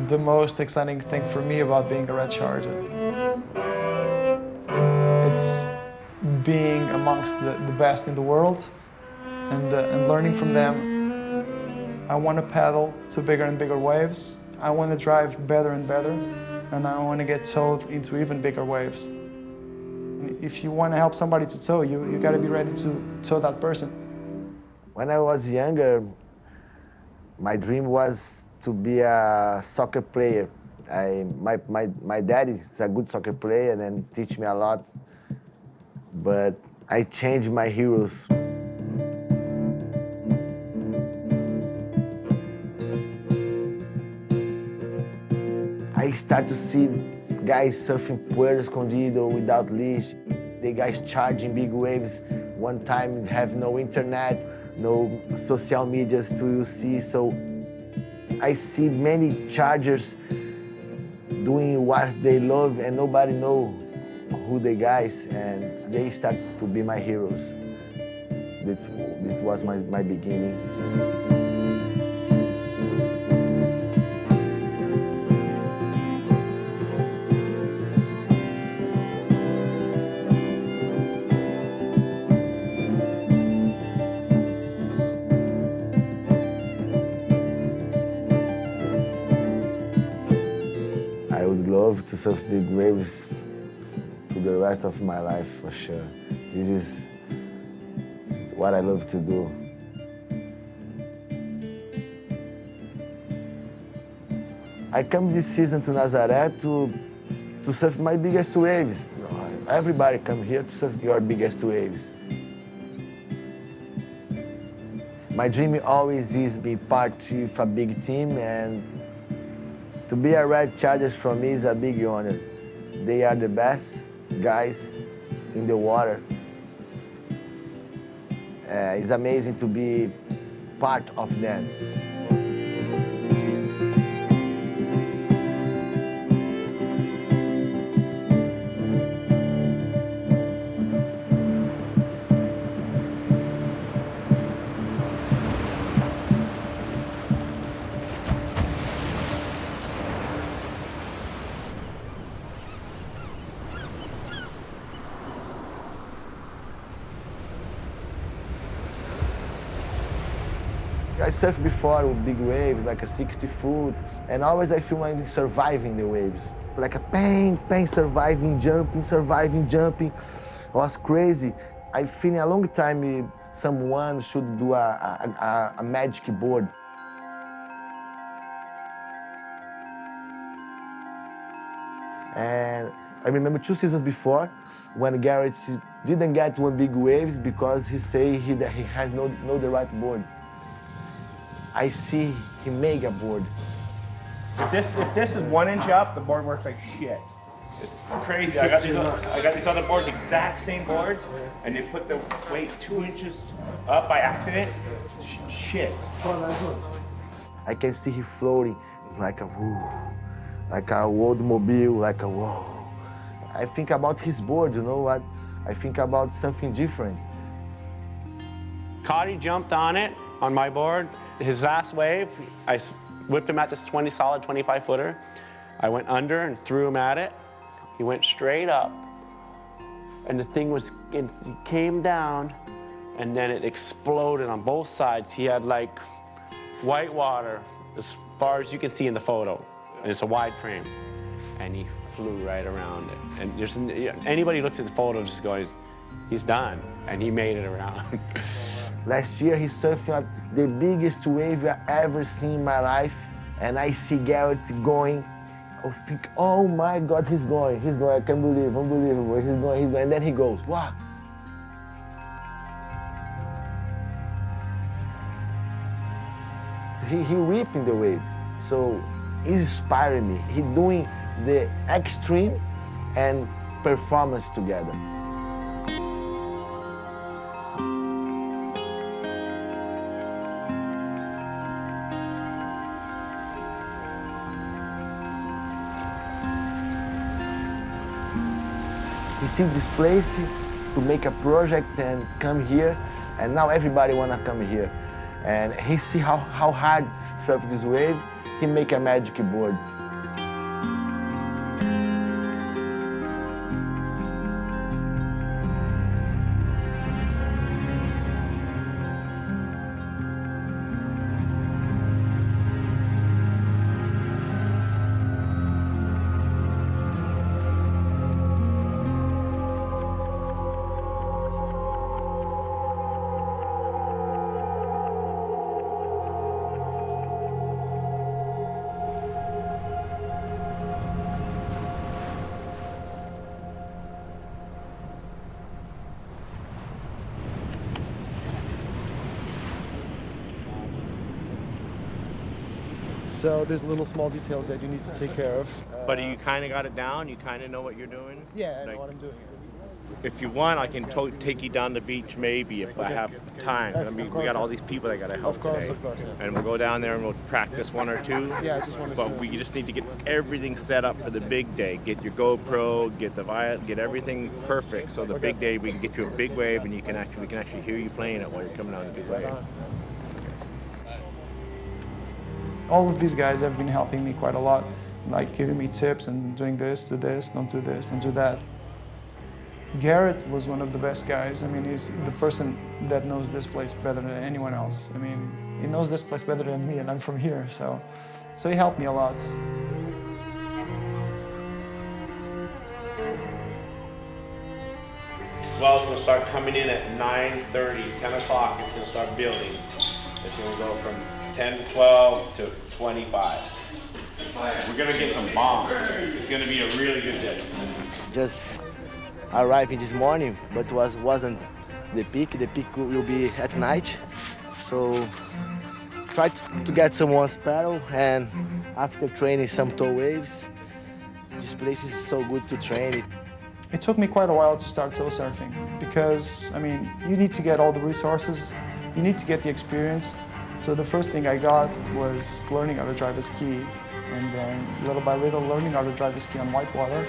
The most exciting thing for me about being a red charger, it's being amongst the best in the world and learning from them. I want to paddle to bigger and bigger waves. I want to drive better and better, and I want to get towed into even bigger waves. If you want to help somebody to tow, you got to be ready to tow that person. When I was younger, my dream was to be a soccer player. My daddy is a good soccer player and teach me a lot, but I changed my heroes. I start to see guys surfing Puerto Escondido without leash. The guys charging big waves. One time have no internet, no social medias to see, so I see many chargers doing what they love and nobody know who the guys, and they start to be my heroes. This was my beginning. I would love to surf big waves to the rest of my life, for sure. This is what I love to do. I come this season to Nazaré to surf my biggest waves. Everybody come here to surf your biggest waves. My dream always is be part of a big team, and to be a Red Chargers for me is a big honor. They are the best guys in the water. It's amazing to be part of them. I surfed before with big waves, like a 60 foot, and always I feel like surviving the waves. Like a pain, surviving, jumping. It was crazy. I feel a long time someone should do a magic board. And I remember 2 seasons before, when Garrett didn't get one big waves because he say he has no the right board. I see he make a board. If this is 1 inch up, the board works like shit. It's crazy. I got these other boards, exact same boards, and they put the weight 2 inches up by accident. Shit. I can see he floating like a whoo, like a Oldsmobile, like a whoa. I think about his board, you know what? I think about something different. Cotty jumped on it, on my board. His last wave, I whipped him at this solid 25 footer. I went under and threw him at it. He went straight up, and the thing it came down, and then it exploded on both sides. He had like white water as far as you can see in the photo. And it's a wide frame. and he flew right around it. And just, anybody who looks at the photo just goes, he's done, and he made it around. Last year, he surfed the biggest wave I ever seen in my life, and I see Garrett going. I think, oh my God, he's going, I can't believe, unbelievable, he's going, and then he goes, wow. He ripping the wave, so he's inspiring me. He doing the extreme and performance together. He see this place to make a project and come here, and now everybody wanna come here. And he see how hard to surf this wave, he make a magic board. So there's little small details that you need to take care of. But you kind of got it down? You kind of know what you're doing? Yeah, I know what I'm doing. If you want, I can take you down the beach maybe if I have time. I mean, we got all these people that got to help today. Of course, yeah. And we'll go down there and we'll practice one or two. Yeah, I just want to But we just need to get everything set up for the big day. Get your GoPro, get everything perfect. So the big day we can get you a big wave and we can actually hear you playing it while you're coming down the big wave. All of these guys have been helping me quite a lot, like giving me tips and doing this, do this, don't do this, don't do that. Garrett was one of the best guys. I mean, he's the person that knows this place better than anyone else. I mean, he knows this place better than me, and I'm from here, so he helped me a lot. Swell's going to start coming in at 9:30, 10 o'clock. It's going to start building. It's going to go from 10 to 12 to 25. We're going to get some bombs. It's going to be a really good day. Just arriving this morning, but wasn't the peak. The peak will be at night. So try to get some one paddle, and after training some tow waves, this place is so good to train. It took me quite a while to start tow surfing because, I mean, you need to get all the resources, you need to get the experience. So the first thing I got was learning how to drive a ski, and then little by little learning how to drive a ski on white water.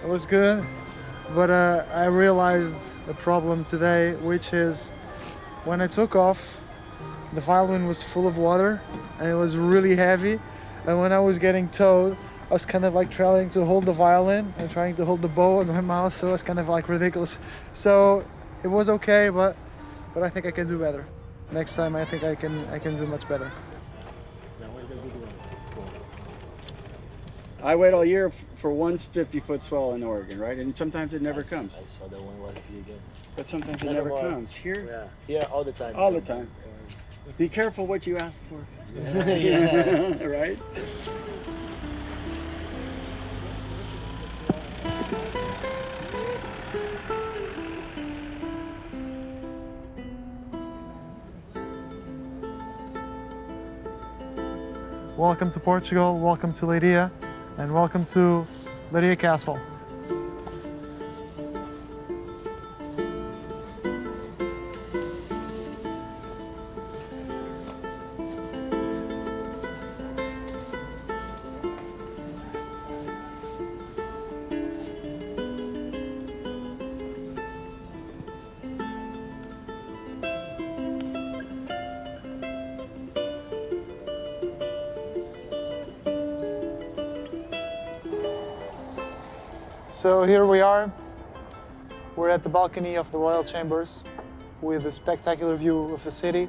It was good, but I realized a problem today, which is when I took off, the violin was full of water and it was really heavy. And when I was getting towed, I was kind of like trying to hold the violin and trying to hold the bow in my mouth, so it was kind of like ridiculous. So it was okay, but I think I can do better. Next time I think I can do much better. I wait all year for one 50-foot swell in Oregon, right? And sometimes it never comes. I saw that one was pretty good. But sometimes it never comes. Here? Yeah, here all the time. All the time. Be careful what you ask for. Yeah. Right? Welcome to Portugal, welcome to Leiria, and welcome to Leiria Castle. So here we are. We're at the balcony of the Royal Chambers with a spectacular view of the city.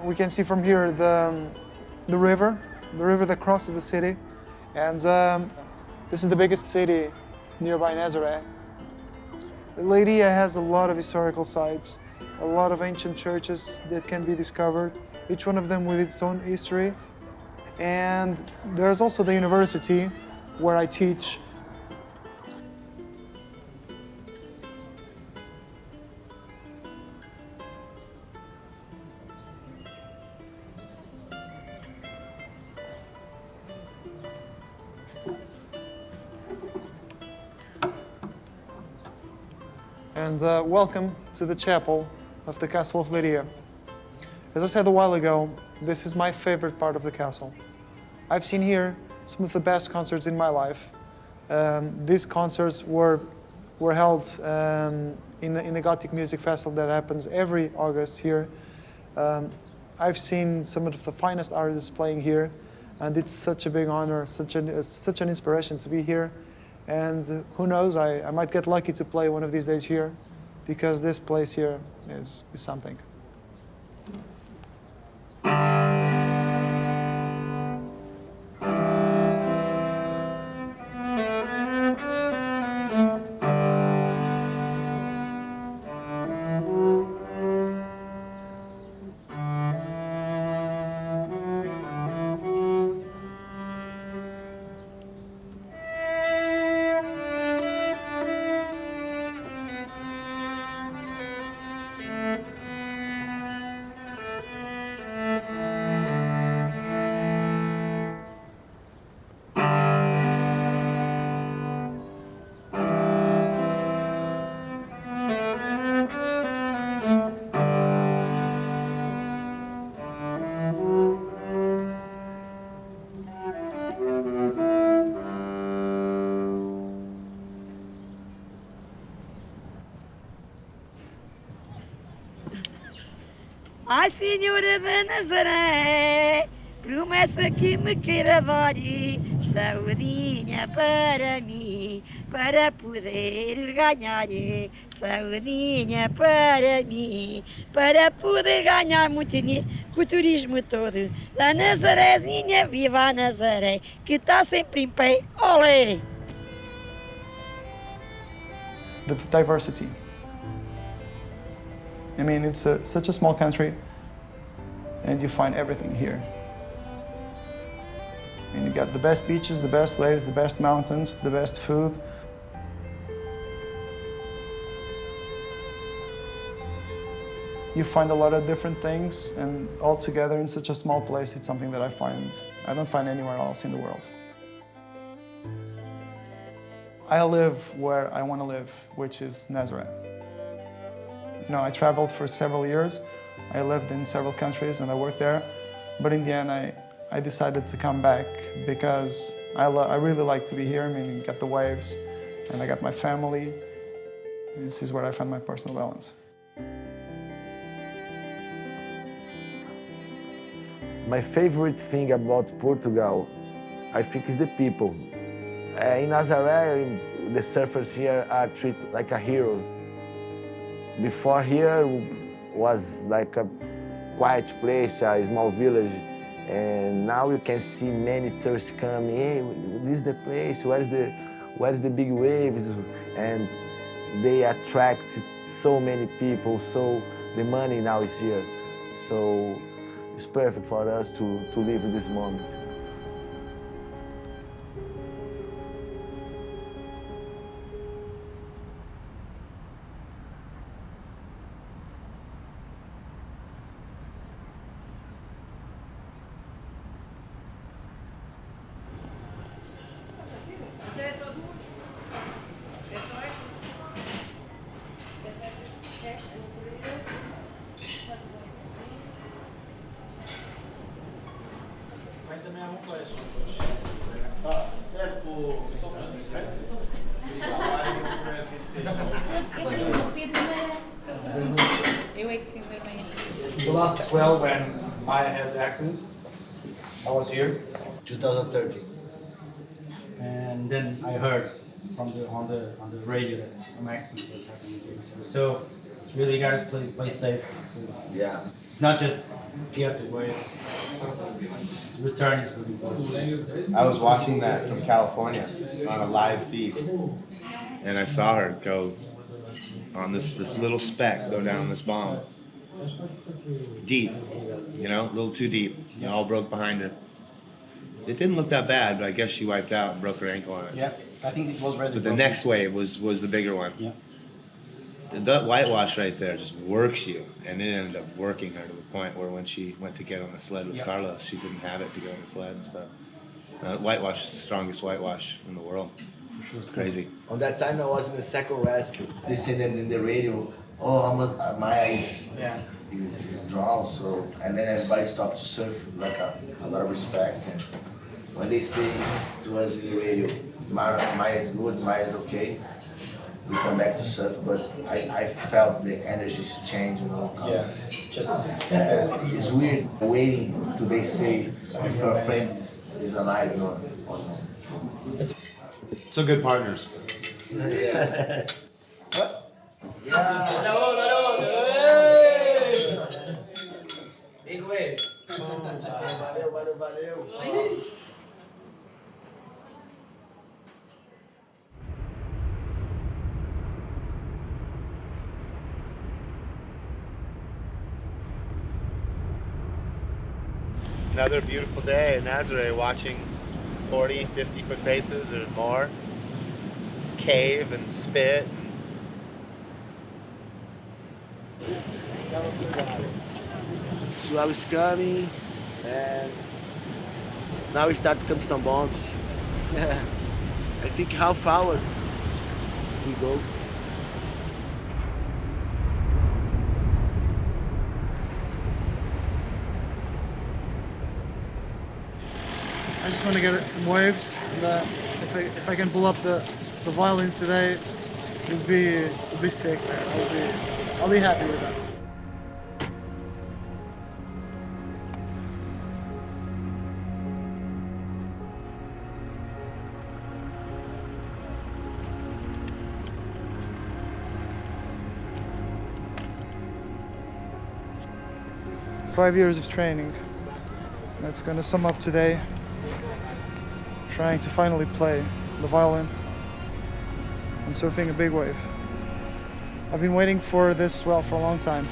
We can see from here the river that crosses the city. And this is the biggest city nearby Nazaré. Leiria has a lot of historical sites, a lot of ancient churches that can be discovered, each one of them with its own history. And there's also the university where I teach. And welcome to the chapel of the Castle of Leiria. As I said a while ago, this is my favorite part of the castle. I've seen here some of the best concerts in my life. These concerts were held in the Gothic Music Festival that happens every August here. I've seen some of the finest artists playing here, and it's such a big honor, such an inspiration to be here. And who knows, I might get lucky to play one of these days here, because this place here is something. Ai, Senhora da Nazaré, promessa que me queira dar saudinha para mim, para poder ganhar. Saudinha para mim, para poder ganhar muito dinheiro com o turismo todo. Da Nazarézinha, viva a Nazaré, que está sempre em pé. Olé! The diversity. I mean, it's such a small country, and you find everything here. And you got the best beaches, the best waves, the best mountains, the best food. You find a lot of different things, and all together in such a small place, it's something that I don't find anywhere else in the world. I live where I want to live, which is Nazaré. You know, I traveled for several years. I lived in several countries and I worked there. But in the end, I decided to come back because I really like to be here. I mean, you got the waves, and I got my family. And this is where I find my personal balance. My favorite thing about Portugal, I think, is the people. In Nazaré, the surfers here are treated like a heroes. Before here was like a quiet place, a small village, and now you can see many tourists coming. Hey, this is the place. Where's the big waves? And they attract so many people. So the money now is here. So it's perfect for us to live this moment. The last swell when Maya had the accident, I was here. 2013. And then I heard from on the radio that some accident was happening here. So it's really, guys, play safe. Yeah. It's not just get the wave. Return is really important. I was watching that from California on a live feed, and I saw her go on this little speck, go down this bomb. Deep, you know, a little too deep. You all broke behind her. It didn't look that bad, but I guess she wiped out and broke her ankle on it. Yeah, I think it was ready. But the next wave was the bigger one. Yeah. That whitewash right there just works you, and it ended up working her to the point where when she went to get on the sled with Carlos, she didn't have it to get on the sled and stuff. Whitewash is the strongest whitewash in the world. It's crazy. On that time, I was in the second rescue. They said that in the radio, oh, my eyes is drawn, so, and then everybody stopped to surf, like a lot of respect. And when they say to us in the radio, Maya is good, Maya is okay, we come back to surf, but I felt the energies change, you know, cause it's weird waiting till they say if your friend is alive or not. So good partners. Yeah. Big wave. Valeu. Another beautiful day in Nazaré, watching 40, 50-foot faces or more cave and spit. Swell is coming, and now we start to come some bumps. I think half hour we go. I just want to get some waves, and if I can pull up the violin today, it'll be sick, man. I'll be happy with that. Five years of training. That's going to sum up today. Trying to finally play the violin and surfing a big wave. I've been waiting for this swell for a long time.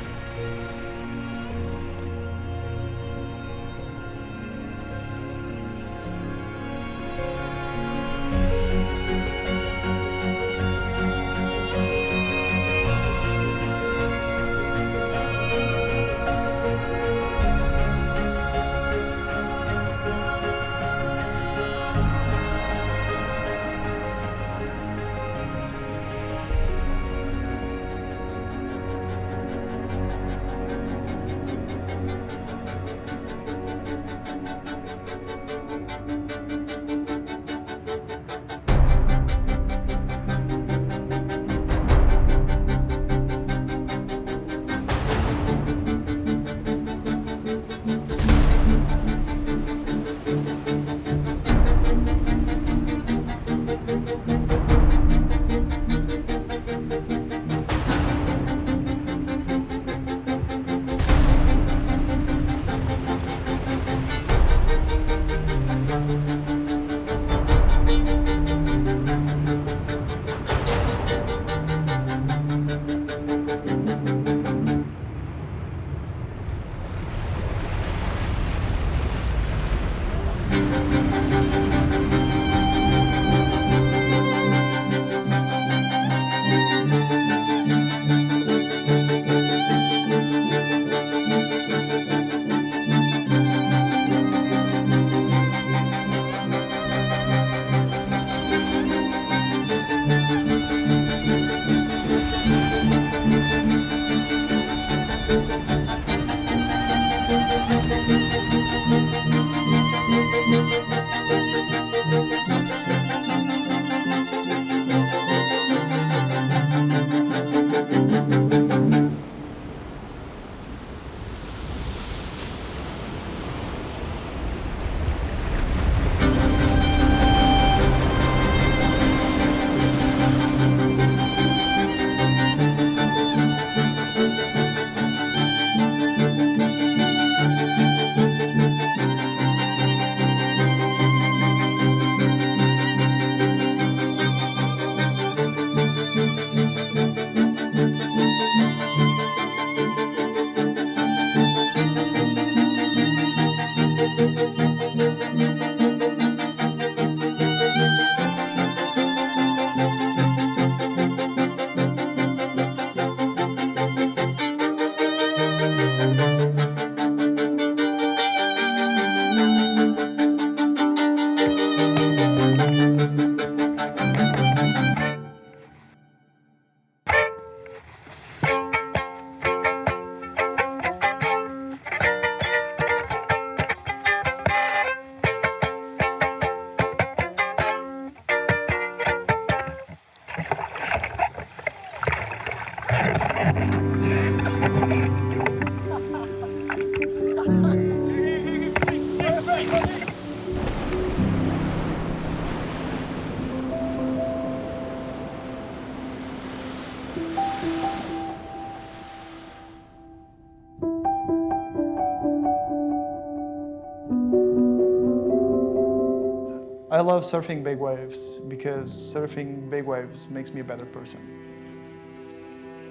I love surfing big waves because surfing big waves makes me a better person.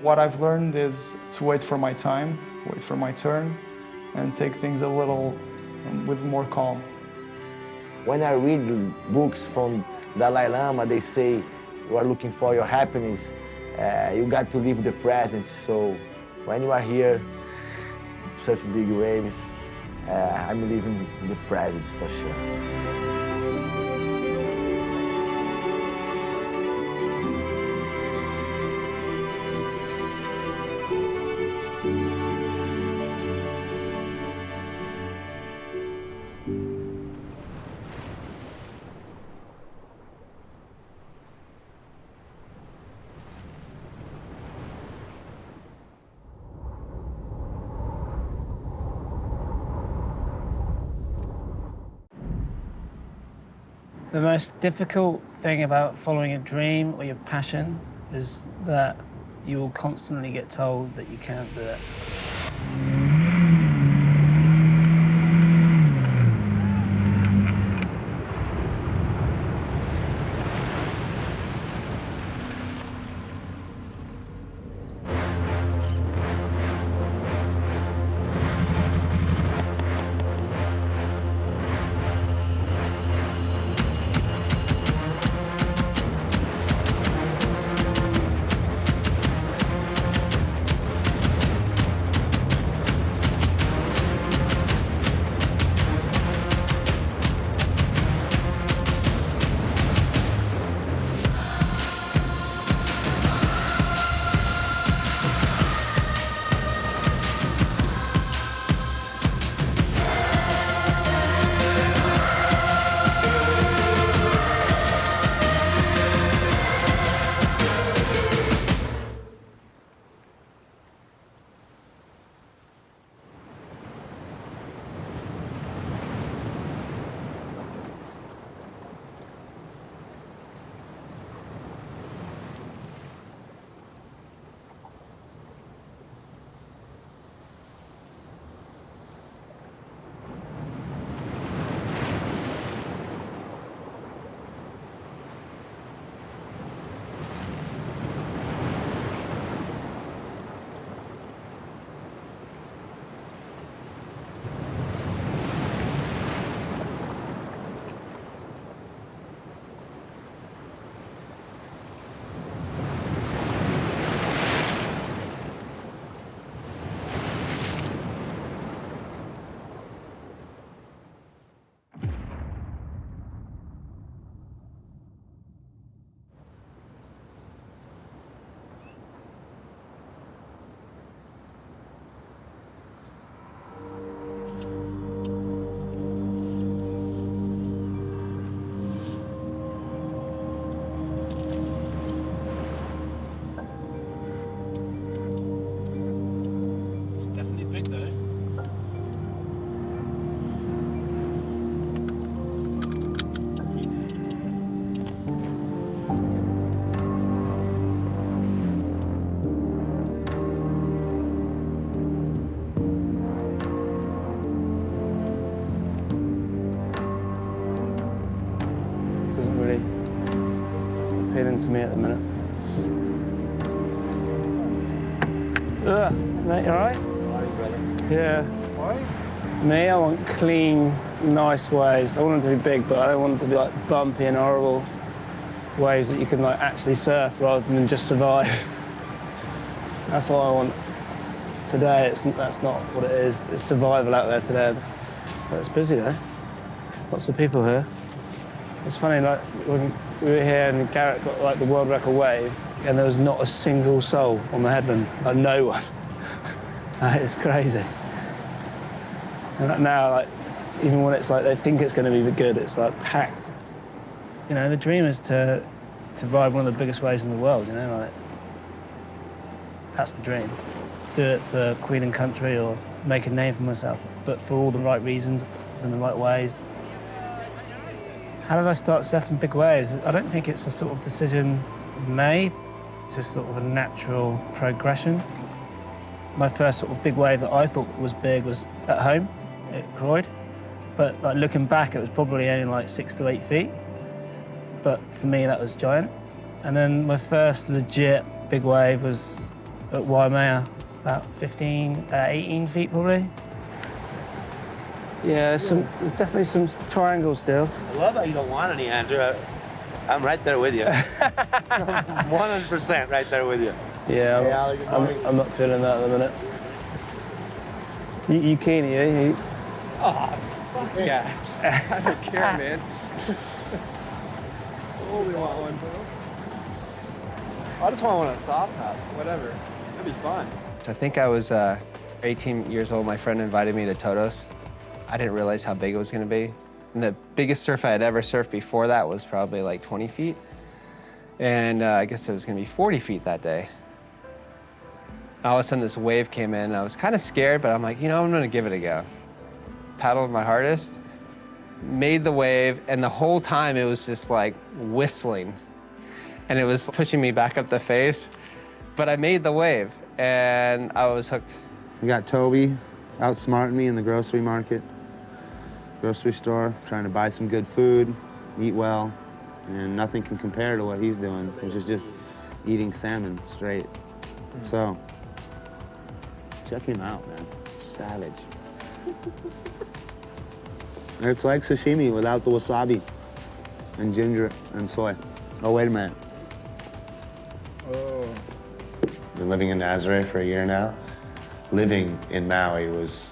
What I've learned is to wait for my time, wait for my turn, and take things a little with more calm. When I read books from Dalai Lama, they say you are looking for your happiness, you got to live the present. So when you are here, surfing big waves, I'm living the present for sure. The most difficult thing about following a dream or your passion is that you will constantly get told that you can't do it. appealing to me at the minute. Mate, you all right? Yeah. Why? Me, I want clean, nice waves. I want them to be big, but I don't want them to be like bumpy and horrible waves that you can like actually surf rather than just survive. That's what I want today. That's not what it is. It's survival out there today. But it's busy though. Lots of people here. It's funny, like when we were here and Garrett got like the world record wave, and there was not a single soul on the headland, like no one. It's crazy. And now, like, even when it's like they think it's going to be good, it's like packed. You know, the dream is to ride one of the biggest waves in the world. You know, like that's the dream. Do it for Queen and Country or make a name for myself, but for all the right reasons and the right ways. How did I start surfing big waves? I don't think it's a sort of decision made. It's just sort of a natural progression. My first sort of big wave that I thought was big was at home at Croyd. But like looking back, it was probably only like 6 to 8 feet. But for me, that was giant. And then my first legit big wave was at Waimea, about 18 feet probably. Yeah, there's definitely some triangles still. I love how you don't want any, Andrew. I'm right there with you. 100% right there with you. Yeah, I'm not feeling that at the minute. You keen, are you? Oh, fuck yeah. I don't care, man. Totally want one, bro. I just want one on a soft top, whatever. That'd be fun. I think I was 18 years old. My friend invited me to Todos. I didn't realize how big it was going to be. And the biggest surf I had ever surfed before that was probably like 20 feet. And I guess it was going to be 40 feet that day. All of a sudden, this wave came in. I was kind of scared, but I'm like, you know, I'm going to give it a go. Paddled my hardest, made the wave, and the whole time it was just like whistling. And it was pushing me back up the face. But I made the wave, and I was hooked. We got Toby outsmarting me in the grocery market, grocery store, trying to buy some good food, eat well, and nothing can compare to what he's doing, which is just eating salmon straight. So, check him out, man. Savage. It's like sashimi without the wasabi and ginger and soy. Oh, wait a minute. Oh. Been living in Nazaré for a year now. Living in Maui was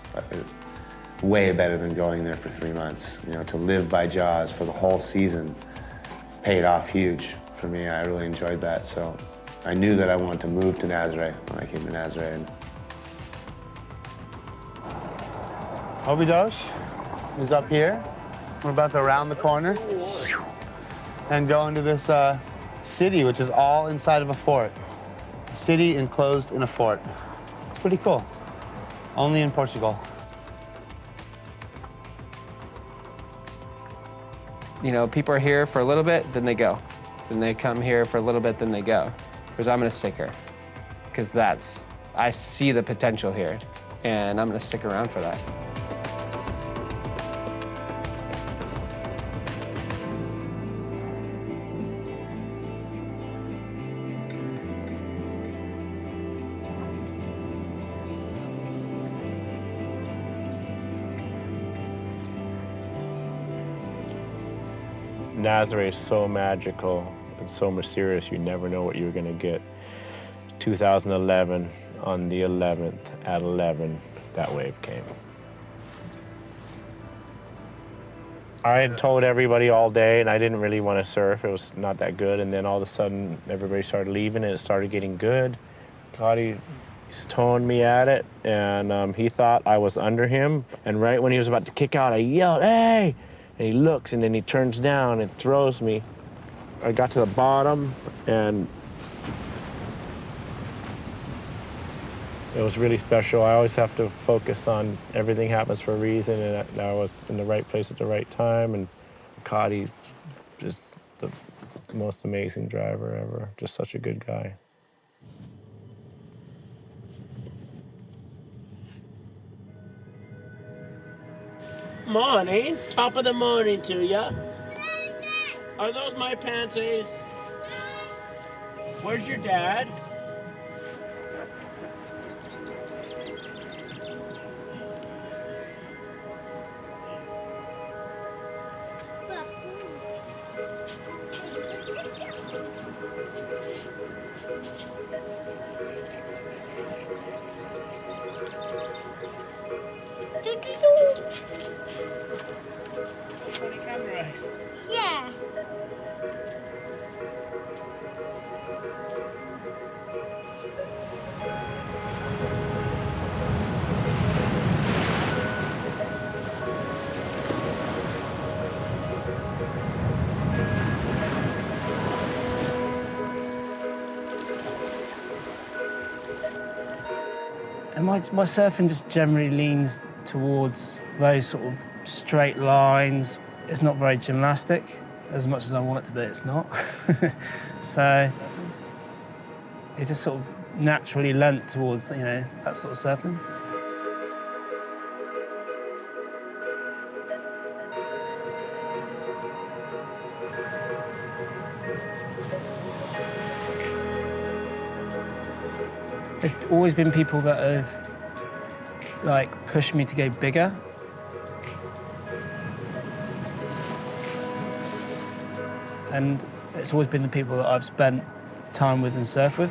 way better than going there for 3 months. You know, to live by Jaws for the whole season paid off huge for me. I really enjoyed that. So I knew that I wanted to move to Nazaré when I came to Nazaré. Obidos is up here. We're about to round the corner and go into this city, which is all inside of a fort. A city enclosed in a fort. It's pretty cool. Only in Portugal. You know, people are here for a little bit, then they go. Then they come here for a little bit, then they go. Whereas I'm gonna stick here. Because I see the potential here, and I'm gonna stick around for that. Nazaré is so magical and so mysterious, you never know what you're gonna get. 2011, on the 11th at 11, that wave came. I had told everybody all day, and I didn't really want to surf. It was not that good, and then all of a sudden, everybody started leaving, and it started getting good. Cody towing me at it, and he thought I was under him, and right when he was about to kick out, I yelled, "Hey!" And he looks, and then he turns down and throws me. I got to the bottom, and it was really special. I always have to focus on everything happens for a reason, and I was in the right place at the right time. And Cody, just the most amazing driver ever. Just such a good guy. Morning. Top of the morning to ya. Are those my panties? Where's your dad? Funny cameras. Yeah. And my surfing just generally leans towards those sort of straight lines. It's not very gymnastic. As much as I want it to be, it's not. So it just sort of naturally lent towards, you know, that sort of surfing. There's always been people that have, like, pushed me to go bigger. And it's always been the people that I've spent time with and surfed with.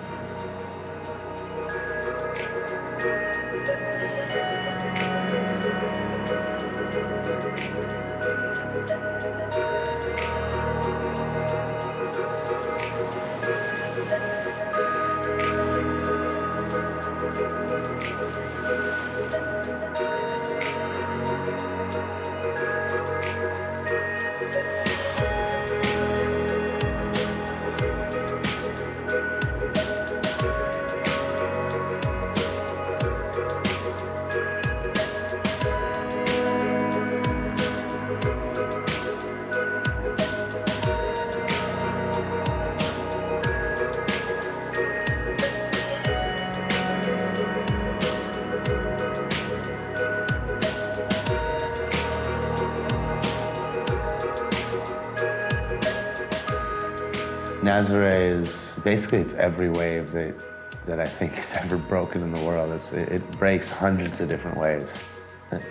Nazaré is basically, it's every wave that I think is ever broken in the world. It breaks hundreds of different waves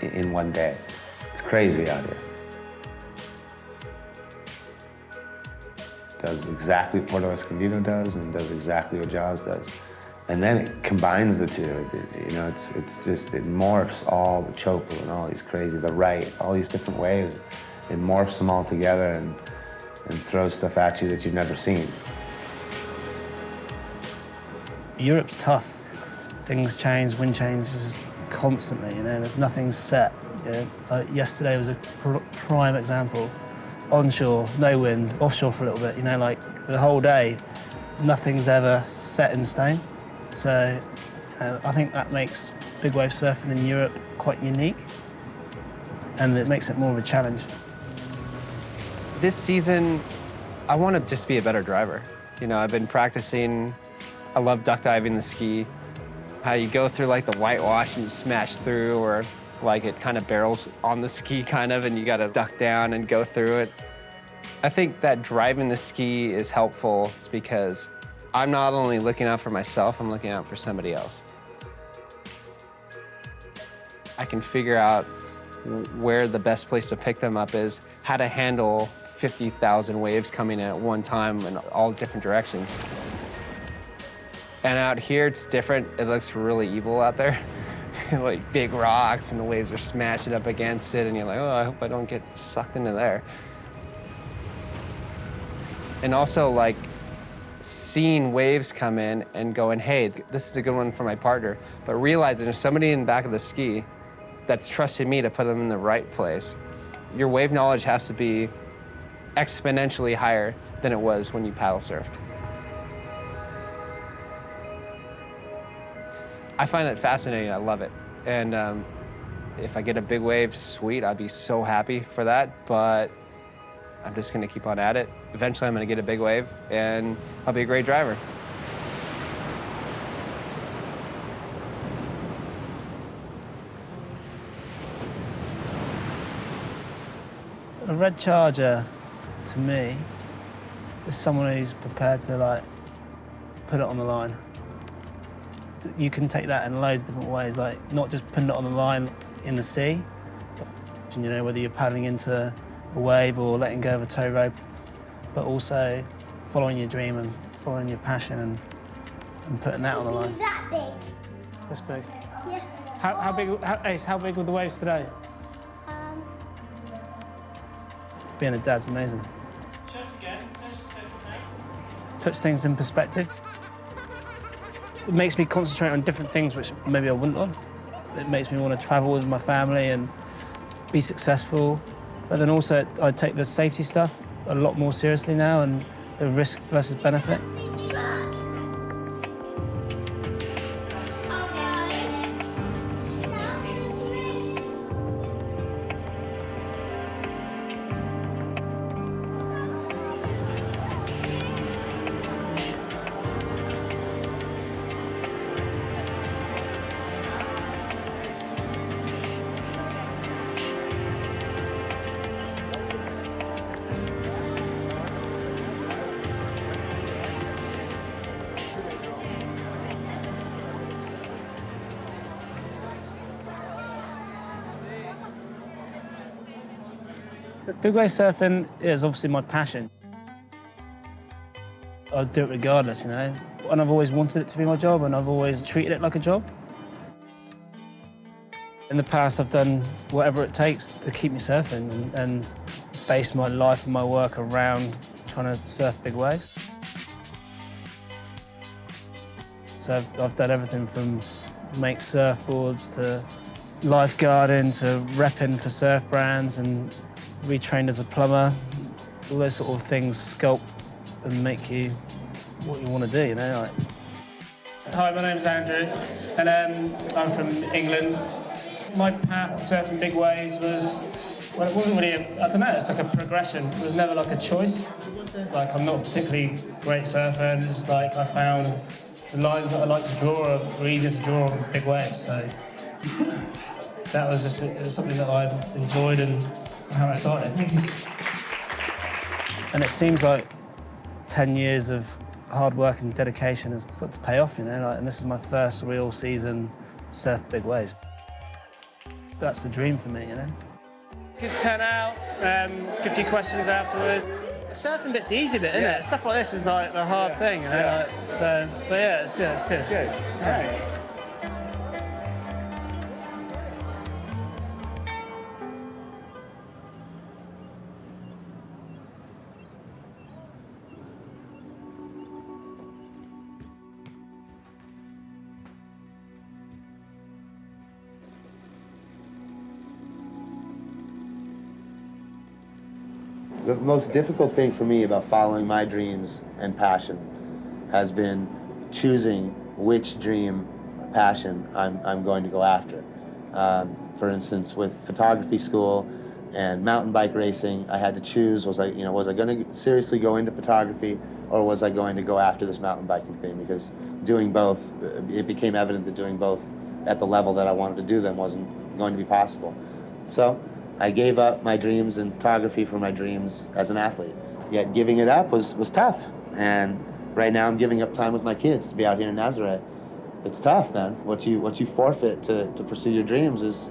in one day. It's crazy out here. Does exactly what Puerto Escondido does and does exactly what Jaws does. And then it combines the two. You know, it's just, it morphs all the chopo and all these crazy, the right, all these different waves. It morphs them all together and throws stuff at you that you've never seen. Europe's tough. Things change, wind changes constantly, you know, there's nothing set. You know? Like yesterday was a prime example. Onshore, no wind, offshore for a little bit, you know, like the whole day, nothing's ever set in stone. So I think that makes big wave surfing in Europe quite unique, and it makes it more of a challenge. This season, I want to just be a better driver. You know, I've been practicing. I love duck diving the ski. How you go through like the whitewash and you smash through, or like it kind of barrels on the ski kind of, and you got to duck down and go through it. I think that driving the ski is helpful. It's because I'm not only looking out for myself, I'm looking out for somebody else. I can figure out where the best place to pick them up is, how to handle 50,000 waves coming in at one time in all different directions. And out here, it's different. It looks really evil out there. Like big rocks and the waves are smashing up against it and you're like, oh, I hope I don't get sucked into there. And also like seeing waves come in and going, hey, this is a good one for my partner, but realizing there's somebody in the back of the ski that's trusting me to put them in the right place. Your wave knowledge has to be exponentially higher than it was when you paddle surfed. I find it fascinating, I love it. And if I get a big wave, sweet, I'd be so happy for that, but I'm just gonna keep on at it. Eventually I'm gonna get a big wave and I'll be a great driver. A red charger, to me, is someone who's prepared to like put it on the line. You can take that in loads of different ways, like not just putting it on the line in the sea, you know, whether you're paddling into a wave or letting go of a tow rope, but also following your dream and following your passion and putting that on the line. That big. That's big. Yeah. How big, Ace, how big were the waves today? Being a dad's amazing. Show us again. Puts things in perspective. It makes me concentrate on different things which maybe I wouldn't have. It makes me want to travel with my family and be successful. But then also I take the safety stuff a lot more seriously now and the risk versus benefit. Big wave surfing is obviously my passion. I'll do it regardless, you know. And I've always wanted it to be my job, and I've always treated it like a job. In the past, I've done whatever it takes to keep me surfing and base my life and my work around trying to surf big waves. So I've done everything from make surfboards to lifeguarding to repping for surf brands and retrained as a plumber. All those sort of things sculpt and make you what you want to do, you know. Like. Hi, my name's Andrew, and I'm from England. My path to surfing big waves was, well, it wasn't really, I don't know, it's like a progression. It was never like a choice. Like, I'm not a particularly great surfer, and it's like I found the lines that I like to draw are easier to draw on big waves, so that was just it was something that I enjoyed and how I started. And it seems like 10 years of hard work and dedication has started to pay off, you know, like, and this is my first real season surf big waves. That's the dream for me, you know. Good turnout, good few questions afterwards. The surfing bit's the easy bit, isn't it? Stuff like this is like the hard thing, you know. Like, so, but yeah, it's good, it's good. Good. All right. The most difficult thing for me about following my dreams and passion has been choosing which dream, passion I'm going to go after. For instance, with photography school and mountain bike racing, I had to choose, was I going to seriously go into photography, or was I going to go after this mountain biking thing? Because doing both, it became evident that doing both at the level that I wanted to do them wasn't going to be possible. So I gave up my dreams in photography for my dreams as an athlete. Yet giving it up was tough. And right now I'm giving up time with my kids to be out here in Nazaré. It's tough, man. What you forfeit to pursue your dreams is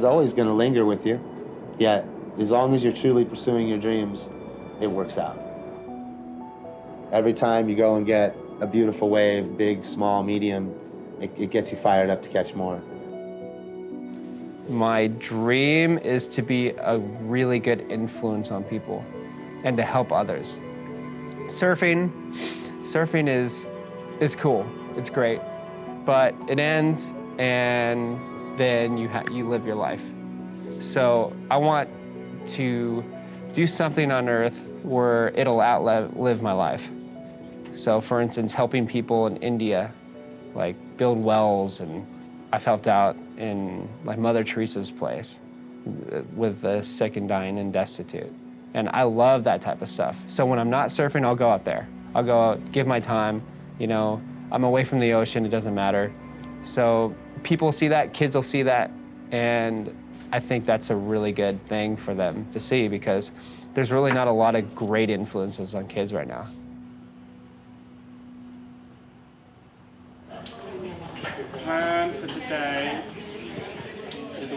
always going to linger with you. Yet, as long as you're truly pursuing your dreams, it works out. Every time you go and get a beautiful wave, big, small, medium, it gets you fired up to catch more. My dream is to be a really good influence on people and to help others. Surfing is cool, it's great, but it ends and then you live your life. So I want to do something on Earth where it'll outlive my life. So for instance, helping people in India, like build wells, and I've helped out in like Mother Teresa's place with the sick and dying and destitute. And I love that type of stuff. So when I'm not surfing, I'll go out there. I'll go out, give my time, you know, I'm away from the ocean, it doesn't matter. So people see that, kids will see that, and I think that's a really good thing for them to see because there's really not a lot of great influences on kids right now.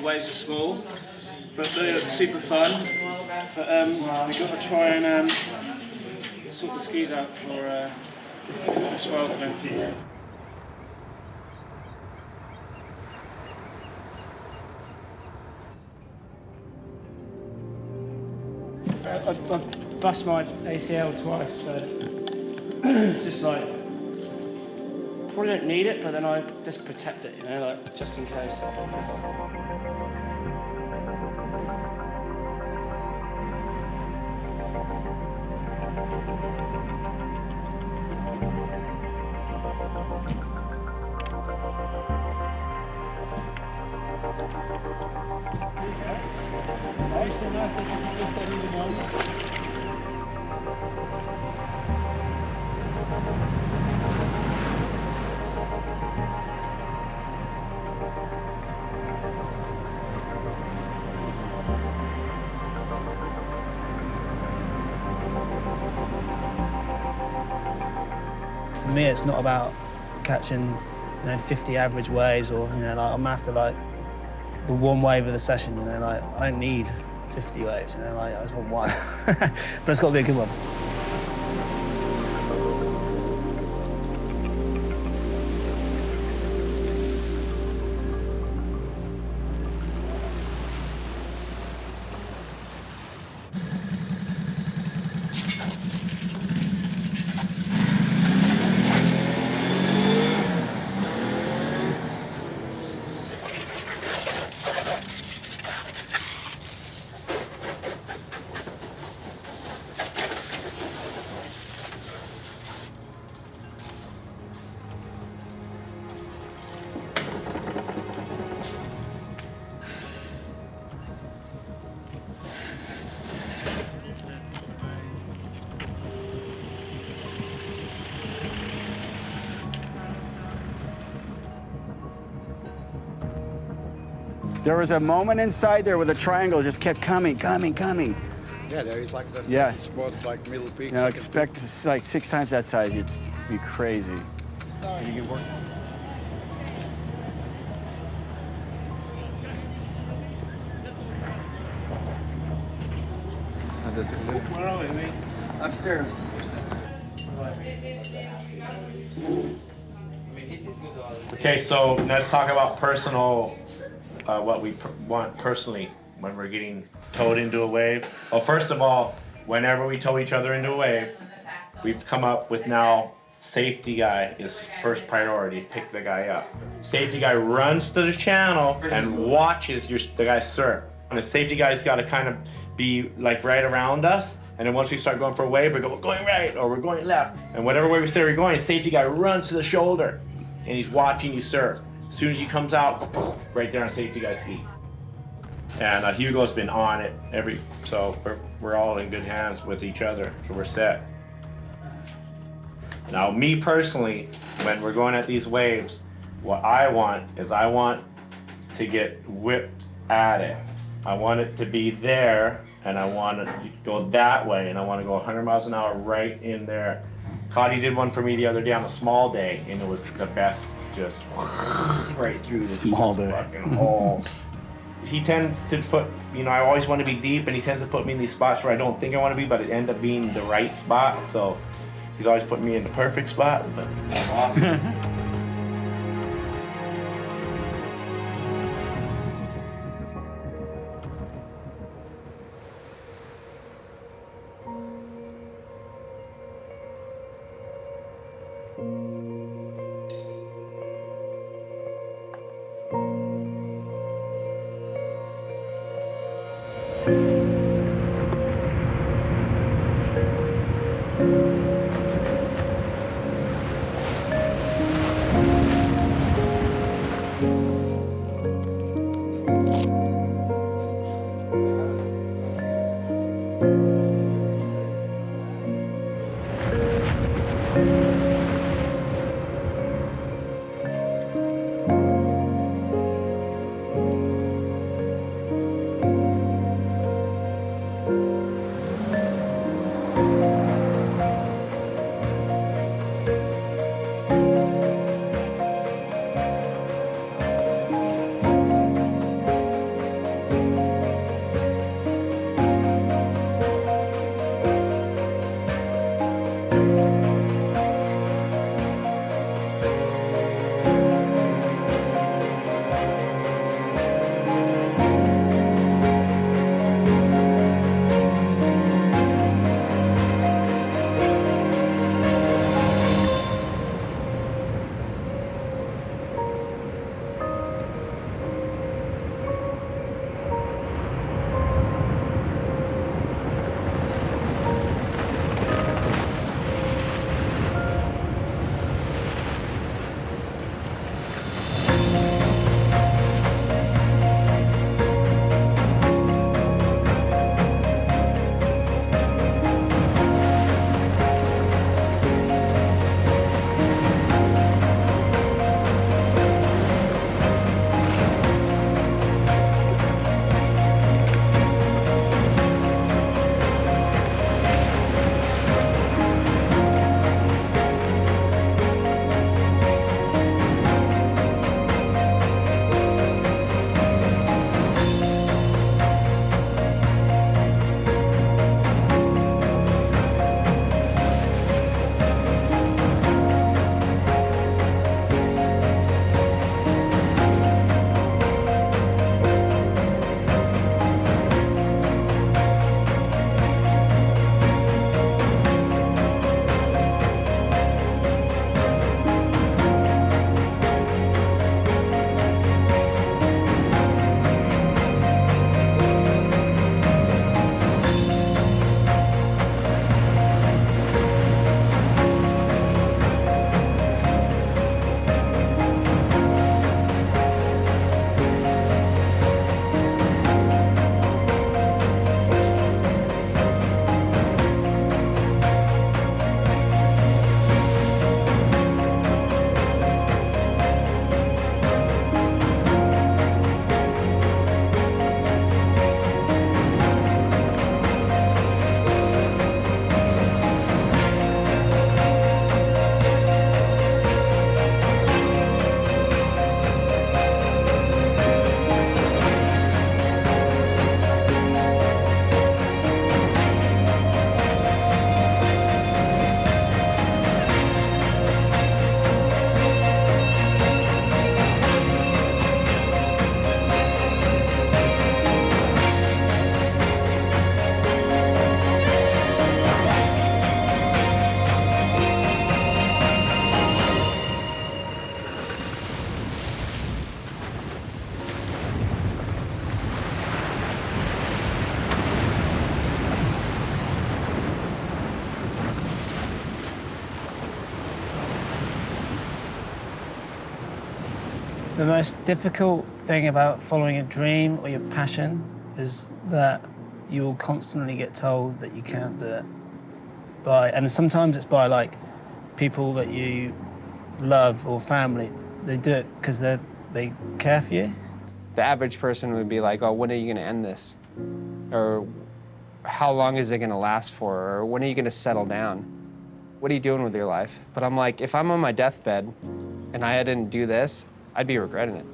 waves are small, but they look super fun. But we've got to try and sort the skis out for the swell event. I've bust my ACL twice, so it's just like, probably don't need it, but then I just protect it, you know, like just in case. For me, it's not about catching 50 average waves, or like, I'm after like the one wave of the session. Like, I don't need 50 waves. Like, I just want one, but it's got to be a good one. There was a moment inside there where the triangle just kept coming. Yeah, there is like the Yeah. spots like Middle Peak. Expect it's like 6 times that size. It's be crazy. Can you get work? Where are we? Upstairs. Okay, so let's talk about personal, what we want personally when we're getting towed into a wave. Well, first of all, whenever we tow each other into a wave, we've come up with now safety guy is first priority. Pick the guy up. Safety guy runs to the channel and watches the guy surf. And the safety guy's got to kind of be like right around us. And then once we start going for a wave, we go, we're going right or we're going left. And whatever way we say we're going, the safety guy runs to the shoulder and he's watching you surf. As soon as he comes out, right there on safety guy's ski. And Hugo's been on it so we're all in good hands with each other, so we're set. Now, me personally, when we're going at these waves, what I want is I want to get whipped at it. I want it to be there, and I want to go that way, and I want to go 100 miles an hour right in there. Cody did one for me the other day on a small day, and it was the best, just right through the Small day. fucking hole. He tends to put, I always want to be deep, and he tends to put me in these spots where I don't think I want to be, but it ends up being the right spot, so he's always putting me in the perfect spot, but awesome. The most difficult thing about following a dream or your passion is that you will constantly get told that you can't do it. And sometimes it's by like people that you love or family. They do it because they care for you. The average person would be like, oh, when are you gonna end this? Or how long is it gonna last for? Or when are you gonna settle down? What are you doing with your life? But I'm like, if I'm on my deathbed and I didn't do this, I'd be regretting it.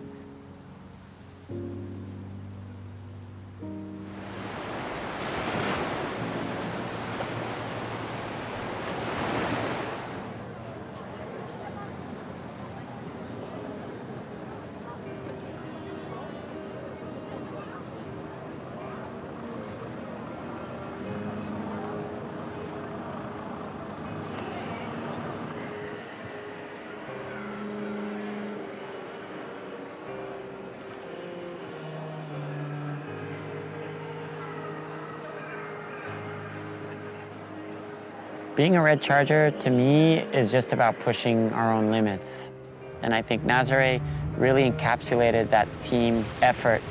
Being a red charger, to me, is just about pushing our own limits. And I think Nazaré really encapsulated that team effort.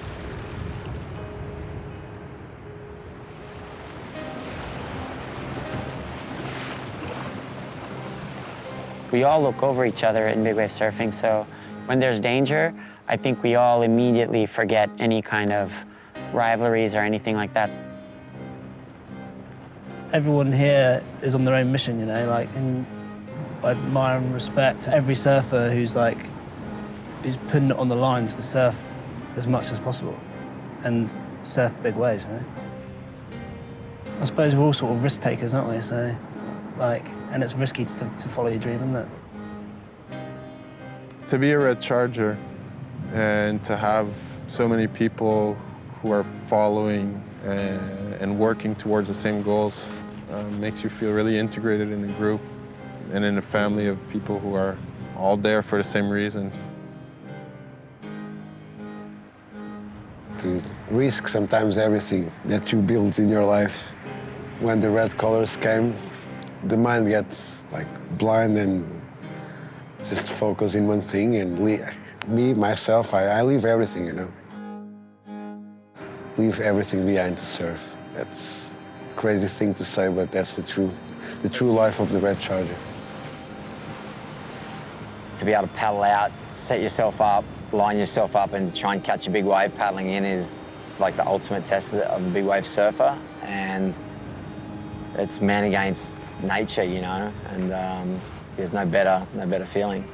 We all look over each other in big wave surfing, so when there's danger, I think we all immediately forget any kind of rivalries or anything like that. Everyone here is on their own mission, you know, like, and I admire and respect every surfer who's putting it on the line to surf as much as possible and surf big waves, you know. I suppose we're all sort of risk takers, aren't we? So, like, and it's risky to follow your dream, isn't it? To be a red charger and to have so many people who are following and working towards the same goals makes you feel really integrated in a group and in a family of people who are all there for the same reason. To risk sometimes everything that you build in your life. When the red colors came, the mind gets like blind and just focus in one thing, and myself, I leave everything, you know. Leave everything behind to surf. That's a crazy thing to say, but that's the true life of the red charger. To be able to paddle out, set yourself up, line yourself up and try and catch a big wave paddling in is like the ultimate test of a big wave surfer, and it's man against nature, you know, and there's no better feeling.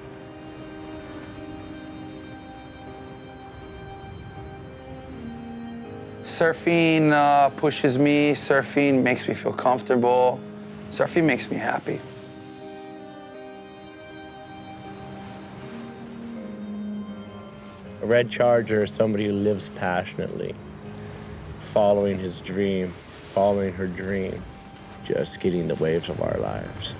Surfing pushes me, surfing makes me feel comfortable, surfing makes me happy. A red charger is somebody who lives passionately, following his dream, following her dream, just getting the waves of our lives.